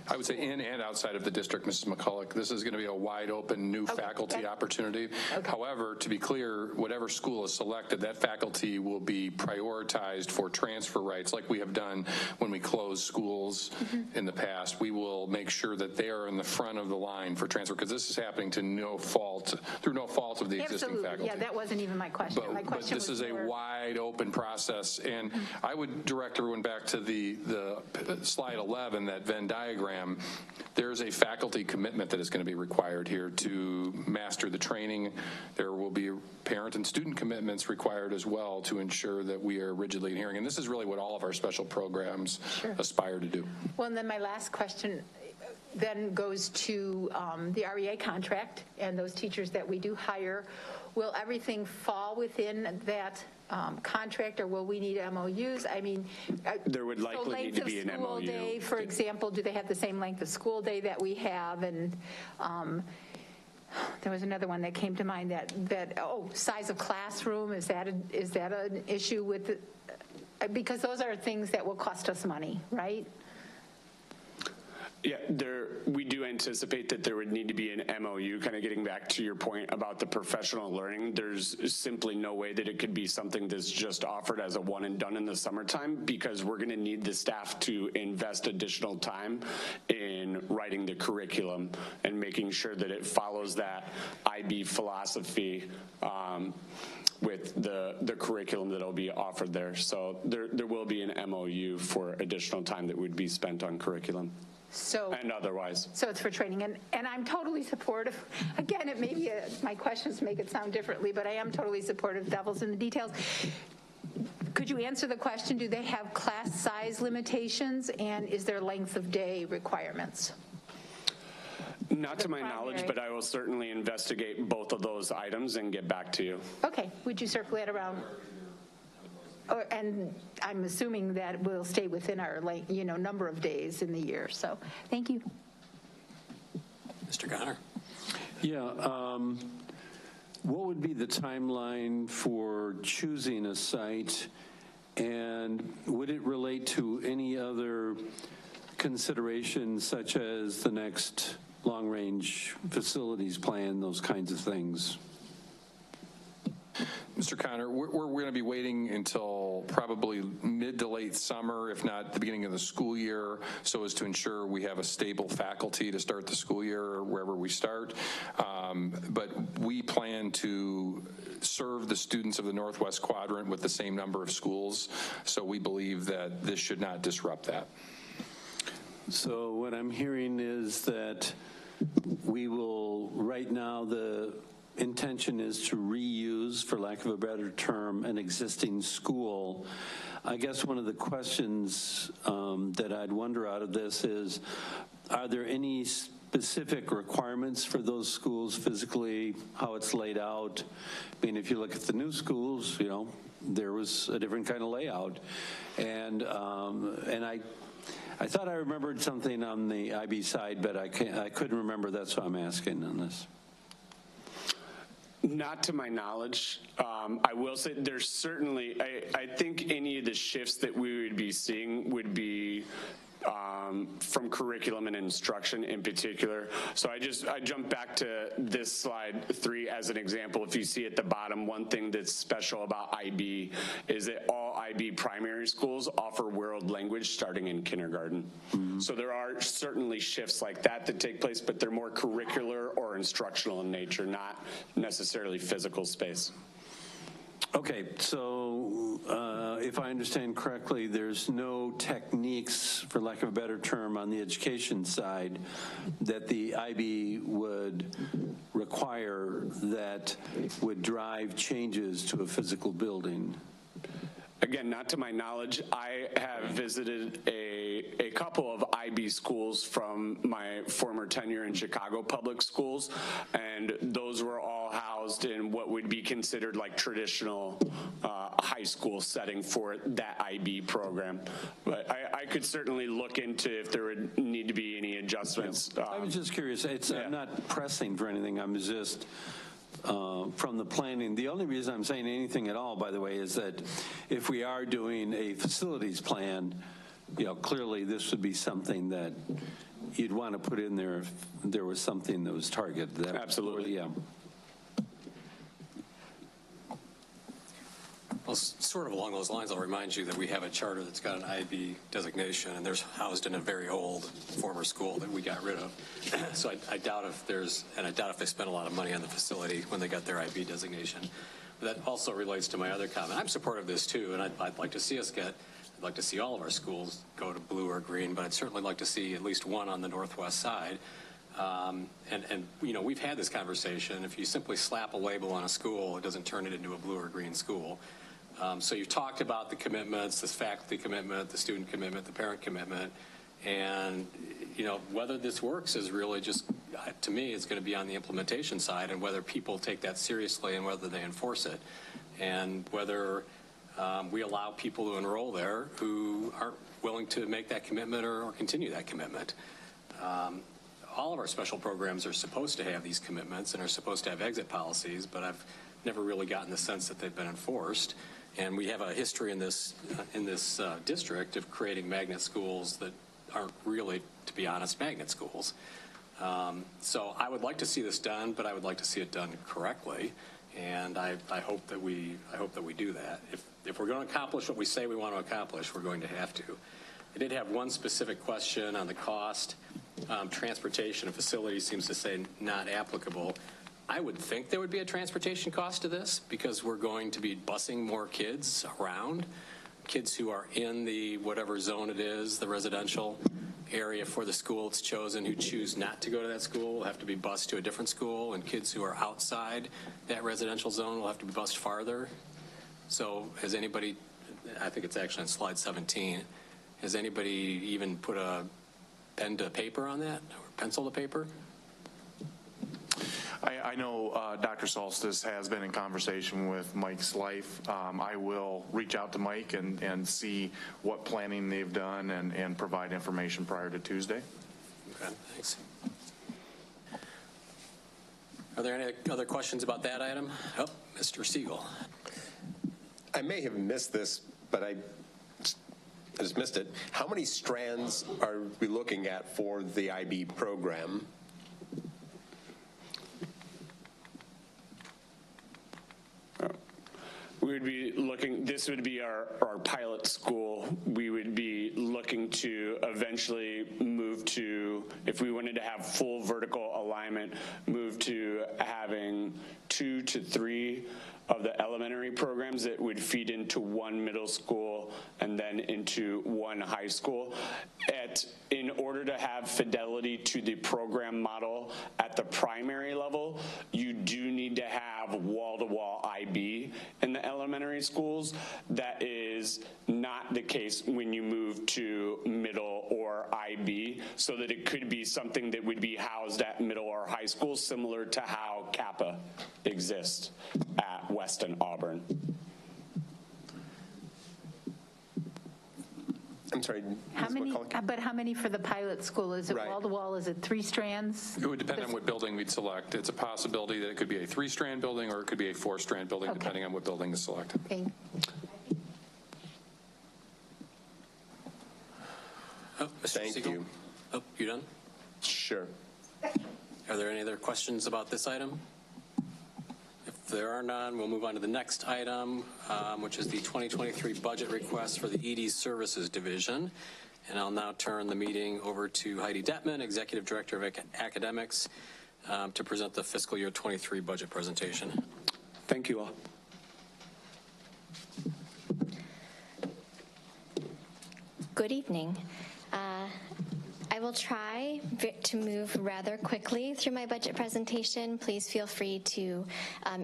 I would say in and outside of the district, Mrs. McCulloch. This is going to be a wide open new faculty opportunity. However, to be clear, whatever school is selected, that faculty will be prioritized for transfer rights like we have done when we close schools in the past. We will make sure that they are in the front of the line for transfer, because this is happening to through no fault of the existing faculty. Yeah, that wasn't even my question. But this is a wide open process, and I would direct everyone back to the slide 11, that Venn diagram. There's a faculty commitment that is going to be required here to master the training. There will be parent and student commitments required as well to ensure that we are rigidly adhering. And this is really what all of our special programs aspire to do. Well, and then my last question then goes to the REA contract and those teachers that we do hire. Will everything fall within that contract, or will we need MOUs? I mean, there would likely need to be an MOU. Day, for example, do they have the same length of school day that we have? And there was another one that came to mind that size of classroom, is that an issue with because those are things that will cost us money, right? Yeah, we do anticipate that there would need to be an MOU, kind of getting back to your point about the professional learning. There's simply no way that it could be something that's just offered as a one and done in the summertime, because we're going to need the staff to invest additional time in writing the curriculum and making sure that it follows that IB philosophy with the curriculum that will be offered there. So there will be an MOU for additional time that would be spent on curriculum. And otherwise. So it's for training. And I'm totally supportive. Again, it may be my questions make it sound differently, but I am totally supportive. Devil's in the details. Could you answer the question, do they have class size limitations, and is there length of day requirements? Not to my knowledge, but I will certainly investigate both of those items and get back to you. Okay. Would you circle that around? And I'm assuming that we'll stay within our number of days in the year. So thank you. Mr. Connor. Yeah. What would be the timeline for choosing a site, and would it relate to any other considerations such as the next long-range facilities plan, those kinds of things? Mr. Connor, we're going to be waiting until probably mid to late summer, if not the beginning of the school year, so as to ensure we have a stable faculty to start the school year wherever we start. But we plan to serve the students of the Northwest Quadrant with the same number of schools, so we believe that this should not disrupt that. So what I'm hearing is that we will, right now, the intention is to reuse, for lack of a better term, an existing school. I guess one of the questions that I'd wonder out of this is, are there any specific requirements for those schools physically, how it's laid out? I mean, if you look at the new schools, there was a different kind of layout. And I thought I remembered something on the IB side, but I couldn't remember. That's why I'm asking on this. Not to my knowledge. I will say there's certainly, I think any of the shifts that we would be seeing would be from curriculum and instruction in particular. So I jump back to this slide 3 as an example. If you see at the bottom, one thing that's special about IB is that all IB primary schools offer world language starting in kindergarten. So there are certainly shifts like that take place, but they're more curricular or instructional in nature, not necessarily physical space. Okay, so if I understand correctly, there's no techniques, for lack of a better term, on the education side that the IB would require that would drive changes to a physical building. Again, not to my knowledge. I have visited a couple of IB schools from my former tenure in Chicago public schools, and those were all all housed in what would be considered like traditional high school setting for that IB program. But I could certainly look into if there would need to be any adjustments. I was just curious. I'm not pressing for anything. I'm just from the planning. The only reason I'm saying anything at all, by the way, is that if we are doing a facilities plan, clearly this would be something that you'd want to put in there if there was something that was targeted. Absolutely. Yeah. Well, sort of along those lines, I'll remind you that we have a charter that's got an IB designation, and there's housed in a very old former school that we got rid of. So I doubt if they spent a lot of money on the facility when they got their IB designation. But that also relates to my other comment. I'm supportive of this too, and I'd like to see I'd like to see all of our schools go to blue or green, but I'd certainly like to see at least one on the northwest side. And we've had this conversation. If you simply slap a label on a school, it doesn't turn it into a blue or green school. So you've talked about the commitments, the faculty commitment, the student commitment, the parent commitment, and whether this works is really just, to me, it's going to be on the implementation side, and whether people take that seriously and whether they enforce it, and whether we allow people to enroll there who aren't willing to make that commitment or continue that commitment. All of our special programs are supposed to have these commitments and are supposed to have exit policies, but I've never really gotten the sense that they've been enforced. And we have a history in this district of creating magnet schools that aren't really, to be honest, magnet schools. So I would like to see this done, but I would like to see it done correctly. And I hope that we do that. If we're going to accomplish what we say we want to accomplish, we're going to have to. I did have one specific question on the cost. Transportation and facilities seems to say not applicable. I would think there would be a transportation cost to this because we're going to be busing more kids around, kids who are in the whatever zone it is, the residential area for the school it's chosen, who choose not to go to that school will have to be bused to a different school, and kids who are outside that residential zone will have to be bused farther. So has anybody, I think it's actually on slide 17, has anybody even put a pen to paper on that, or pencil to paper? I know Dr. Solstice has been in conversation with Mike's Life. I will reach out to Mike and see what planning they've done and provide information prior to Tuesday. Okay, thanks. Are there any other questions about that item? Oh, Mr. Siegel. I may have missed this, but I just missed it. How many strands are we looking at for the IB program? We would be looking, this would be our pilot school. We would be looking to eventually move to, if we wanted to have full vertical alignment, move to having 2 to 3 of the elementary programs that would feed into one middle school and then into one high school. In order to have fidelity to the program model at the primary level, you do need to have wall-to-wall IB in the elementary schools. That is not the case when you move to middle or IB, so that it could be something that would be housed at middle or high school, similar to how Kappa exists at Weston Auburn. I'm sorry. How many? But how many for the pilot school? Is it wall to wall? Is it 3 strands? It would depend on what building we'd select. It's a possibility that it could be a 3-strand building or it could be a 4-strand building, depending on what building is selected. Okay. Oh, Mr. Thank Siegel? you. Oh, you done? Sure. Are there any other questions about this item? If there are none, we'll move on to the next item, which is the 2023 budget request for the ED Services Division. And I'll now turn the meeting over to Heidi Detman, Executive Director of Academics, to present the fiscal year 23 budget presentation. Thank you all. Good evening. I will try to move rather quickly through my budget presentation. Please feel free to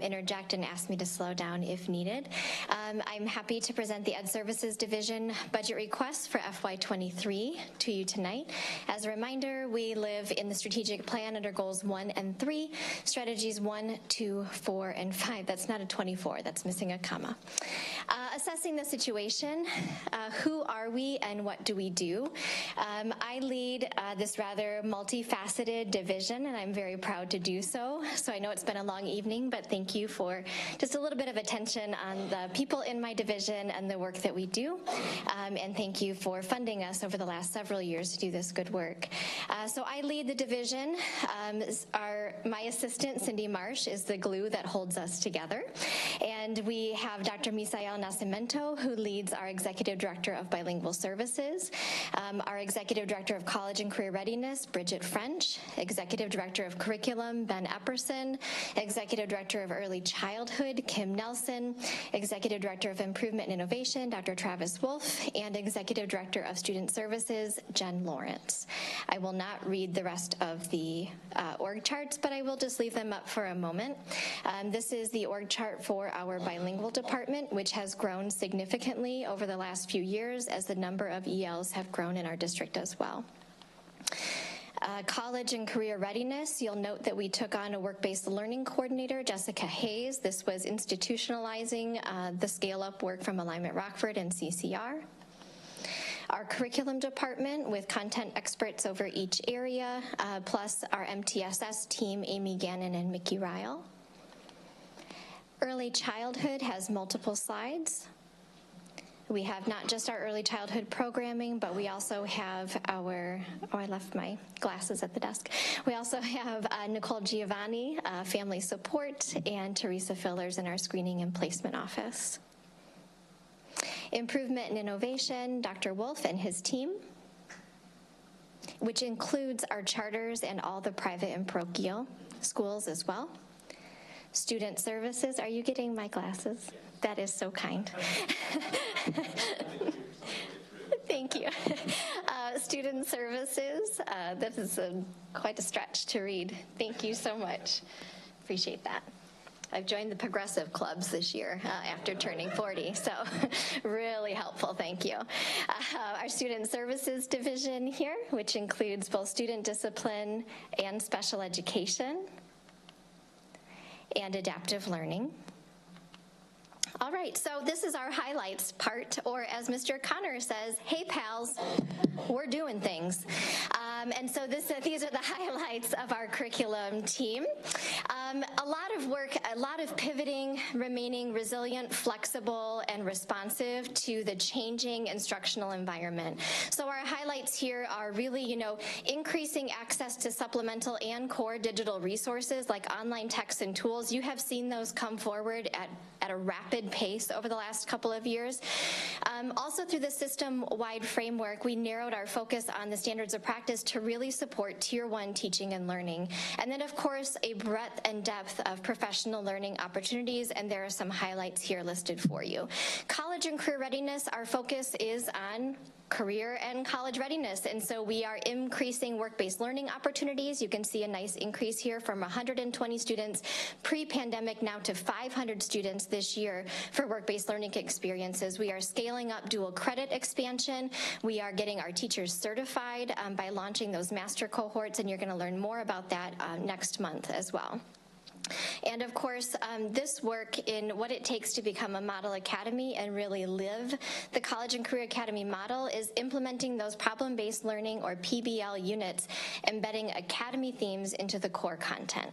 interject and ask me to slow down if needed. I'm happy to present the Ed Services Division budget requests for FY23 to you tonight. As a reminder, we live in the strategic plan under goals 1 and 3, strategies 1, 2, 4, and 5. That's not a 24, that's missing a comma. Assessing the situation, who are we and what do we do? I lead this rather multifaceted division, and I'm very proud to do so. So I know it's been a long evening, but thank you for just a little bit of attention on the people in my division and the work that we do. And thank you for funding us over the last several years to do this good work. So I lead the division. My assistant, Cindy Marsh, is the glue that holds us together. And we have Dr. Misael Nascimento, who leads our Executive Director of Bilingual Services, our Executive Director of College and Career Readiness, Bridget French, Executive Director of Curriculum, Ben Epperson, Executive Director of Early Childhood, Kim Nelson, Executive Director of Improvement and Innovation, Dr. Travis Wolf, and Executive Director of Student Services, Jen Lawrence. I will not read the rest of the org charts, but I will just leave them up for a moment. This is the org chart for our bilingual department, which has grown significantly over the last few years as the number of ELs have grown in our district as well. College and career readiness, you'll note that we took on a work-based learning coordinator, Jessica Hayes. This was institutionalizing the scale-up work from Alignment Rockford and CCR. Our curriculum department with content experts over each area, plus our MTSS team, Amy Gannon and Mickey Ryle. Early childhood has multiple slides. We have not just our early childhood programming, but we also have our, I left my glasses at the desk. We also have Nicole Giovanni, family support, and Teresa Fillers in our screening and placement office. Improvement and innovation, Dr. Wolf and his team, which includes our charters and all the private and parochial schools as well. Student services, are you getting my glasses? That is so kind. Thank you. Student services, this is quite a stretch to read. Thank you so much. Appreciate that. I've joined the progressive clubs this year after turning 40, so really helpful, thank you. Our student services division here, which includes both student discipline and special education and adaptive learning. All right, so this is our highlights part, or as Mr. Connor says, hey pals, we're doing things. And so these are the highlights of our curriculum team. A lot of work, a lot of pivoting, remaining resilient, flexible, and responsive to the changing instructional environment. So our highlights here are really, increasing access to supplemental and core digital resources like online texts and tools. You have seen those come forward at a rapid pace over the last couple of years. Also through the system-wide framework, we narrowed our focus on the standards of practice to really support Tier 1 teaching and learning. And then, of course, a breadth and depth of professional learning opportunities, and there are some highlights here listed for you. College and career readiness, our focus is on career and college readiness, and so we are increasing work-based learning opportunities. You can see a nice increase here from 120 students pre-pandemic now to 500 students this year for work-based learning experiences. We are scaling up dual credit expansion. We are getting our teachers certified by launching those master cohorts, and you're going to learn more about that next month as well. And of course, this work in what it takes to become a model academy and really live the College and Career Academy model is implementing those problem-based learning, or PBL units, embedding academy themes into the core content.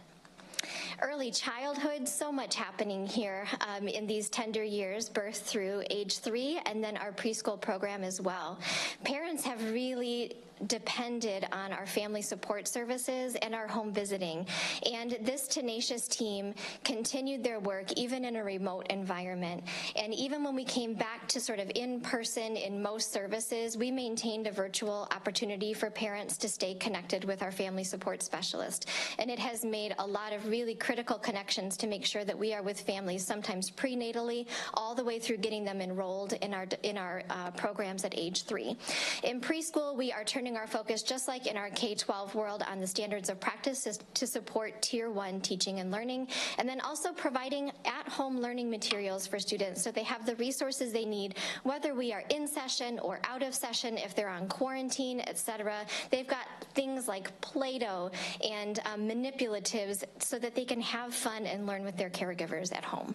Early childhood, so much happening here in these tender years, birth through age 3, and then our preschool program as well. Parents have really depended on our family support services and our home visiting. And this tenacious team continued their work even in a remote environment. And even when we came back to sort of in person in most services, we maintained a virtual opportunity for parents to stay connected with our family support specialist. And it has made a lot of really critical connections to make sure that we are with families, sometimes prenatally, all the way through getting them enrolled in our programs at age 3. In preschool, we are turning turning our focus, just like in our K-12 world, on the standards of practice to support Tier 1 teaching and learning, and then also providing at-home learning materials for students so they have the resources they need, whether we are in session or out of session, if they're on quarantine, etc. They've got things like Play-Doh and manipulatives so that they can have fun and learn with their caregivers at home.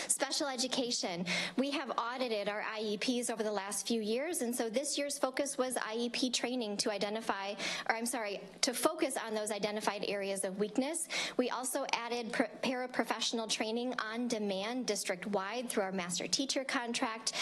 Special education. We have audited our IEPs over the last few years, and so this year's focus was IEP training to to focus on those identified areas of weakness. We also added paraprofessional training on demand district-wide through our master teacher contract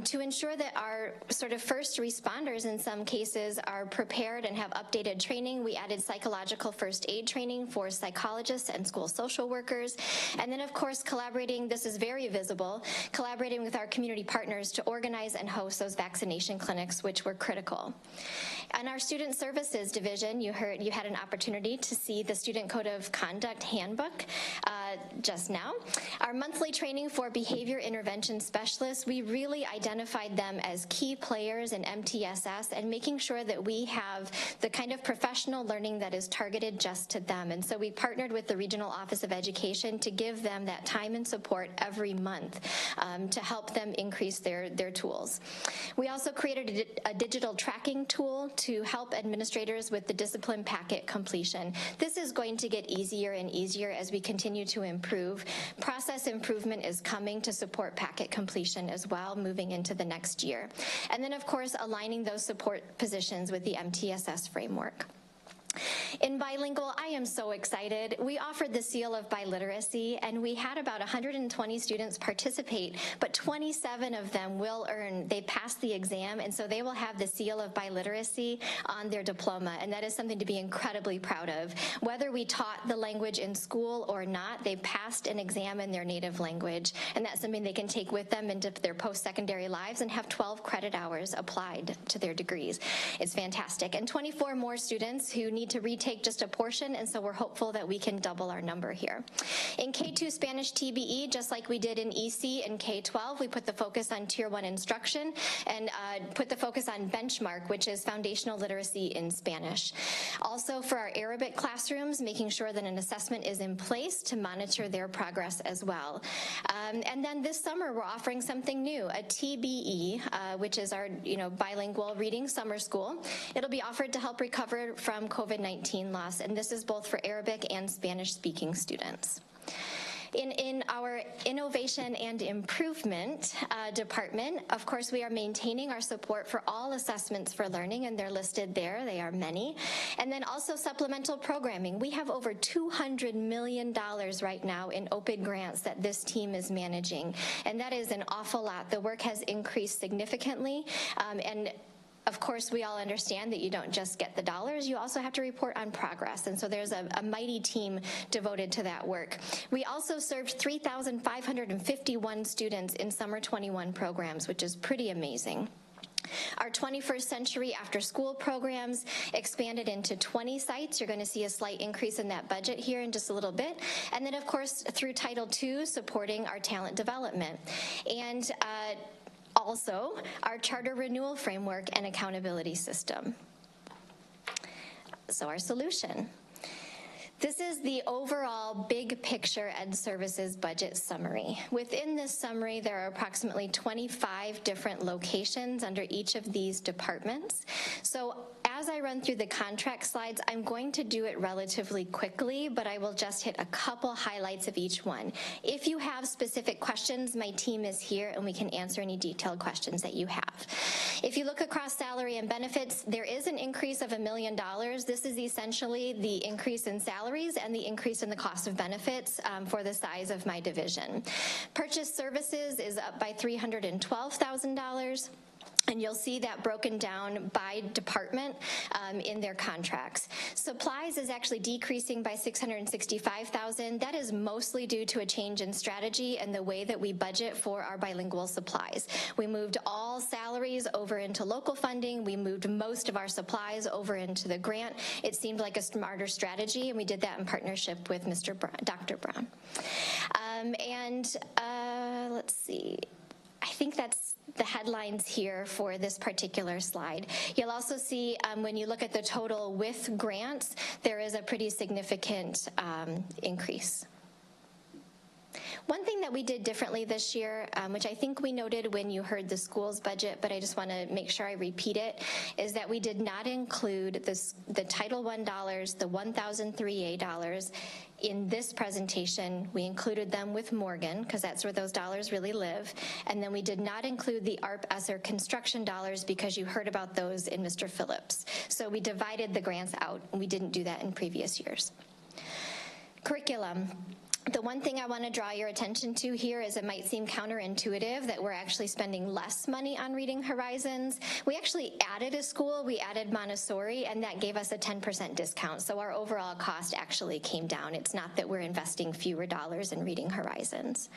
to ensure that our sort of first responders in some cases are prepared and have updated training. We added psychological first aid training for psychologists and school social workers, and then of course collaborating, this is very visible, collaborating with our community partners to organize and host those vaccination clinics, which were critical. And our student services division, you had an opportunity to see the Student Code of Conduct handbook just now. Our monthly training for behavior intervention specialists, we really identified them as key players in MTSS and making sure that we have the kind of professional learning that is targeted just to them. And so we partnered with the Regional Office of Education to give them that time and support every month to help them increase their tools. We also created a digital tracking tool to help administrators with the discipline packet completion. This is going to get easier and easier as we continue to improve. Process improvement is coming to support packet completion as well, moving into the next year. And then, of course, aligning those support positions with the MTSS framework. In bilingual, I am so excited. We offered the seal of biliteracy, and we had about 120 students participate, but 27 of them they passed the exam, and so they will have the seal of biliteracy on their diploma, and that is something to be incredibly proud of. Whether we taught the language in school or not, they passed an exam in their native language, and that's something they can take with them into their post-secondary lives and have 12 credit hours applied to their degrees. It's fantastic. And 24 more students who need to retake just a portion, and so we're hopeful that we can double our number here. In K2 Spanish TBE, just like we did in EC and K12, we put the focus on Tier 1 instruction and put the focus on benchmark, which is foundational literacy in Spanish. Also for our Arabic classrooms, making sure that an assessment is in place to monitor their progress as well. And then this summer, we're offering something new, a TBE, which is our bilingual reading summer school. It'll be offered to help recover from COVID-19 loss, and this is both for Arabic and Spanish-speaking students. In our innovation and improvement department, of course, we are maintaining our support for all assessments for learning, and they're listed there. They are many. And then also supplemental programming. We have over $200 million right now in OPID grants that this team is managing, and that is an awful lot. The work has increased significantly, and of course, we all understand that you don't just get the dollars, you also have to report on progress. And so there's a mighty team devoted to that work. We also served 3,551 students in Summer 21 programs, which is pretty amazing. Our 21st Century After School programs expanded into 20 sites. You're going to see a slight increase in that budget here in just a little bit. And then, of course, through Title II, supporting our talent development. And also our charter renewal framework and accountability system. So our solution. This is the overall big picture Ed Services budget summary. Within this summary, there are approximately 25 different locations under each of these departments. So as I run through the contract slides, I'm going to do it relatively quickly, but I will just hit a couple highlights of each one. If you have specific questions, my team is here and we can answer any detailed questions that you have. If you look across salary and benefits, there is an increase of $1 million. This is essentially the increase in salaries and the increase in the cost of benefits for the size of my division. Purchase services is up by $312,000. And you'll see that broken down by department in their contracts. Supplies is actually decreasing by $665,000. That is mostly due to a change in strategy and the way that we budget for our bilingual supplies. We moved all salaries over into local funding. We moved most of our supplies over into the grant. It seemed like a smarter strategy, and we did that in partnership with Dr. Brown. Let's see. I think that's the headlines here for this particular slide. You'll also see when you look at the total with grants, there is a pretty significant increase. One thing that we did differently this year, which I think we noted when you heard the school's budget, but I just want to make sure I repeat it, is that we did not include the Title I dollars, the 1003A dollars in this presentation. We included them with Morgan because that's where those dollars really live. And then we did not include the ARP ESSER construction dollars because you heard about those in Mr. Phillips. So we divided the grants out, and we didn't do that in previous years. Curriculum. The one thing I want to draw your attention to here is it might seem counterintuitive that we're actually spending less money on Reading Horizons. We actually added a school, we added Montessori, and that gave us a 10% discount. So our overall cost actually came down. It's not that we're investing fewer dollars in Reading Horizons.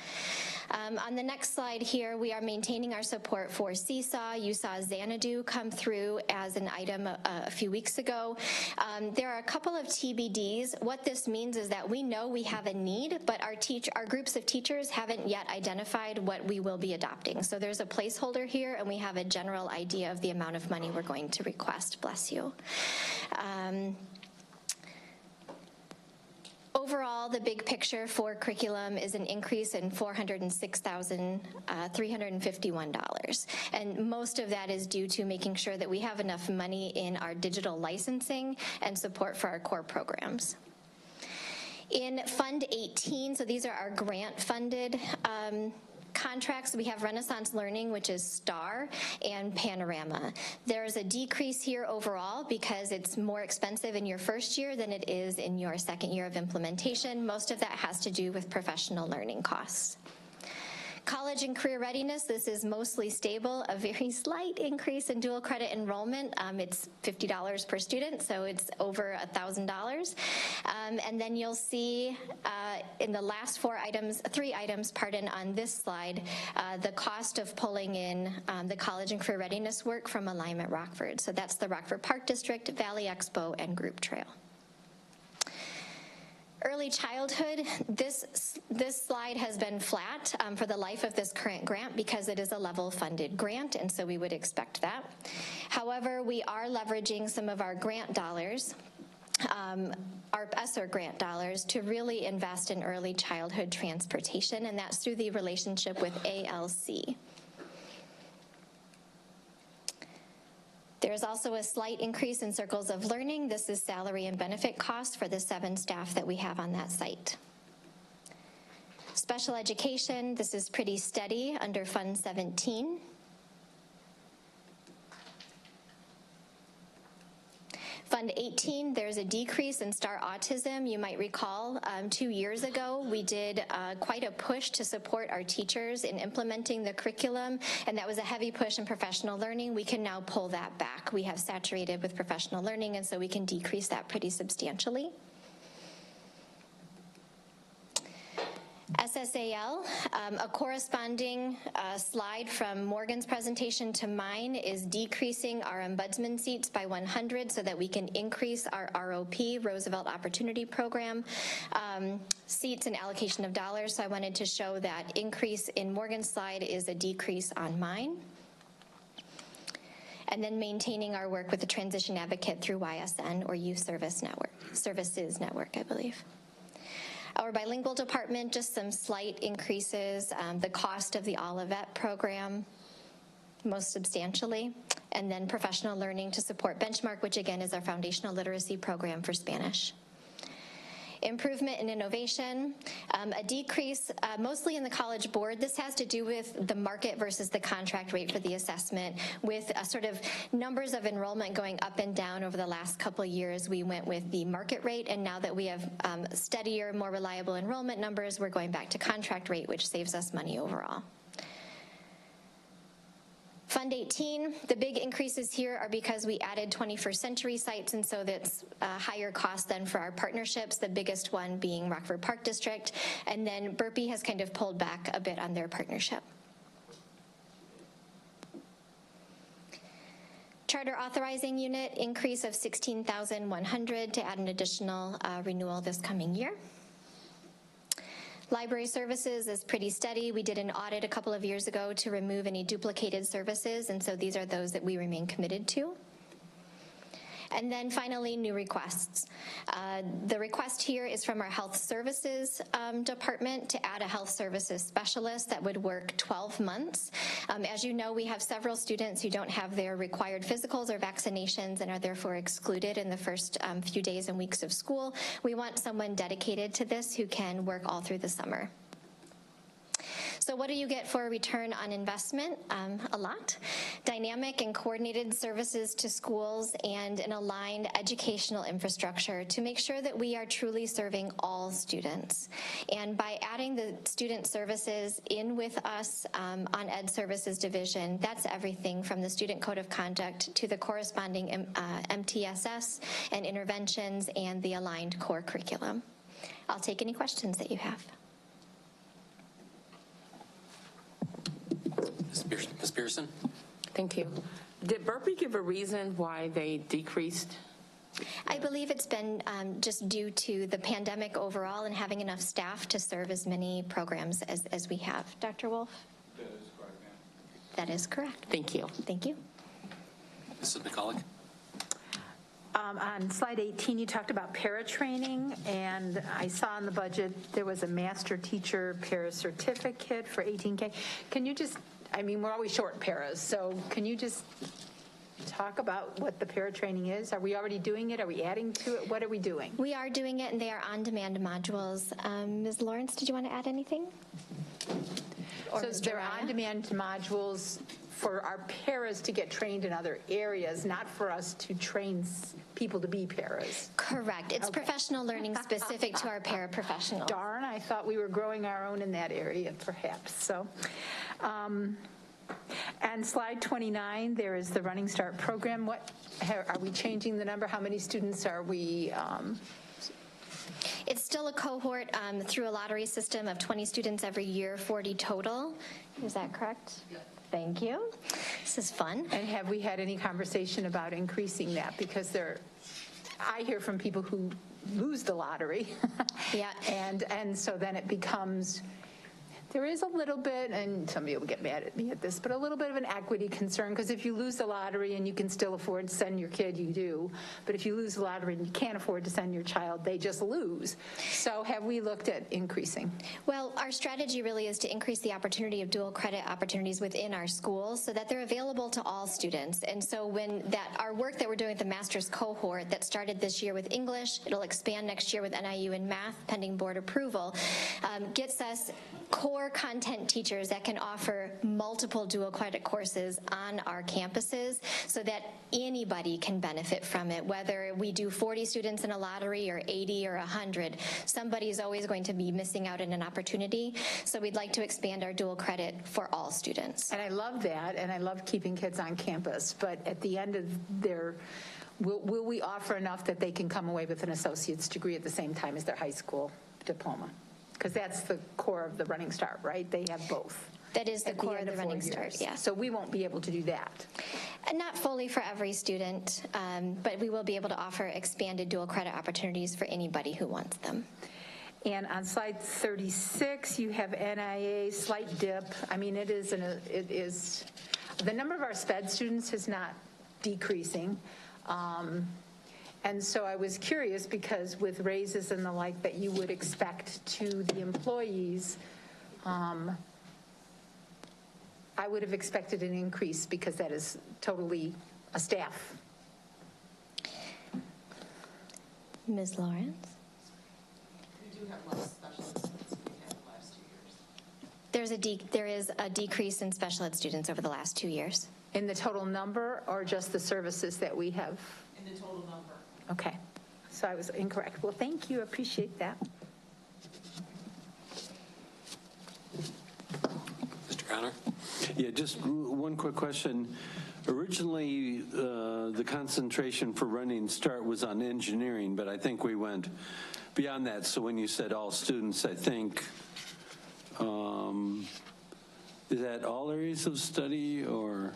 On the next slide here, we are maintaining our support for Seesaw. You saw Xanadu come through as an item a few weeks ago. There are a couple of TBDs. What this means is that we know we have a need, but our groups of teachers haven't yet identified what we will be adopting. So there's a placeholder here, and we have a general idea of the amount of money we're going to request. Bless you. Overall, the big picture for curriculum is an increase in $406,351. And most of that is due to making sure that we have enough money in our digital licensing and support for our core programs. In Fund 18, so these are our grant-funded contracts, we have Renaissance Learning, which is STAR, and Panorama. There is a decrease here overall because it's more expensive in your first year than it is in your second year of implementation. Most of that has to do with professional learning costs. College and career readiness, this is mostly stable, a very slight increase in dual credit enrollment. It's $50 per student, so it's over $1,000. And then you'll see in the last three items, on this slide, the cost of pulling in the college and career readiness work from Alignment Rockford. So that's the Rockford Park District, Valley Expo, and Group Trail. Early childhood, this slide has been flat for the life of this current grant because it is a level funded grant, and so we would expect that. However, we are leveraging some of our grant dollars, ARP ESSER grant dollars, to really invest in early childhood transportation, and that's through the relationship with ALC. There's also a slight increase in Circles of Learning. This is salary and benefit costs for the 7 staff that we have on that site. Special education, this is pretty steady under Fund 17. Fund 18, there's a decrease in STAR Autism. You might recall 2 years ago, we did quite a push to support our teachers in implementing the curriculum, and that was a heavy push in professional learning. We can now pull that back. We have saturated with professional learning, and so we can decrease that pretty substantially. SSAL, a corresponding slide from Morgan's presentation to mine is decreasing our ombudsman seats by 100 so that we can increase our ROP, Roosevelt Opportunity Program, seats and allocation of dollars. So I wanted to show that increase in Morgan's slide is a decrease on mine. And then maintaining our work with the Transition Advocate through YSN, or Youth Services Network, I believe. Our bilingual department, just some slight increases. The cost of the Olivet program, most substantially. And then professional learning to support Benchmark, which again is our foundational literacy program for Spanish. Improvement in innovation, a decrease mostly in the College Board. This has to do with the market versus the contract rate for the assessment. With sort of numbers of enrollment going up and down over the last couple of years, we went with the market rate, and now that we have steadier, more reliable enrollment numbers, we're going back to contract rate, which saves us money overall. Fund 18, the big increases here are because we added 21st century sites, and so that's a higher cost than for our partnerships, the biggest one being Rockford Park District, and then Burpee has kind of pulled back a bit on their partnership. Charter authorizing unit, increase of 16,100 to add an additional renewal this coming year. Library services is pretty steady. We did an audit a couple of years ago to remove any duplicated services, and so these are those that we remain committed to. And then finally, new requests. The request here is from our health services department to add a health services specialist that would work 12 months. As you know, we have several students who don't have their required physicals or vaccinations and are therefore excluded in the first few days and weeks of school. We want someone dedicated to this who can work all through the summer. So what do you get for a return on investment? A lot. Dynamic and coordinated services to schools and an aligned educational infrastructure to make sure that we are truly serving all students. And by adding the student services in with us on Ed Services Division, that's everything from the Student Code of Conduct to the corresponding MTSS and interventions and the aligned core curriculum. I'll take any questions that you have. Ms. Pearson? Thank you. Did Berkeley give a reason why they decreased? I believe it's been just due to the pandemic overall and having enough staff to serve as many programs as we have. Dr. Wolf? That is correct, ma'am. That is correct. Thank you. Thank you. Mrs. McCulloch? On slide 18, you talked about para-training, and I saw in the budget there was a master teacher para-certificate for 18K. Can you just, I mean, we're always short paras, so can you just talk about what the para-training is? Are we already doing it? Are we adding to it? What are we doing? We are doing it, and they are on-demand modules. Ms. Lawrence, did you want to add anything? Or So they're on-demand modules for our paras to get trained in other areas, not for us to train people to be paras. Correct. It's professional learning specific to our paraprofessionals. Darn, I thought we were growing our own in that area, perhaps. So, and slide 29, there is the Running Start program. What are we changing the number? How many students are we? It's still a cohort through a lottery system of 20 students every year, 40 total. Is that correct? Yeah. Thank you. This is fun. And have we had any conversation about increasing that? Because I hear from people who lose the lottery. Yeah. And so then it becomes, there is a little bit, and some people get mad at me at this, but a little bit of an equity concern, because if you lose the lottery and you can still afford to send your kid, you do. But if you lose the lottery and you can't afford to send your child, they just lose. So have we looked at increasing? Well, our strategy really is to increase the opportunity of dual credit opportunities within our schools so that they're available to all students. And so when our work that we're doing with the master's cohort that started this year with English, it'll expand next year with NIU and math pending board approval, gets us core content teachers that can offer multiple dual credit courses on our campuses so that anybody can benefit from it, whether we do 40 students in a lottery or 80 or 100. Somebody's always going to be missing out on an opportunity. So we'd like to expand our dual credit for all students. And I love that, and I love keeping kids on campus, but at the end of their will we offer enough that they can come away with an associate's degree at the same time as their high school diploma? Because that's the core of the Running Start, right? They have both. That is the core of the Running Start, yeah. So we won't be able to do that. And not fully for every student, but we will be able to offer expanded dual credit opportunities for anybody who wants them. And on slide 36, you have NIA, slight dip. I mean, it is the number of our SPED students is not decreasing. And so I was curious because with raises and the like that you would expect to the employees, I would have expected an increase because that is totally a staff. Ms. Lawrence? We do have less special ed students than we had the last 2 years. There is a decrease in special ed students over the last 2 years. In the total number or just the services that we have? In the total number. Okay, so I was incorrect. Well, thank you, appreciate that. Mr. Connor? Yeah, just one quick question. Originally, the concentration for Running Start was on engineering, but I think we went beyond that. So when you said all students, I think, is that all areas of study or?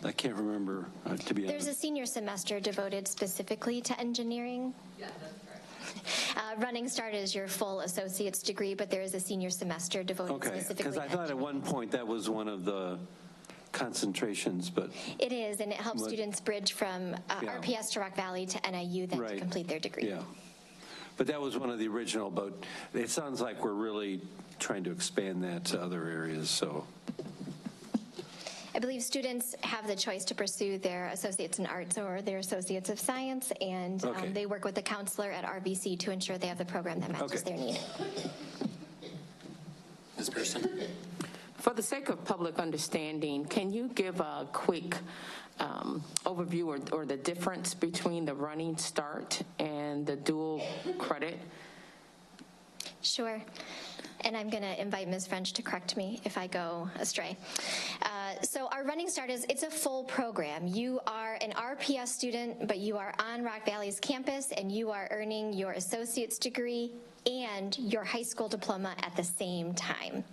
I can't remember, to be honest. There's a senior semester devoted specifically to engineering. Yeah, that's correct. Running Start is your full associate's degree, but there is a senior semester devoted specifically. Because I thought at one point that was one of the concentrations, but it is, and it helps students bridge from RPS to Rock Valley to NIU then to complete their degree. Yeah, but that was one of the original. But it sounds like we're really trying to expand that to other areas. So I believe students have the choice to pursue their associates in arts or their associates of science, and they work with the counselor at RVC to ensure they have the program that matches their need. Ms. Pearson? For the sake of public understanding, can you give a quick overview or the difference between the Running Start and the dual credit? Sure. And I'm going to invite Ms. French to correct me if I go astray. So our Running Start it's a full program. You are an RPS student, but you are on Rock Valley's campus, and you are earning your associate's degree and your high school diploma at the same time.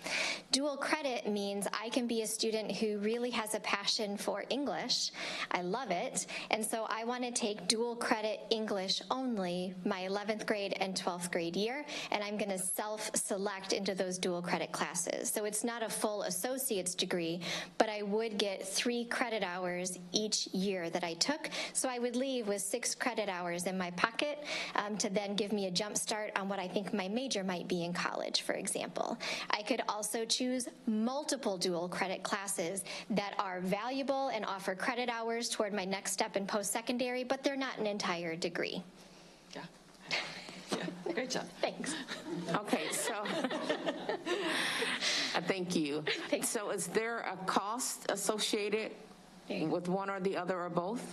Dual credit means I can be a student who really has a passion for English. I love it, and so I want to take dual credit English only my 11th grade and 12th grade year, and I'm going to self-select into those dual credit classes. So it's not a full associate's degree, but I would get 3 credit hours each year that I took. So I would leave with 6 credit hours in my pocket to then give me a jump start on what I think my major might be in college, for example. I could also choose multiple dual credit classes that are valuable and offer credit hours toward my next step in post-secondary, but they're not an entire degree. Yeah, great job. Thanks. Okay, so thank you. So is there a cost associated with one or the other or both?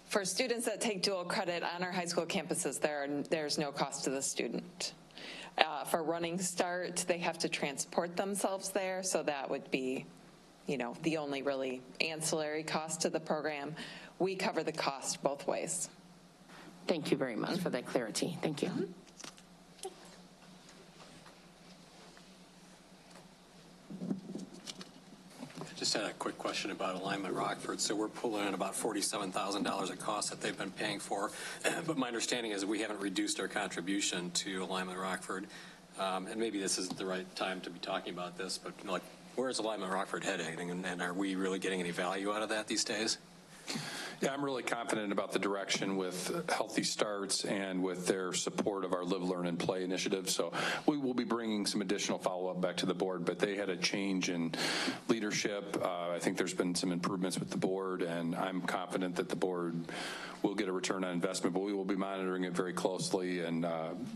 For students that take dual credit on our high school campuses, there's no cost to the student. For Running Start, they have to transport themselves there, so that would be, the only really ancillary cost to the program. We cover the cost both ways. Thank you very much for that clarity. Thank you. Just had a quick question about Alignment Rockford. So we're pulling in about $47,000 of costs that they've been paying for, but my understanding is we haven't reduced our contribution to Alignment Rockford. And maybe this isn't the right time to be talking about this, but where's Alignment Rockford heading, and are we really getting any value out of that these days? Yeah, I'm really confident about the direction with Healthy Starts and with their support of our Live, Learn, and Play initiative. So we will be bringing some additional follow-up back to the board, but they had a change in leadership. I think there's been some improvements with the board, and I'm confident that the board will get a return on investment, but we will be monitoring it very closely and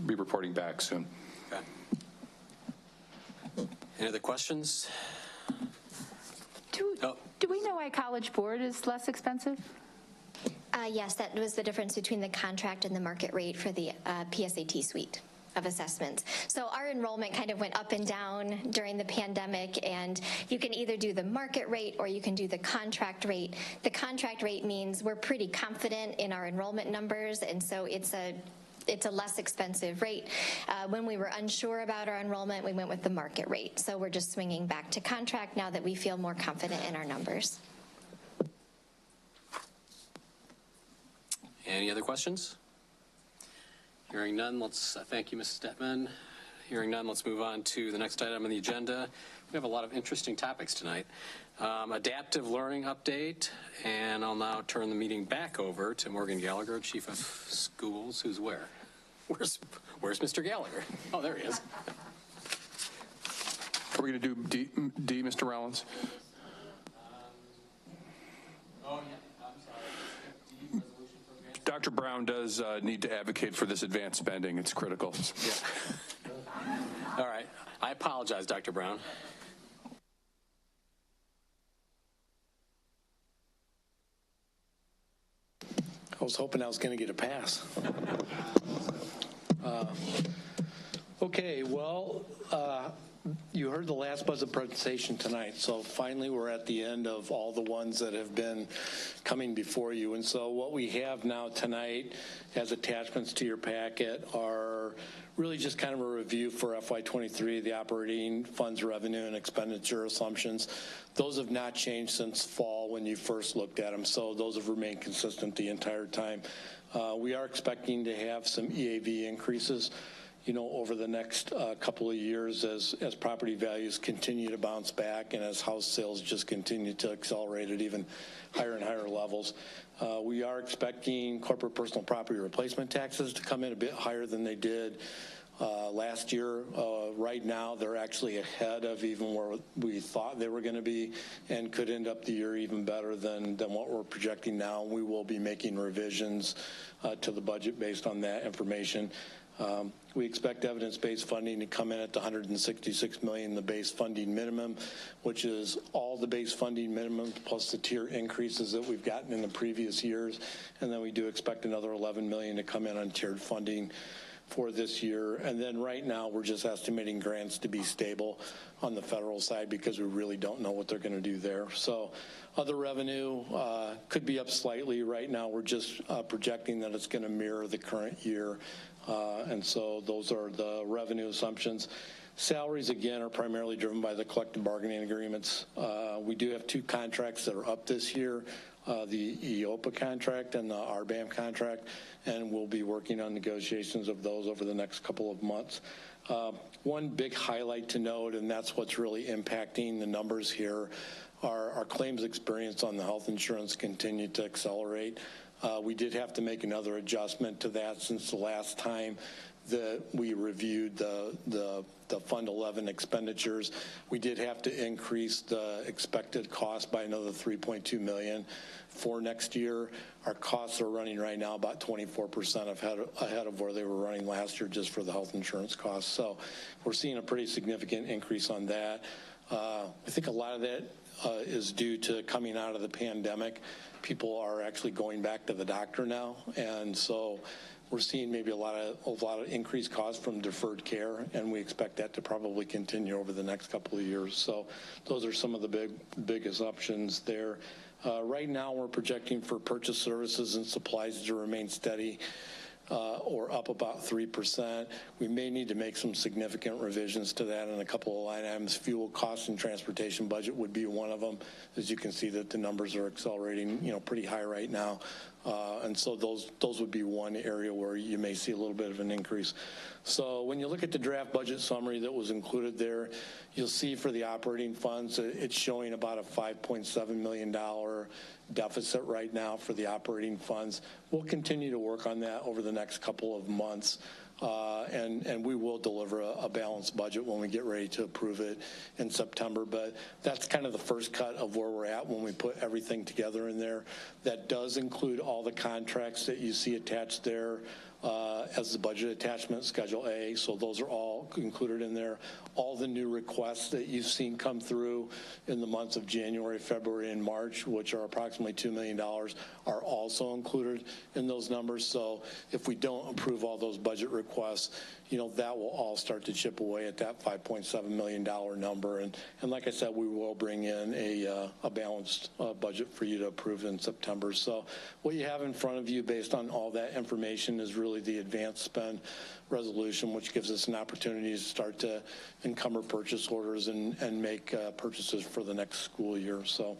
be reporting back soon. Okay. Any other questions? Do we know why College Board is less expensive? Yes, that was the difference between the contract and the market rate for the PSAT suite of assessments. So our enrollment kind of went up and down during the pandemic, and you can either do the market rate or you can do the contract rate. The contract rate means we're pretty confident in our enrollment numbers, and so it's a less expensive rate. When we were unsure about our enrollment, we went with the market rate. So we're just swinging back to contract now that we feel more confident in our numbers. Any other questions? Hearing none, thank you, Mrs. Detman. Hearing none, let's move on to the next item on the agenda. We have a lot of interesting topics tonight. Adaptive learning update, and I'll now turn the meeting back over to Morgan Gallagher, Chief of Schools, who's where? Where's Mr. Gallagher? Oh, there he is. Are we going to do D, Mr. Rollins? Oh, yeah, I'm sorry. Dr. Brown does need to advocate for this advanced spending. It's critical. Yeah. All right. I apologize, Dr. Brown. I was hoping I was going to get a pass. Okay, well, you heard the last budget presentation tonight, so finally we're at the end of all the ones that have been coming before you. And so what we have now tonight as attachments to your packet are really just kind of a review for FY23, the operating funds revenue and expenditure assumptions. Those have not changed since fall when you first looked at them, so those have remained consistent the entire time. We are expecting to have some EAV increases, over the next couple of years as property values continue to bounce back and as house sales just continue to accelerate at even higher and higher levels. We are expecting corporate personal property replacement taxes to come in a bit higher than they did last year. Right now, they're actually ahead of even where we thought they were going to be and could end up the year even better than what we're projecting now. We will be making revisions to the budget based on that information. We expect evidence-based funding to come in at the $166 million, the base funding minimum, which is all the base funding minimum plus the tier increases that we've gotten in the previous years. And then we do expect another $11 million to come in on tiered funding for this year. And then right now we're just estimating grants to be stable on the federal side because we really don't know what they're going to do there. So other revenue could be up slightly. Right now we're just projecting that it's going to mirror the current year. And so those are the revenue assumptions. Salaries, again, are primarily driven by the collective bargaining agreements. We do have two contracts that are up this year, the EOPA contract and the RBAM contract, and we'll be working on negotiations of those over the next couple of months. One big highlight to note, and that's what's really impacting the numbers here, are our claims experience on the health insurance continued to accelerate. We did have to make another adjustment to that since the last time that we reviewed the Fund 11 expenditures. We did have to increase the expected cost by another $3.2 million for next year. Our costs are running right now about 24% ahead of where they were running last year just for the health insurance costs. So we're seeing a pretty significant increase on that. I think a lot of that is due to coming out of the pandemic. People are actually going back to the doctor now, and so we're seeing maybe a lot of increased costs from deferred care, and we expect that to probably continue over the next couple of years. So those are some of the biggest options there. Right now, we're projecting for purchase services and supplies to remain steady or up about 3%. We may need to make some significant revisions to that in a couple of line items. Fuel costs and transportation budget would be one of them. As you can see that the numbers are accelerating, pretty high right now. And so those would be one area where you may see a little bit of an increase. So when you look at the draft budget summary that was included there, you'll see for the operating funds, it's showing about a $5.7 million deficit right now for the operating funds. We'll continue to work on that over the next couple of months. And we will deliver a balanced budget when we get ready to approve it in September. But that's kind of the first cut of where we're at when we put everything together in there. That does include all the contracts that you see attached there as the budget attachment, Schedule A. So those are all included in there. All the new requests that you've seen come through in the months of January, February, and March, which are approximately $2 million, are also included in those numbers. So if we don't approve all those budget requests, that will all start to chip away at that $5.7 million number. And like I said, we will bring in a balanced budget for you to approve in September. So what you have in front of you based on all that information is really the advanced spend resolution, which gives us an opportunity to start to encumber purchase orders and make purchases for the next school year. So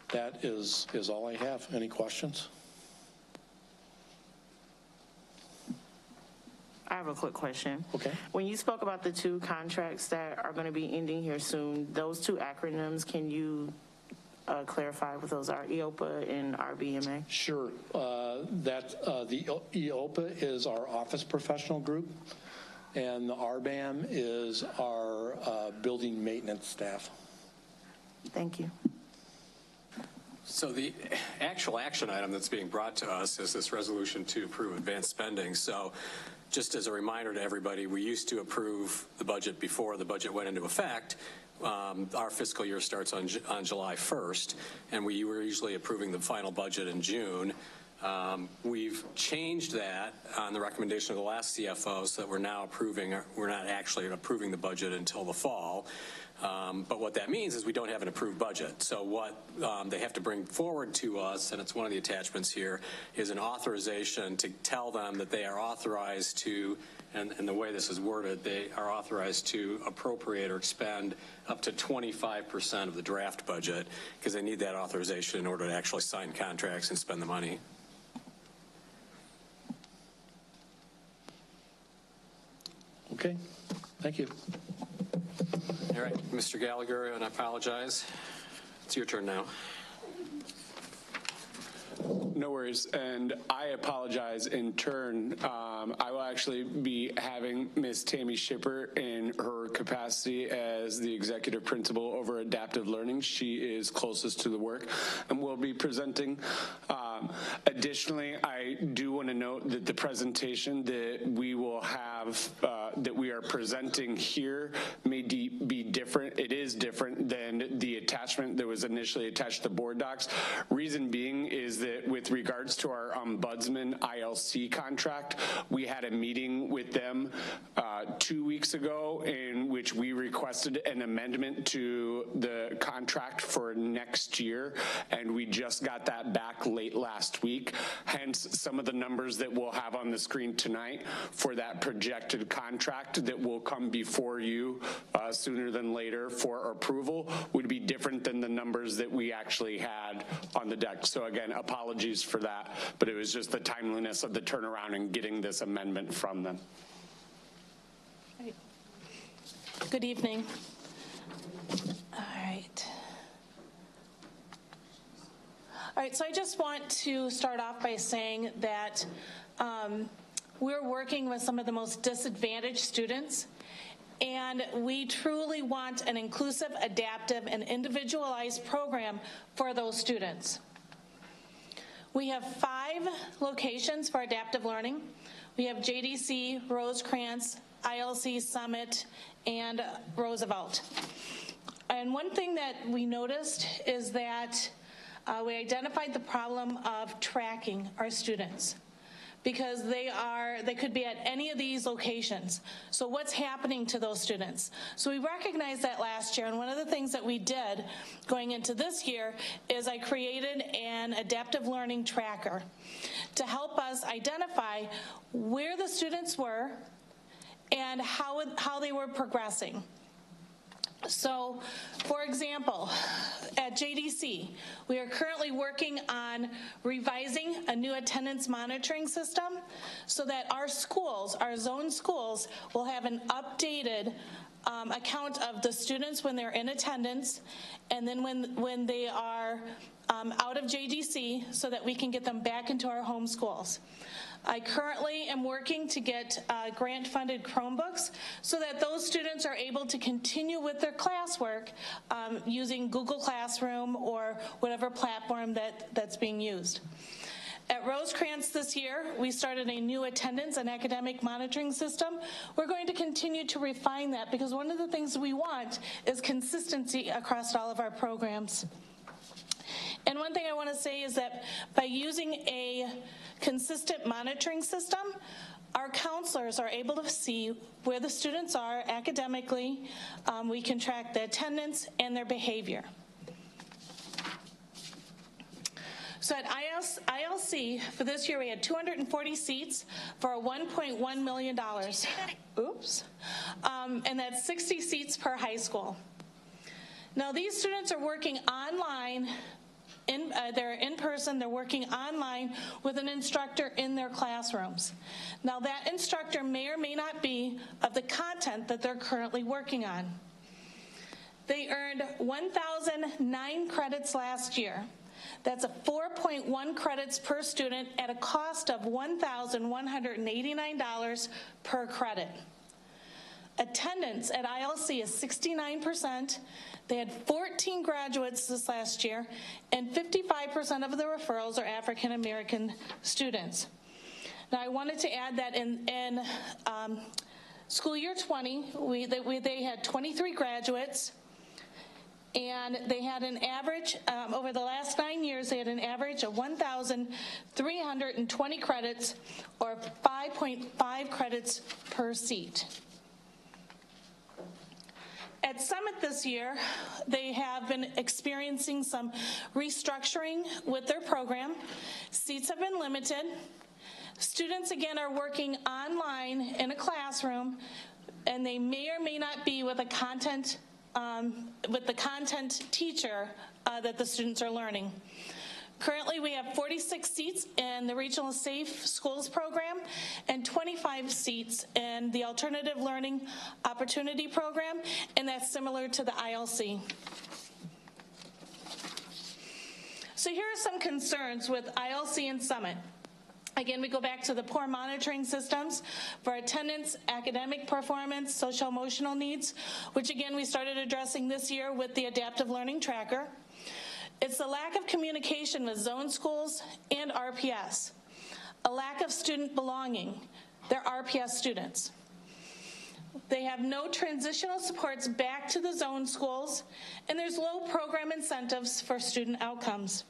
that is all I have. Any questions? I have a quick question. Okay. When you spoke about the two contracts that are going to be ending here soon, those two acronyms, can you clarify what those are, EOPA and RBMA? Sure. The EOPA is our office professional group, and the RBAM is our building maintenance staff. Thank you. So the actual action item that's being brought to us is this resolution to approve advanced spending. So just as a reminder to everybody, we used to approve the budget before the budget went into effect. Our fiscal year starts on July 1st, and we were usually approving the final budget in June. We've changed that on the recommendation of the last CFO so that we're not actually approving the budget until the fall. But what that means is we don't have an approved budget. So what they have to bring forward to us, and it's one of the attachments here, is an authorization to tell them that they are authorized to, and the way this is worded, they are authorized to appropriate or expend up to 25% of the draft budget because they need that authorization in order to actually sign contracts and spend the money. Okay, thank you. All right, Mr. Gallagher, and I apologize. It's your turn now. No worries, and I apologize in turn. I will actually be having Ms. Tammy Shipper in her capacity as the executive principal over adaptive learning. She is closest to the work and will be presenting. Additionally, I do want to note that the presentation that we will have, that we are presenting here may be different. It is different than the attachment that was initially attached to board docs. Reason being is that with regards to our ombudsman ILC contract, we had a meeting with them 2 weeks ago in which we requested an amendment to the contract for next year, and we just got that back late last week. Hence, some of the numbers that we'll have on the screen tonight for that projected contract that will come before you sooner than later for approval would be different than the numbers that we actually had on the deck. So again, apologies for that, but it was just the timeliness of the turnaround and getting this amendment from them. Good evening. All right. All right, so I just want to start off by saying that we're working with some of the most disadvantaged students, and we truly want an inclusive, adaptive, and individualized program for those students. We have 5 locations for adaptive learning. We have JDC, Rosecrans, ILC Summit, and Roosevelt. And one thing that we noticed is that we identified the problem of tracking our students, because they could be at any of these locations. So what's happening to those students? So we recognized that last year, and one of the things that we did going into this year is I created an adaptive learning tracker to help us identify where the students were and how they were progressing. So, for example, at JDC, we are currently working on revising a new attendance monitoring system so that our schools, our zone schools, will have an updated account of the students when they're in attendance, and then when they are out of JDC, so that we can get them back into our home schools. I currently am working to get grant-funded Chromebooks so that those students are able to continue with their classwork using Google Classroom or whatever platform that's being used. At Rosecrans this year, we started a new attendance and academic monitoring system. We're going to continue to refine that, because one of the things we want is consistency across all of our programs. And one thing I want to say is that by using a consistent monitoring system, our counselors are able to see where the students are academically. We can track the attendance and their behavior. So at ILC, for this year, we had 240 seats for $1.1 million. Oops. And that's 60 seats per high school. Now, these students are working online. They're in person, they're working online with an instructor in their classrooms. Now, that instructor may or may not be of the content that they're currently working on. They earned 1,009 credits last year. That's a 4.1 credits per student at a cost of $1,189 per credit. Attendance at ILC is 69%. They had 14 graduates this last year, and 55% of the referrals are African American students. Now, I wanted to add that in school year 20, they had 23 graduates, and they had an average, over the last 9 years, they had an average of 1,320 credits, or 5.5 credits per seat. At Summit this year, they have been experiencing some restructuring with their program. Seats have been limited. Students, again, are working online in a classroom, and they may or may not be with the content teacher that the students are learning. Currently, we have 46 seats in the Regional Safe Schools program and 25 seats in the Alternative Learning Opportunity program, and that's similar to the ILC. So here are some concerns with ILC and Summit. Again, we go back to the poor monitoring systems for attendance, academic performance, social-emotional needs, which again we started addressing this year with the Adaptive Learning Tracker. It's the lack of communication with zone schools and RPS, a lack of student belonging. They're RPS students. They have no transitional supports back to the zone schools, and there's low program incentives for student outcomes.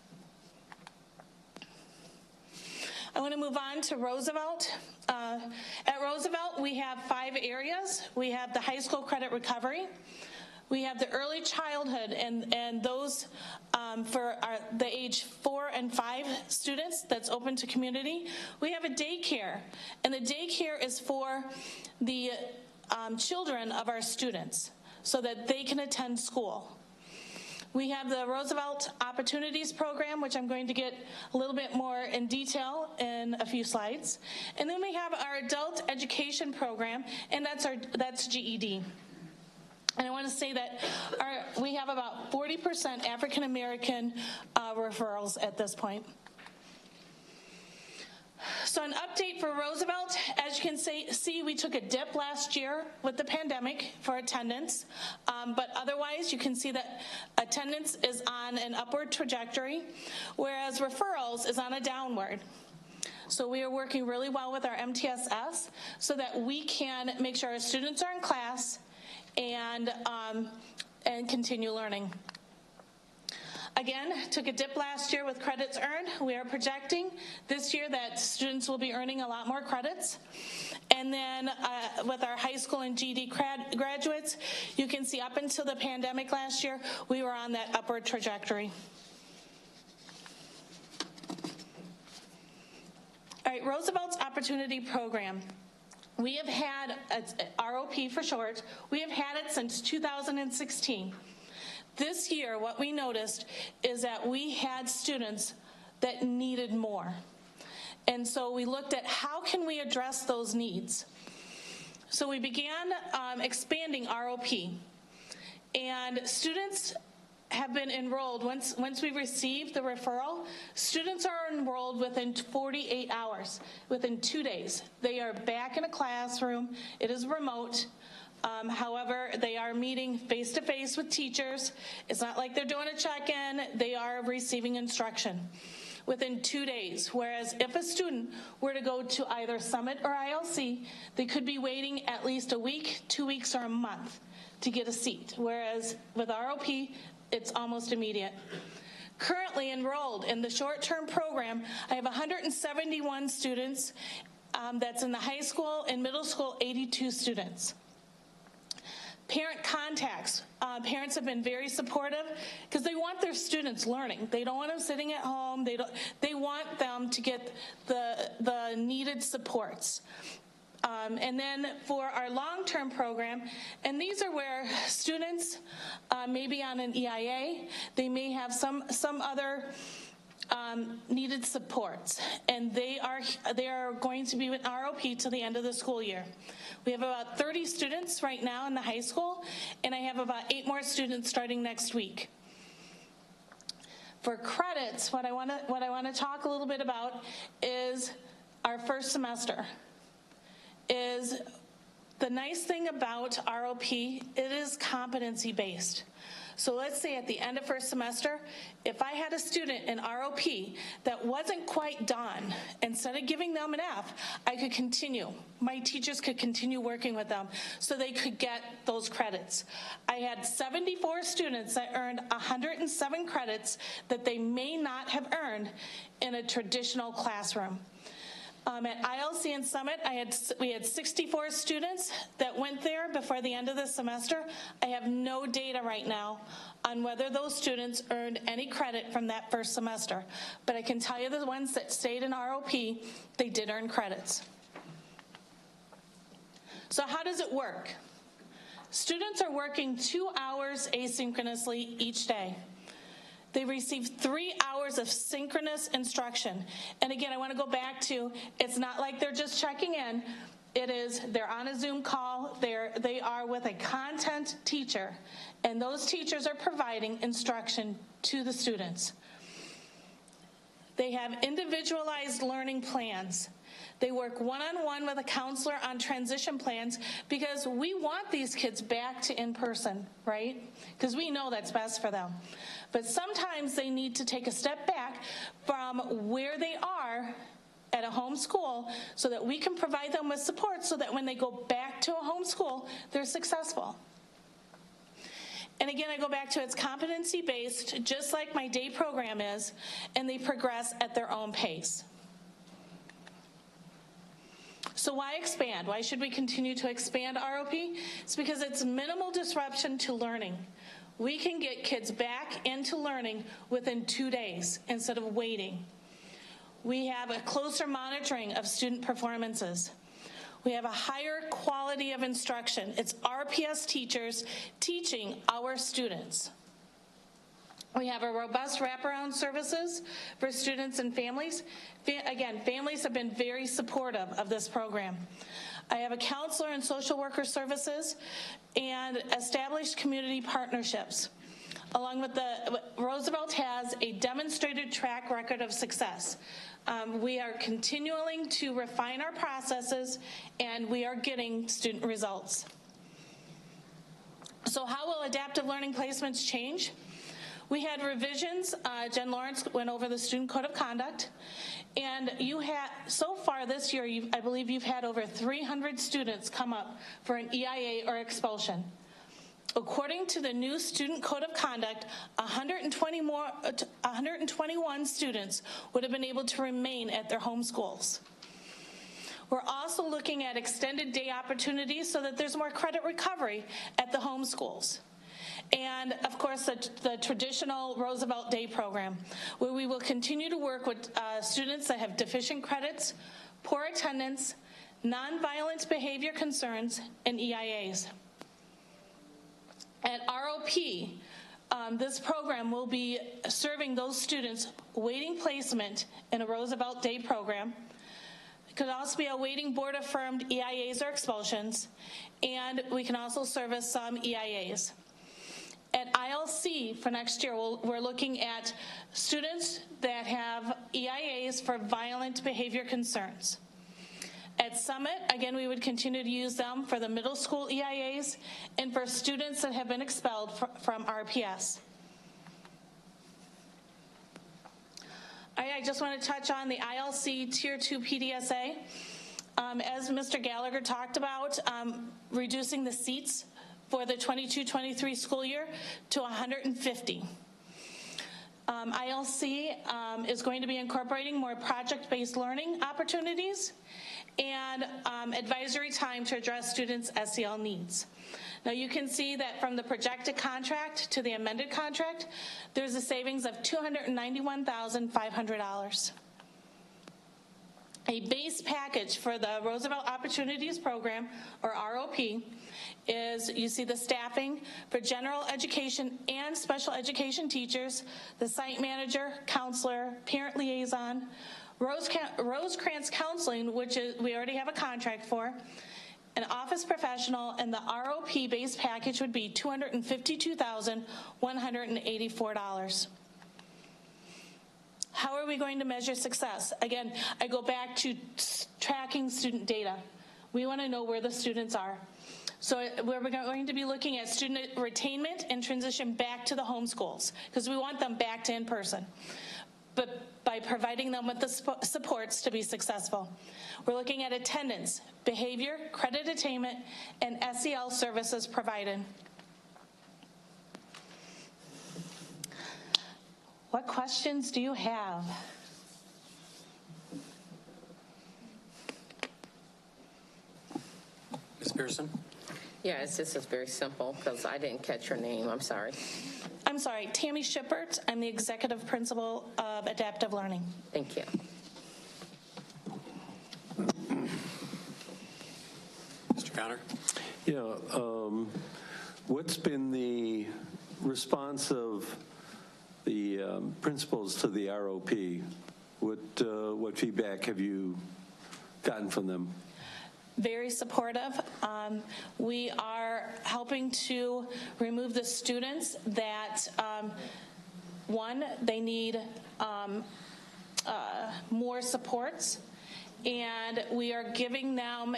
I want to move on to Roosevelt. At Roosevelt, we have 5 areas. We have the high school credit recovery. We have the early childhood and those for the age 4 and 5 students that's open to community. We have a daycare, and the daycare is for the children of our students so that they can attend school. We have the Roosevelt Opportunities Program, which I'm going to get a little bit more in detail in a few slides. And then we have our Adult Education Program, and that's GED. And I want to say that we have about 40% African American referrals at this point. So an update for Roosevelt, as you can see, we took a dip last year with the pandemic for attendance, but otherwise you can see that attendance is on an upward trajectory, whereas referrals is on a downward. So we are working really well with our MTSS so that we can make sure our students are in class and continue learning. Again, took a dip last year with credits earned. We are projecting this year that students will be earning a lot more credits. And then with our high school and GED graduates, you can see up until the pandemic last year, we were on that upward trajectory. All right, Roosevelt's Opportunity Program. We have had, ROP for short, we have had it since 2016. This year, what we noticed is that we had students that needed more. And so we looked at how can we address those needs. So we began expanding ROP. And students have been enrolled, once we receive the referral, students are enrolled within 48 hours, within 2 days. They are back in a classroom. It is remote. However, they are meeting face-to-face with teachers. It's not like they're doing a check-in. They are receiving instruction within 2 days, whereas if a student were to go to either Summit or ILC, they could be waiting at least a week, 2 weeks, or a month to get a seat, whereas with ROP, it's almost immediate. Currently enrolled in the short-term program, I have 171 students. That's in the high school and middle school, 82 students. Parent contacts. Parents have been very supportive because they want their students learning. They don't want them sitting at home. They want them to get the needed supports. And then for our long-term program, and these are where students may be on an EIA, they may have some other needed supports, and they are going to be with ROP till the end of the school year. We have about 30 students right now in the high school, and I have about 8 more students starting next week. For credits, what I want to talk a little bit about is our first semester. Is the nice thing about ROP, it is competency-based. So let's say at the end of first semester, if I had a student in ROP that wasn't quite done, instead of giving them an F, I could continue. My teachers could continue working with them so they could get those credits. I had 74 students that earned 107 credits that they may not have earned in a traditional classroom. At ILC and Summit, we had 64 students that went there before the end of the semester. I have no data right now on whether those students earned any credit from that first semester. But I can tell you the ones that stayed in ROP, they did earn credits. So how does it work? Students are working 2 hours asynchronously each day. They receive 3 hours of synchronous instruction. And again, I want to go back to, it's not like they're just checking in. It is, they're on a Zoom call, they are with a content teacher, and those teachers are providing instruction to the students. They have individualized learning plans. They work one-on-one with a counselor on transition plans because we want these kids back to in-person, right? Because we know that's best for them. But sometimes they need to take a step back from where they are at a home school so that we can provide them with support so that when they go back to a home school, they're successful. And again, I go back to it's competency-based, just like my day program is, and they progress at their own pace. So why expand? Why should we continue to expand ROP? It's because it's minimal disruption to learning. We can get kids back into learning within 2 days instead of waiting. We have a closer monitoring of student performances. We have a higher quality of instruction. It's RPS teachers teaching our students. We have a robust wraparound services for students and families. Again, families have been very supportive of this program. I have a counselor and social worker services and established community partnerships. Along with Roosevelt has a demonstrated track record of success. We are continuing to refine our processes, and we are getting student results. So how will adaptive learning placements change? We had revisions. Jen Lawrence went over the Student Code of Conduct. And you had, so far this year, I believe you've had over 300 students come up for an EIA or expulsion. According to the new Student Code of Conduct, 121 students would have been able to remain at their home schools. We're also looking at extended day opportunities so that there's more credit recovery at the home schools. And of course, the traditional Roosevelt Day program, where we will continue to work with students that have deficient credits, poor attendance, nonviolent behavior concerns, and EIAs. At ROP, this program will be serving those students waiting placement in a Roosevelt Day program. It could also be awaiting board-affirmed EIAs or expulsions, and we can also service some EIAs. At ILC for next year, we're looking at students that have EIAs for violent behavior concerns. At Summit, again, we would continue to use them for the middle school EIAs and for students that have been expelled from RPS. I just want to touch on the ILC Tier 2 PDSA. As Mr. Gallagher talked about, reducing the seats for the 22-23 school year to 150. ILC is going to be incorporating more project-based learning opportunities and advisory time to address students' SEL needs. Now you can see that from the projected contract to the amended contract, there's a savings of $291,500. A base package for the Roosevelt Opportunities Program, or ROP, is, you see the staffing for general education and special education teachers, the site manager, counselor, parent liaison, Rosecrans Counseling, which we already have a contract for, an office professional, and the ROP base package would be $252,184. How are we going to measure success? Again, I go back to tracking student data. We want to know where the students are. So we're going to be looking at student retainment and transition back to the home schools because we want them back to in-person, but by providing them with the supports to be successful. We're looking at attendance, behavior, credit attainment, and SEL services provided. What questions do you have? Ms. Pearson? Yeah, this is very simple because I didn't catch your name. I'm sorry. I'm sorry, Tammy Shippert. I'm the executive principal of Adaptive Learning. Thank you. Mr. Connor? Yeah, what's been the response of the principals to the ROP. What feedback have you gotten from them? Very supportive. We are helping to remove the students that, one, they need more supports, and we are giving them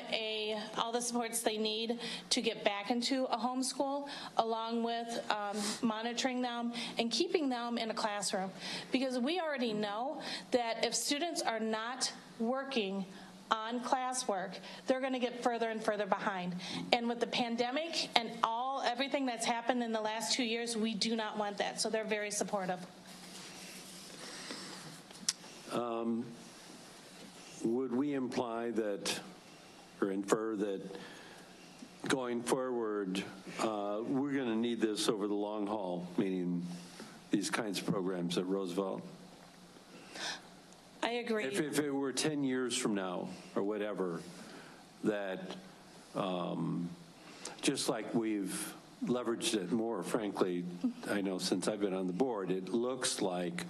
all the supports they need to get back into a homeschool, along with monitoring them and keeping them in a classroom. Because we already know that if students are not working on classwork, they're going to get further and further behind. And with the pandemic and everything that's happened in the last 2 years, we do not want that. So they're very supportive. Would we imply that, or infer that, going forward, we're going to need this over the long haul, meaning these kinds of programs at Roosevelt? I agree. If it were 10 years from now or whatever, that just like we've leveraged it more, frankly, I know since I've been on the board, it looks like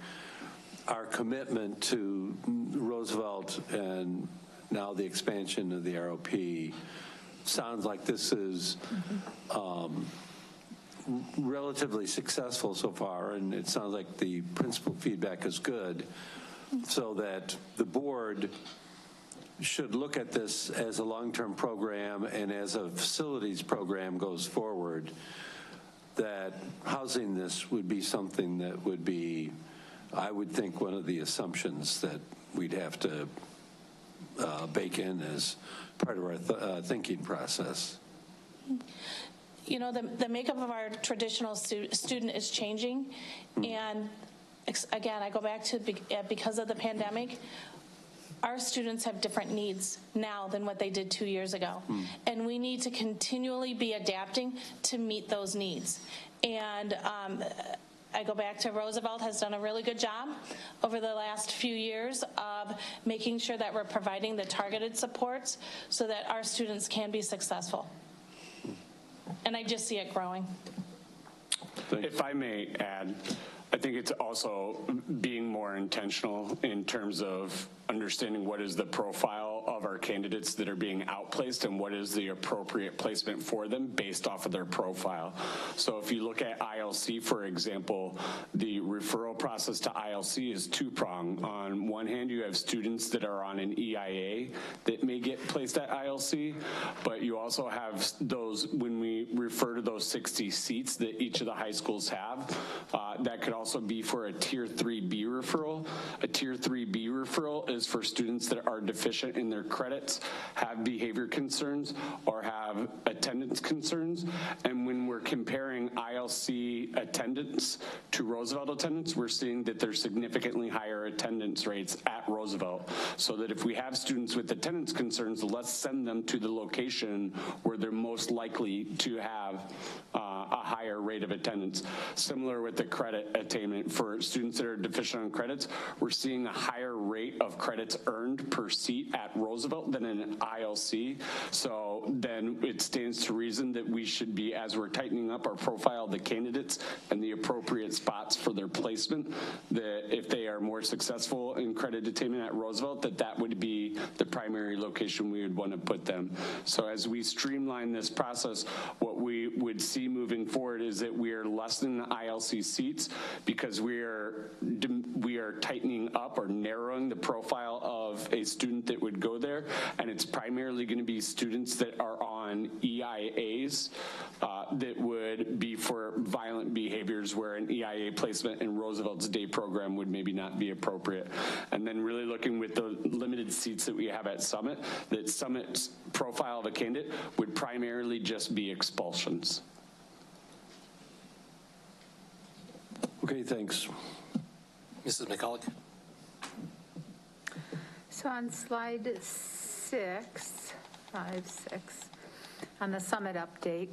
our commitment to Roosevelt and now the expansion of the ROP sounds like this is relatively successful so far, and it sounds like the principal feedback is good, so that the board should look at this as a long-term program, and as a facilities program goes forward, that housing this would be something that would be, I would think, one of the assumptions that we'd have to bake in as part of our thinking process. You know, the makeup of our traditional student is changing, and again, I go back to because of the pandemic, our students have different needs now than what they did 2 years ago, and we need to continually be adapting to meet those needs. And I go back to Roosevelt has done a really good job over the last few years of making sure that we're providing the targeted supports so that our students can be successful. And I just see it growing. If I may add, I think it's also being more intentional in terms of understanding what is the profile of our candidates that are being outplaced and what is the appropriate placement for them based off of their profile. So if you look at ILC, for example, the referral process to ILC is two-pronged. On one hand, you have students that are on an EIA that may get placed at ILC, but you also have those, when we refer to those 60 seats that each of the high schools have, that could also be for a Tier 3B referral. A Tier 3B referral is for students that are deficient in their credits, have behavior concerns, or have attendance concerns. And when we're comparing ILC attendance to Roosevelt attendance, we're seeing that there's significantly higher attendance rates at Roosevelt. So that if we have students with attendance concerns, let's send them to the location where they're most likely to have a higher rate of attendance. Similar with the credit attainment for students that are deficient on credits, we're seeing a higher rate of credits earned per seat at Roosevelt than in an ILC. So then it stands to reason that we should be, as we're tightening up our profile of the candidates and the appropriate spots for their placement, that if they are more successful in credit attainment at Roosevelt, that would be the primary location we would want to put them. So as we streamline this process, what we would see moving forward is that we are lessening the ILC seats because we are tightening up or narrowing the profile of a student that would go there, and it's primarily going to be students that are on EIAs that would be for violent behaviors, where an EIA placement in Roosevelt's day program would maybe not be appropriate. And then really looking with the limited seats that we have at Summit, that Summit's profile of a candidate would primarily just be expulsions. Okay, thanks. Mrs. McCulloch. So on slide 6, on the Summit update,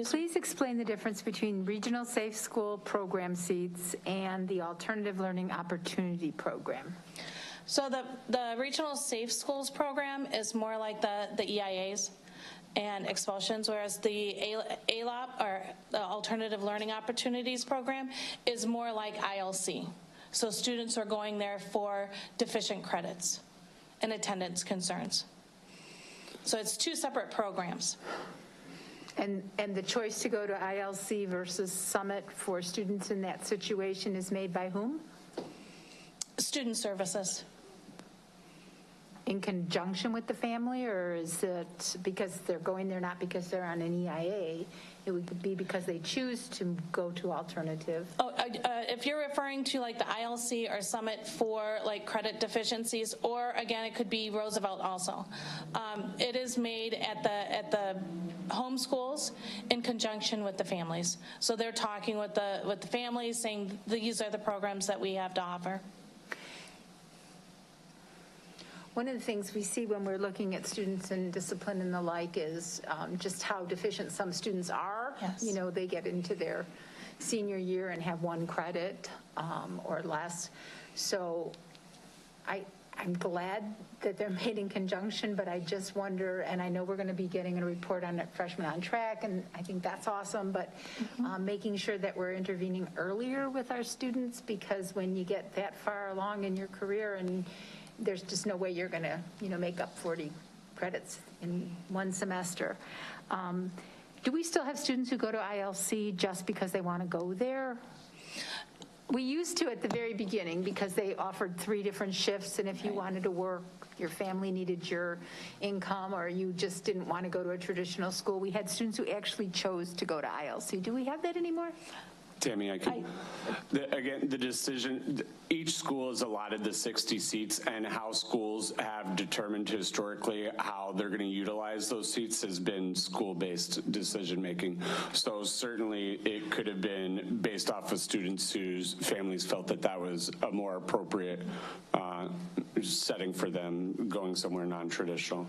please explain the difference between Regional Safe School Program seats and the Alternative Learning Opportunity Program. So the Regional Safe Schools Program is more like the EIAs. and expulsions, whereas the ALOP, or the Alternative Learning Opportunities Program, is more like ILC. So students are going there for deficient credits and attendance concerns. So it's two separate programs. And the choice to go to ILC versus Summit for students in that situation is made by whom? Student services. In conjunction with the family, or is it because they're going there not because they're on an EIA? It would be because they choose to go to alternative. Oh, if you're referring to like the ILC or Summit for like credit deficiencies, or again, it could be Roosevelt also. It is made at the home schools in conjunction with the families. So they're talking with the families, saying these are the programs that we have to offer. One of the things we see when we're looking at students and discipline and the like is just how deficient some students are. Yes. You know, they get into their senior year and have 1 credit or less. So I'm glad that they're made in conjunction, but I just wonder, and I know we're going to be getting a report on Freshmen on Track, and I think that's awesome, but making sure that we're intervening earlier with our students, because when you get that far along in your career and there's just no way you're going to, make up 40 credits in 1 semester. Do we still have students who go to ILC just because they want to go there? We used to at the very beginning because they offered 3 different shifts, and if you wanted to work, your family needed your income, or you just didn't want to go to a traditional school, we had students who actually chose to go to ILC. Do we have that anymore? Tammy, again, the decision, each school is allotted the 60 seats, and how schools have determined historically how they're going to utilize those seats has been school-based decision-making. So certainly it could have been based off of students whose families felt that that was a more appropriate setting for them, going somewhere non-traditional.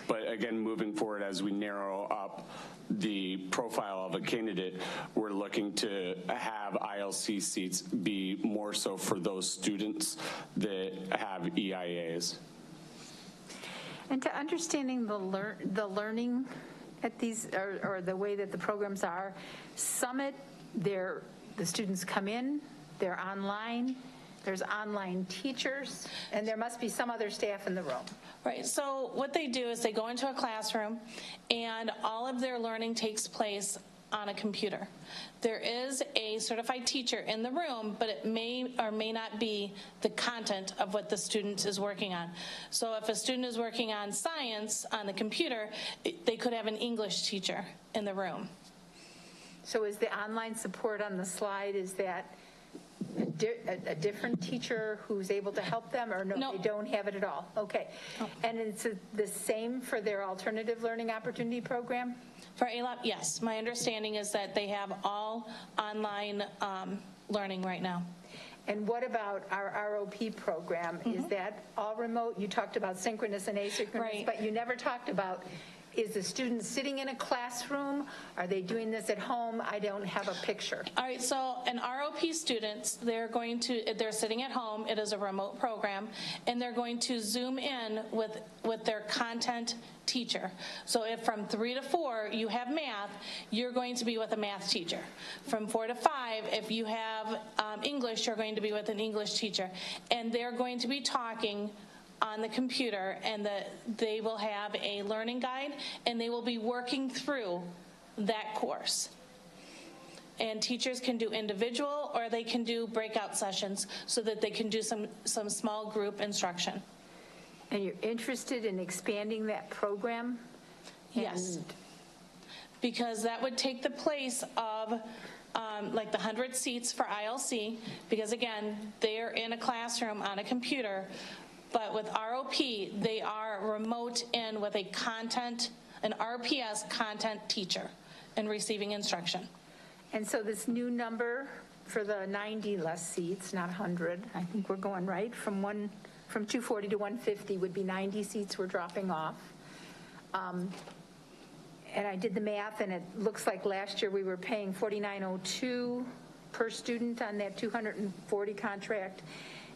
But again, moving forward, as we narrow up the profile of a candidate, we're looking to have ILC seats be more so for those students that have EIAs. And to understanding the learning at these, or the way that the programs are, Summit, the students come in, they're online, there's online teachers, and there must be some other staff in the room. Right, so what they do is they go into a classroom and all of their learning takes place on a computer. There is a certified teacher in the room, but it may or may not be the content of what the student is working on. So if a student is working on science on the computer, they could have an English teacher in the room. So is the online support on the slide, is that a different teacher who's able to help them, or no, they don't have it at all? Okay. No. And it's the same for their alternative learning opportunity program? For ALOP, yes. My understanding is that they have all online learning right now. And what about our ROP program? Is that all remote? You talked about synchronous and asynchronous, but you never talked about, is the student sitting in a classroom? Are they doing this at home? I don't have a picture. All right, so an ROP students, they're sitting at home. It is a remote program, and they're going to Zoom in with their content teacher. So if from 3 to 4 you have math, you're going to be with a math teacher. From 4 to 5, if you have English, you're going to be with an English teacher. And they're going to be talking on the computer, and they will have a learning guide, and they will be working through that course. And teachers can do individual, or they can do breakout sessions so that they can do some small group instruction. And you're interested in expanding that program? Yes, because that would take the place of like the 100 seats for ILC, because again, they're in a classroom on a computer. But with ROP, they are remote in with an RPS content teacher and receiving instruction. And so this new number for the 90 less seats, not 100, I think we're going right, from 240 to 150 would be 90 seats we're dropping off. And I did the math, and it looks like last year we were paying $49.02 per student on that 240 contract.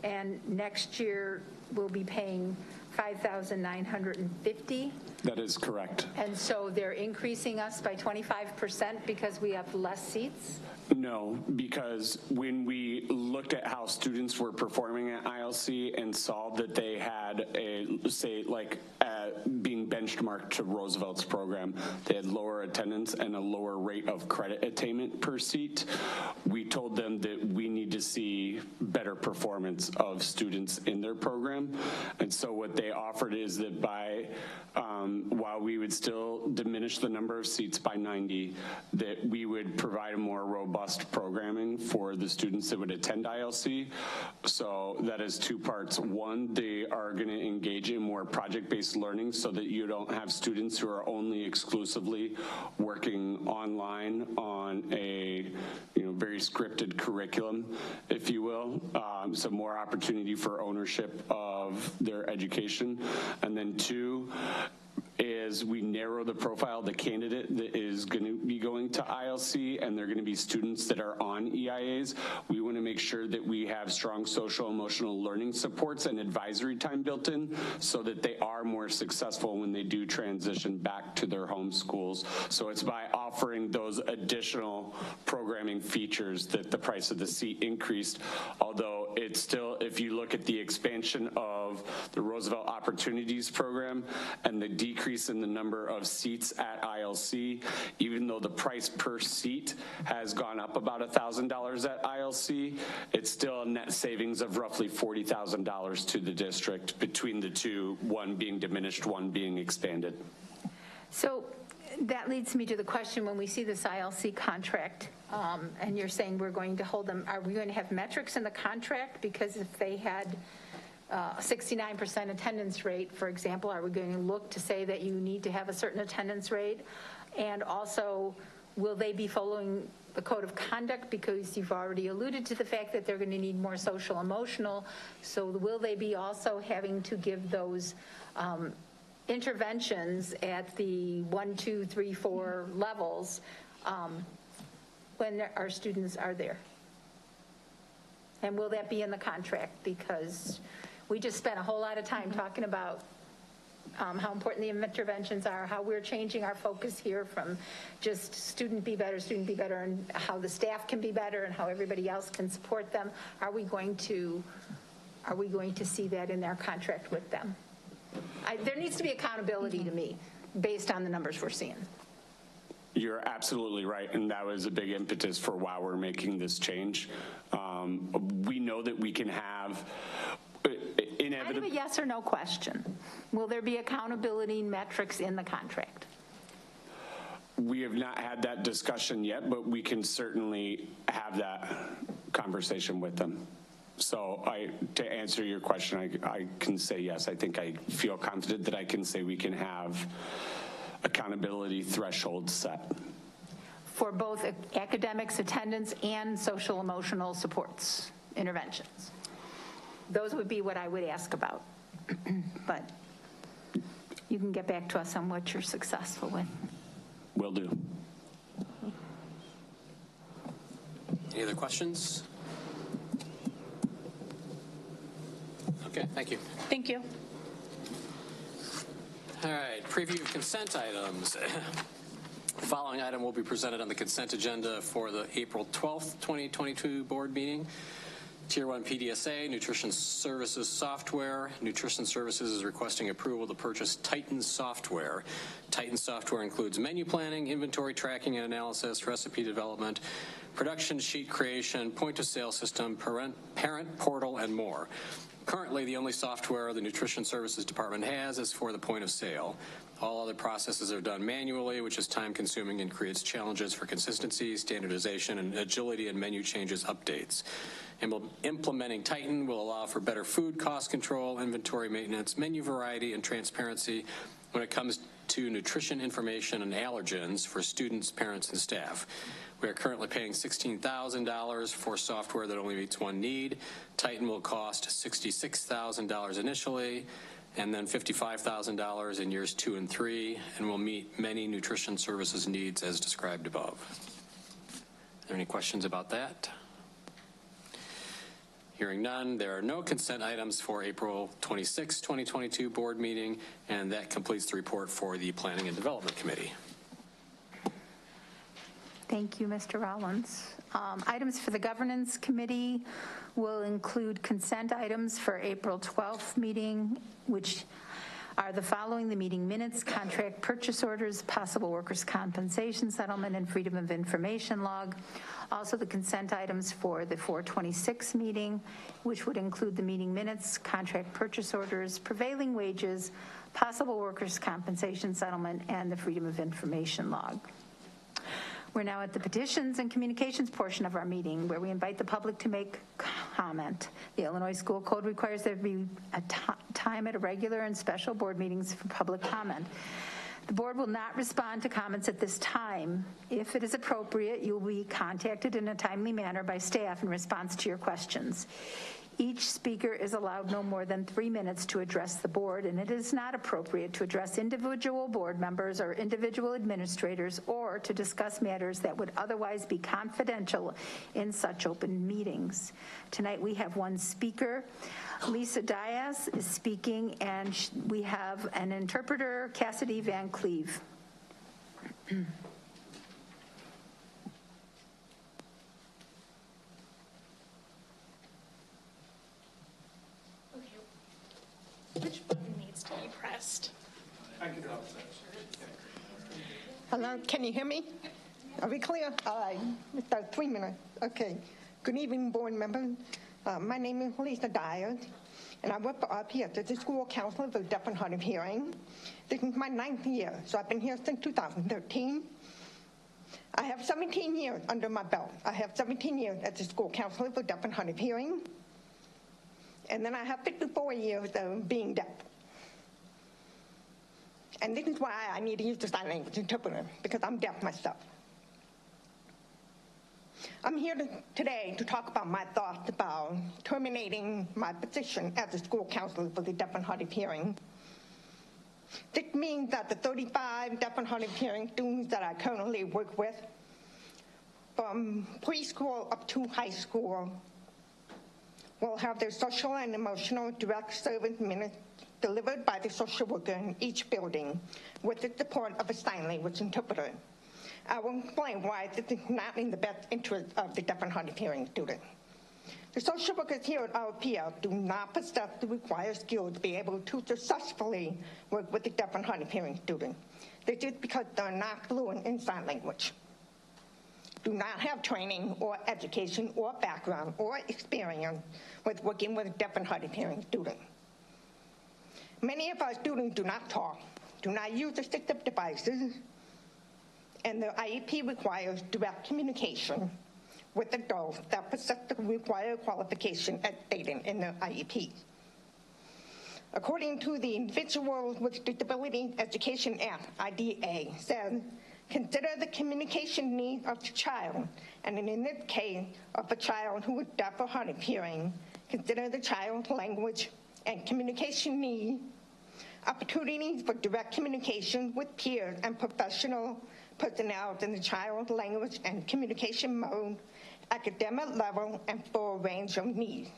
And next year we'll be paying 5,950. That is correct. And so they're increasing us by 25% because we have less seats? No, because when we looked at how students were performing at ILC and saw that they had being benchmarked to Roosevelt's program, they had lower attendance and a lower rate of credit attainment per seat, we told them that we need to see better performance of students in their program. And so what they offered is that while we would still diminish the number of seats by 90, that we would provide a more robust programming for the students that would attend ILC. So that is two parts. One, they are going to engage in more project-based learning so that you don't have students who are only exclusively working online on a very scripted curriculum, if you will. So more opportunity for ownership of their education. And then two, is we narrow the profile of the candidate that is going to be going to ILC, and they're going to be students that are on EIAs. We want to make sure that we have strong social emotional learning supports and advisory time built in so that they are more successful when they do transition back to their home schools. So it's by offering those additional programming features that the price of the seat increased, although it's still, if you look at the expansion of the Roosevelt Opportunities Program and the decrease in the number of seats at ILC, even though the price per seat has gone up about $1,000 at ILC, it's still a net savings of roughly $40,000 to the district between the two, one being diminished, one being expanded. So that leads me to the question, when we see this ILC contract, and you're saying we're going to hold them, are we going to have metrics in the contract? Because if they had 69% attendance rate, for example, are we going to look to say that you need to have a certain attendance rate? And also, will they be following the code of conduct? Because you've already alluded to the fact that they're going to need more social emotional. So will they be also having to give those interventions at the 1, 2, 3, 4 levels when our students are there? And will that be in the contract? Because we just spent a whole lot of time talking about how important the interventions are, how we're changing our focus here from just student be better, and how the staff can be better and how everybody else can support them. Are we going to see that in their contract with them? There needs to be accountability to me based on the numbers we're seeing. You're absolutely right, and that was a big impetus for why we're making this change. We know that we can have kind of a yes or no question. Will there be accountability metrics in the contract? We have not had that discussion yet, but we can certainly have that conversation with them. So to answer your question, I can say yes. I think I feel confident that I can say we can have accountability thresholds set. For both academics, attendance, and social emotional supports, interventions. Those would be what I would ask about. But you can get back to us on what you're successful with. Will do. Any other questions? Okay, thank you. Thank you. All right, preview of consent items. The following item will be presented on the consent agenda for the April 12th, 2022 board meeting. Tier 1 PDSA, Nutrition Services Software. Nutrition Services is requesting approval to purchase Titan software. Titan software includes menu planning, inventory tracking and analysis, recipe development, production sheet creation, point-of-sale system, parent portal, and more. Currently, the only software the Nutrition Services Department has is for the point of sale. All other processes are done manually, which is time-consuming and creates challenges for consistency, standardization, and agility in menu changes updates. Implementing Titan will allow for better food cost control, inventory maintenance, menu variety, and transparency when it comes to nutrition information and allergens for students, parents, and staff. We are currently paying $16,000 for software that only meets one need. Titan will cost $66,000 initially, and then $55,000 in years 2 and 3, and will meet many nutrition services needs as described above. Are there any questions about that? Hearing none, there are no consent items for April 26, 2022 board meeting, and that completes the report for the Planning and Development Committee. Thank you, Mr. Rollins. Items for the Governance Committee will include consent items for April 12th meeting, which are the following: the meeting minutes, contract purchase orders, possible workers' compensation settlement, and freedom of information log. Also, the consent items for the 4/26 meeting, which would include the meeting minutes, contract purchase orders, prevailing wages, possible workers' compensation settlement, and the freedom of information log. We're now at the petitions and communications portion of our meeting, where we invite the public to make comment. The Illinois School Code requires there be a time at regular and special board meetings for public comment. The board will not respond to comments at this time. If it is appropriate, you will be contacted in a timely manner by staff in response to your questions. Each speaker is allowed no more than 3 minutes to address the board, and it is not appropriate to address individual board members or individual administrators or to discuss matters that would otherwise be confidential in such open meetings. Tonight we have one speaker. Lisa Diaz is speaking, and we have an interpreter, Cassidy Van Cleve. Which button needs to be pressed? I can help. Hello, can you hear me? Are we clear? All right, about 3 minutes. Okay. Good evening, board members. My name is Lisa Dyer, and I work for RPS as the school counselor for deaf and hard of hearing. This is my 9th year, so I've been here since 2013. I have 17 years under my belt. I have 17 years as a school counselor for deaf and hard of hearing. And then I have 54 years of being deaf. And this is why I need to use the sign language interpreter, because I'm deaf myself. I'm here today to talk about my thoughts about terminating my position as a school counselor for the deaf and hard of hearing. This means that the 35 deaf and hard of hearing students that I currently work with, from preschool up to high school, will have their social and emotional direct service minutes delivered by the social worker in each building with the support of a sign language interpreter. I will explain why this is not in the best interest of the deaf and hard of hearing student. The social workers here at RPL do not possess the required skills to be able to successfully work with the deaf and hard of hearing student. This is because they're not fluent in sign language, do not have training or education or background or experience with working with deaf and hard of hearing students. Many of our students do not talk, do not use assistive devices, and their IEP requires direct communication with adults that possess the required qualification as stated in their IEP. According to the Individuals with Disability Education Act, IDA, says, consider the communication needs of the child, and in this case, of a child who is deaf or hard of hearing, consider the child's language and communication needs, opportunities for direct communication with peers and professional personnel in the child's language and communication mode, academic level, and full range of needs,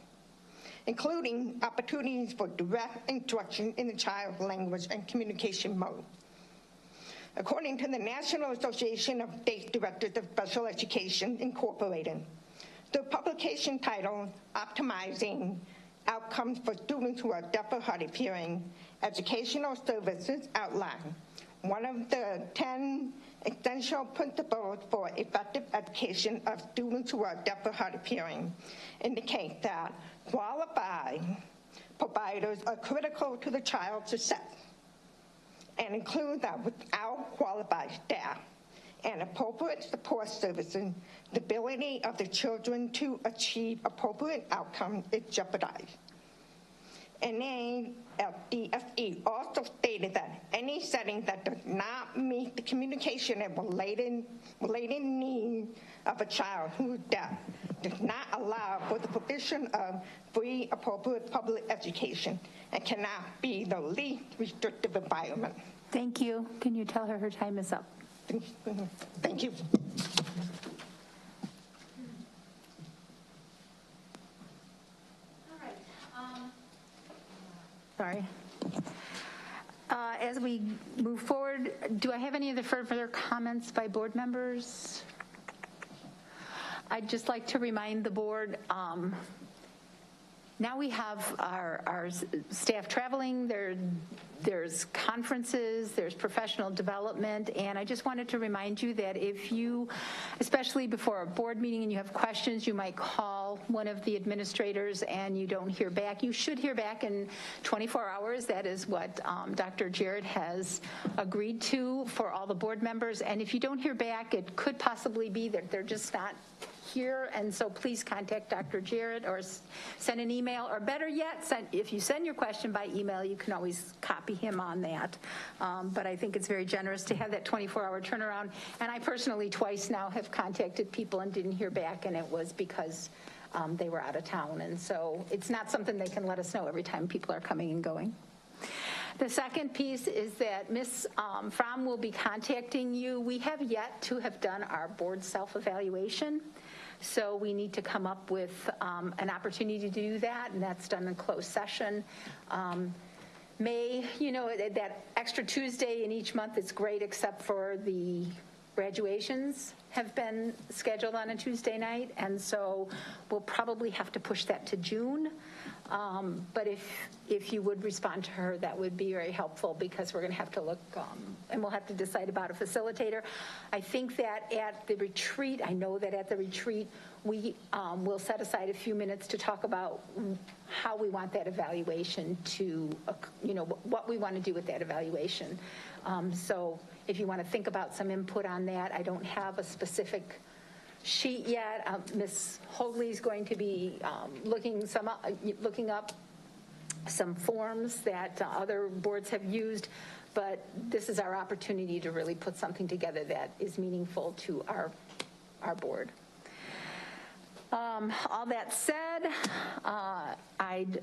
including opportunities for direct instruction in the child's language and communication mode. According to the National Association of State Directors of Special Education, Incorporated, the publication titled Optimizing Outcomes for Students Who Are Deaf or Hard of Hearing, Educational Services outline one of the 10 essential principles for effective education of students who are deaf or hard of hearing, indicate that qualified providers are critical to the child's success, and include that without qualified staff and appropriate support services, the ability of the children to achieve appropriate outcomes is jeopardized. NAFDSE also stated that any setting that does not meet the communication and related needs of a child who is deaf does not allow for the provision of free, appropriate public education and cannot be the least restrictive environment. Thank you. Can you tell her her time is up? Thank you. As we move forward, do I have any other further comments by board members? I'd just like to remind the board, now we have our staff traveling, there's conferences, there's professional development, and I just wanted to remind you that if you, especially before a board meeting and you have questions, you might call one of the administrators and you don't hear back. You should hear back in 24 hours. That is what Dr. Jarrett has agreed to for all the board members. And if you don't hear back, it could possibly be that they're just not here, and so please contact Dr. Jarrett or send an email, or better yet, if you send your question by email, you can always copy him on that. But I think it's very generous to have that 24-hour turnaround, and I personally twice now have contacted people and didn't hear back, and it was because they were out of town, and so it's not something they can let us know every time people are coming and going. The second piece is that Ms. Fromm will be contacting you. We have yet to have done our board self-evaluation, so we need to come up with an opportunity to do that, and that's done in closed session. That extra Tuesday in each month is great, except for the graduations have been scheduled on a Tuesday night, and so we'll probably have to push that to June. But if you would respond to her, that would be very helpful, because we're going to have to look, and we'll have to decide about a facilitator. I think that at the retreat, I know that at the retreat, we will set aside a few minutes to talk about how we want that evaluation to, what we want to do with that evaluation. So if you want to think about some input on that, I don't have a specific sheet yet. Ms. Hogley is going to be looking up some forms that other boards have used, but this is our opportunity to really put something together that is meaningful to our board. All that said, I'd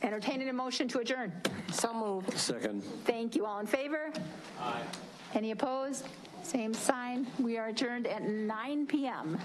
entertain a motion to adjourn. So moved. Second. Thank you. All in favor? Aye. Any opposed? Same sign. We are adjourned at 9 p.m.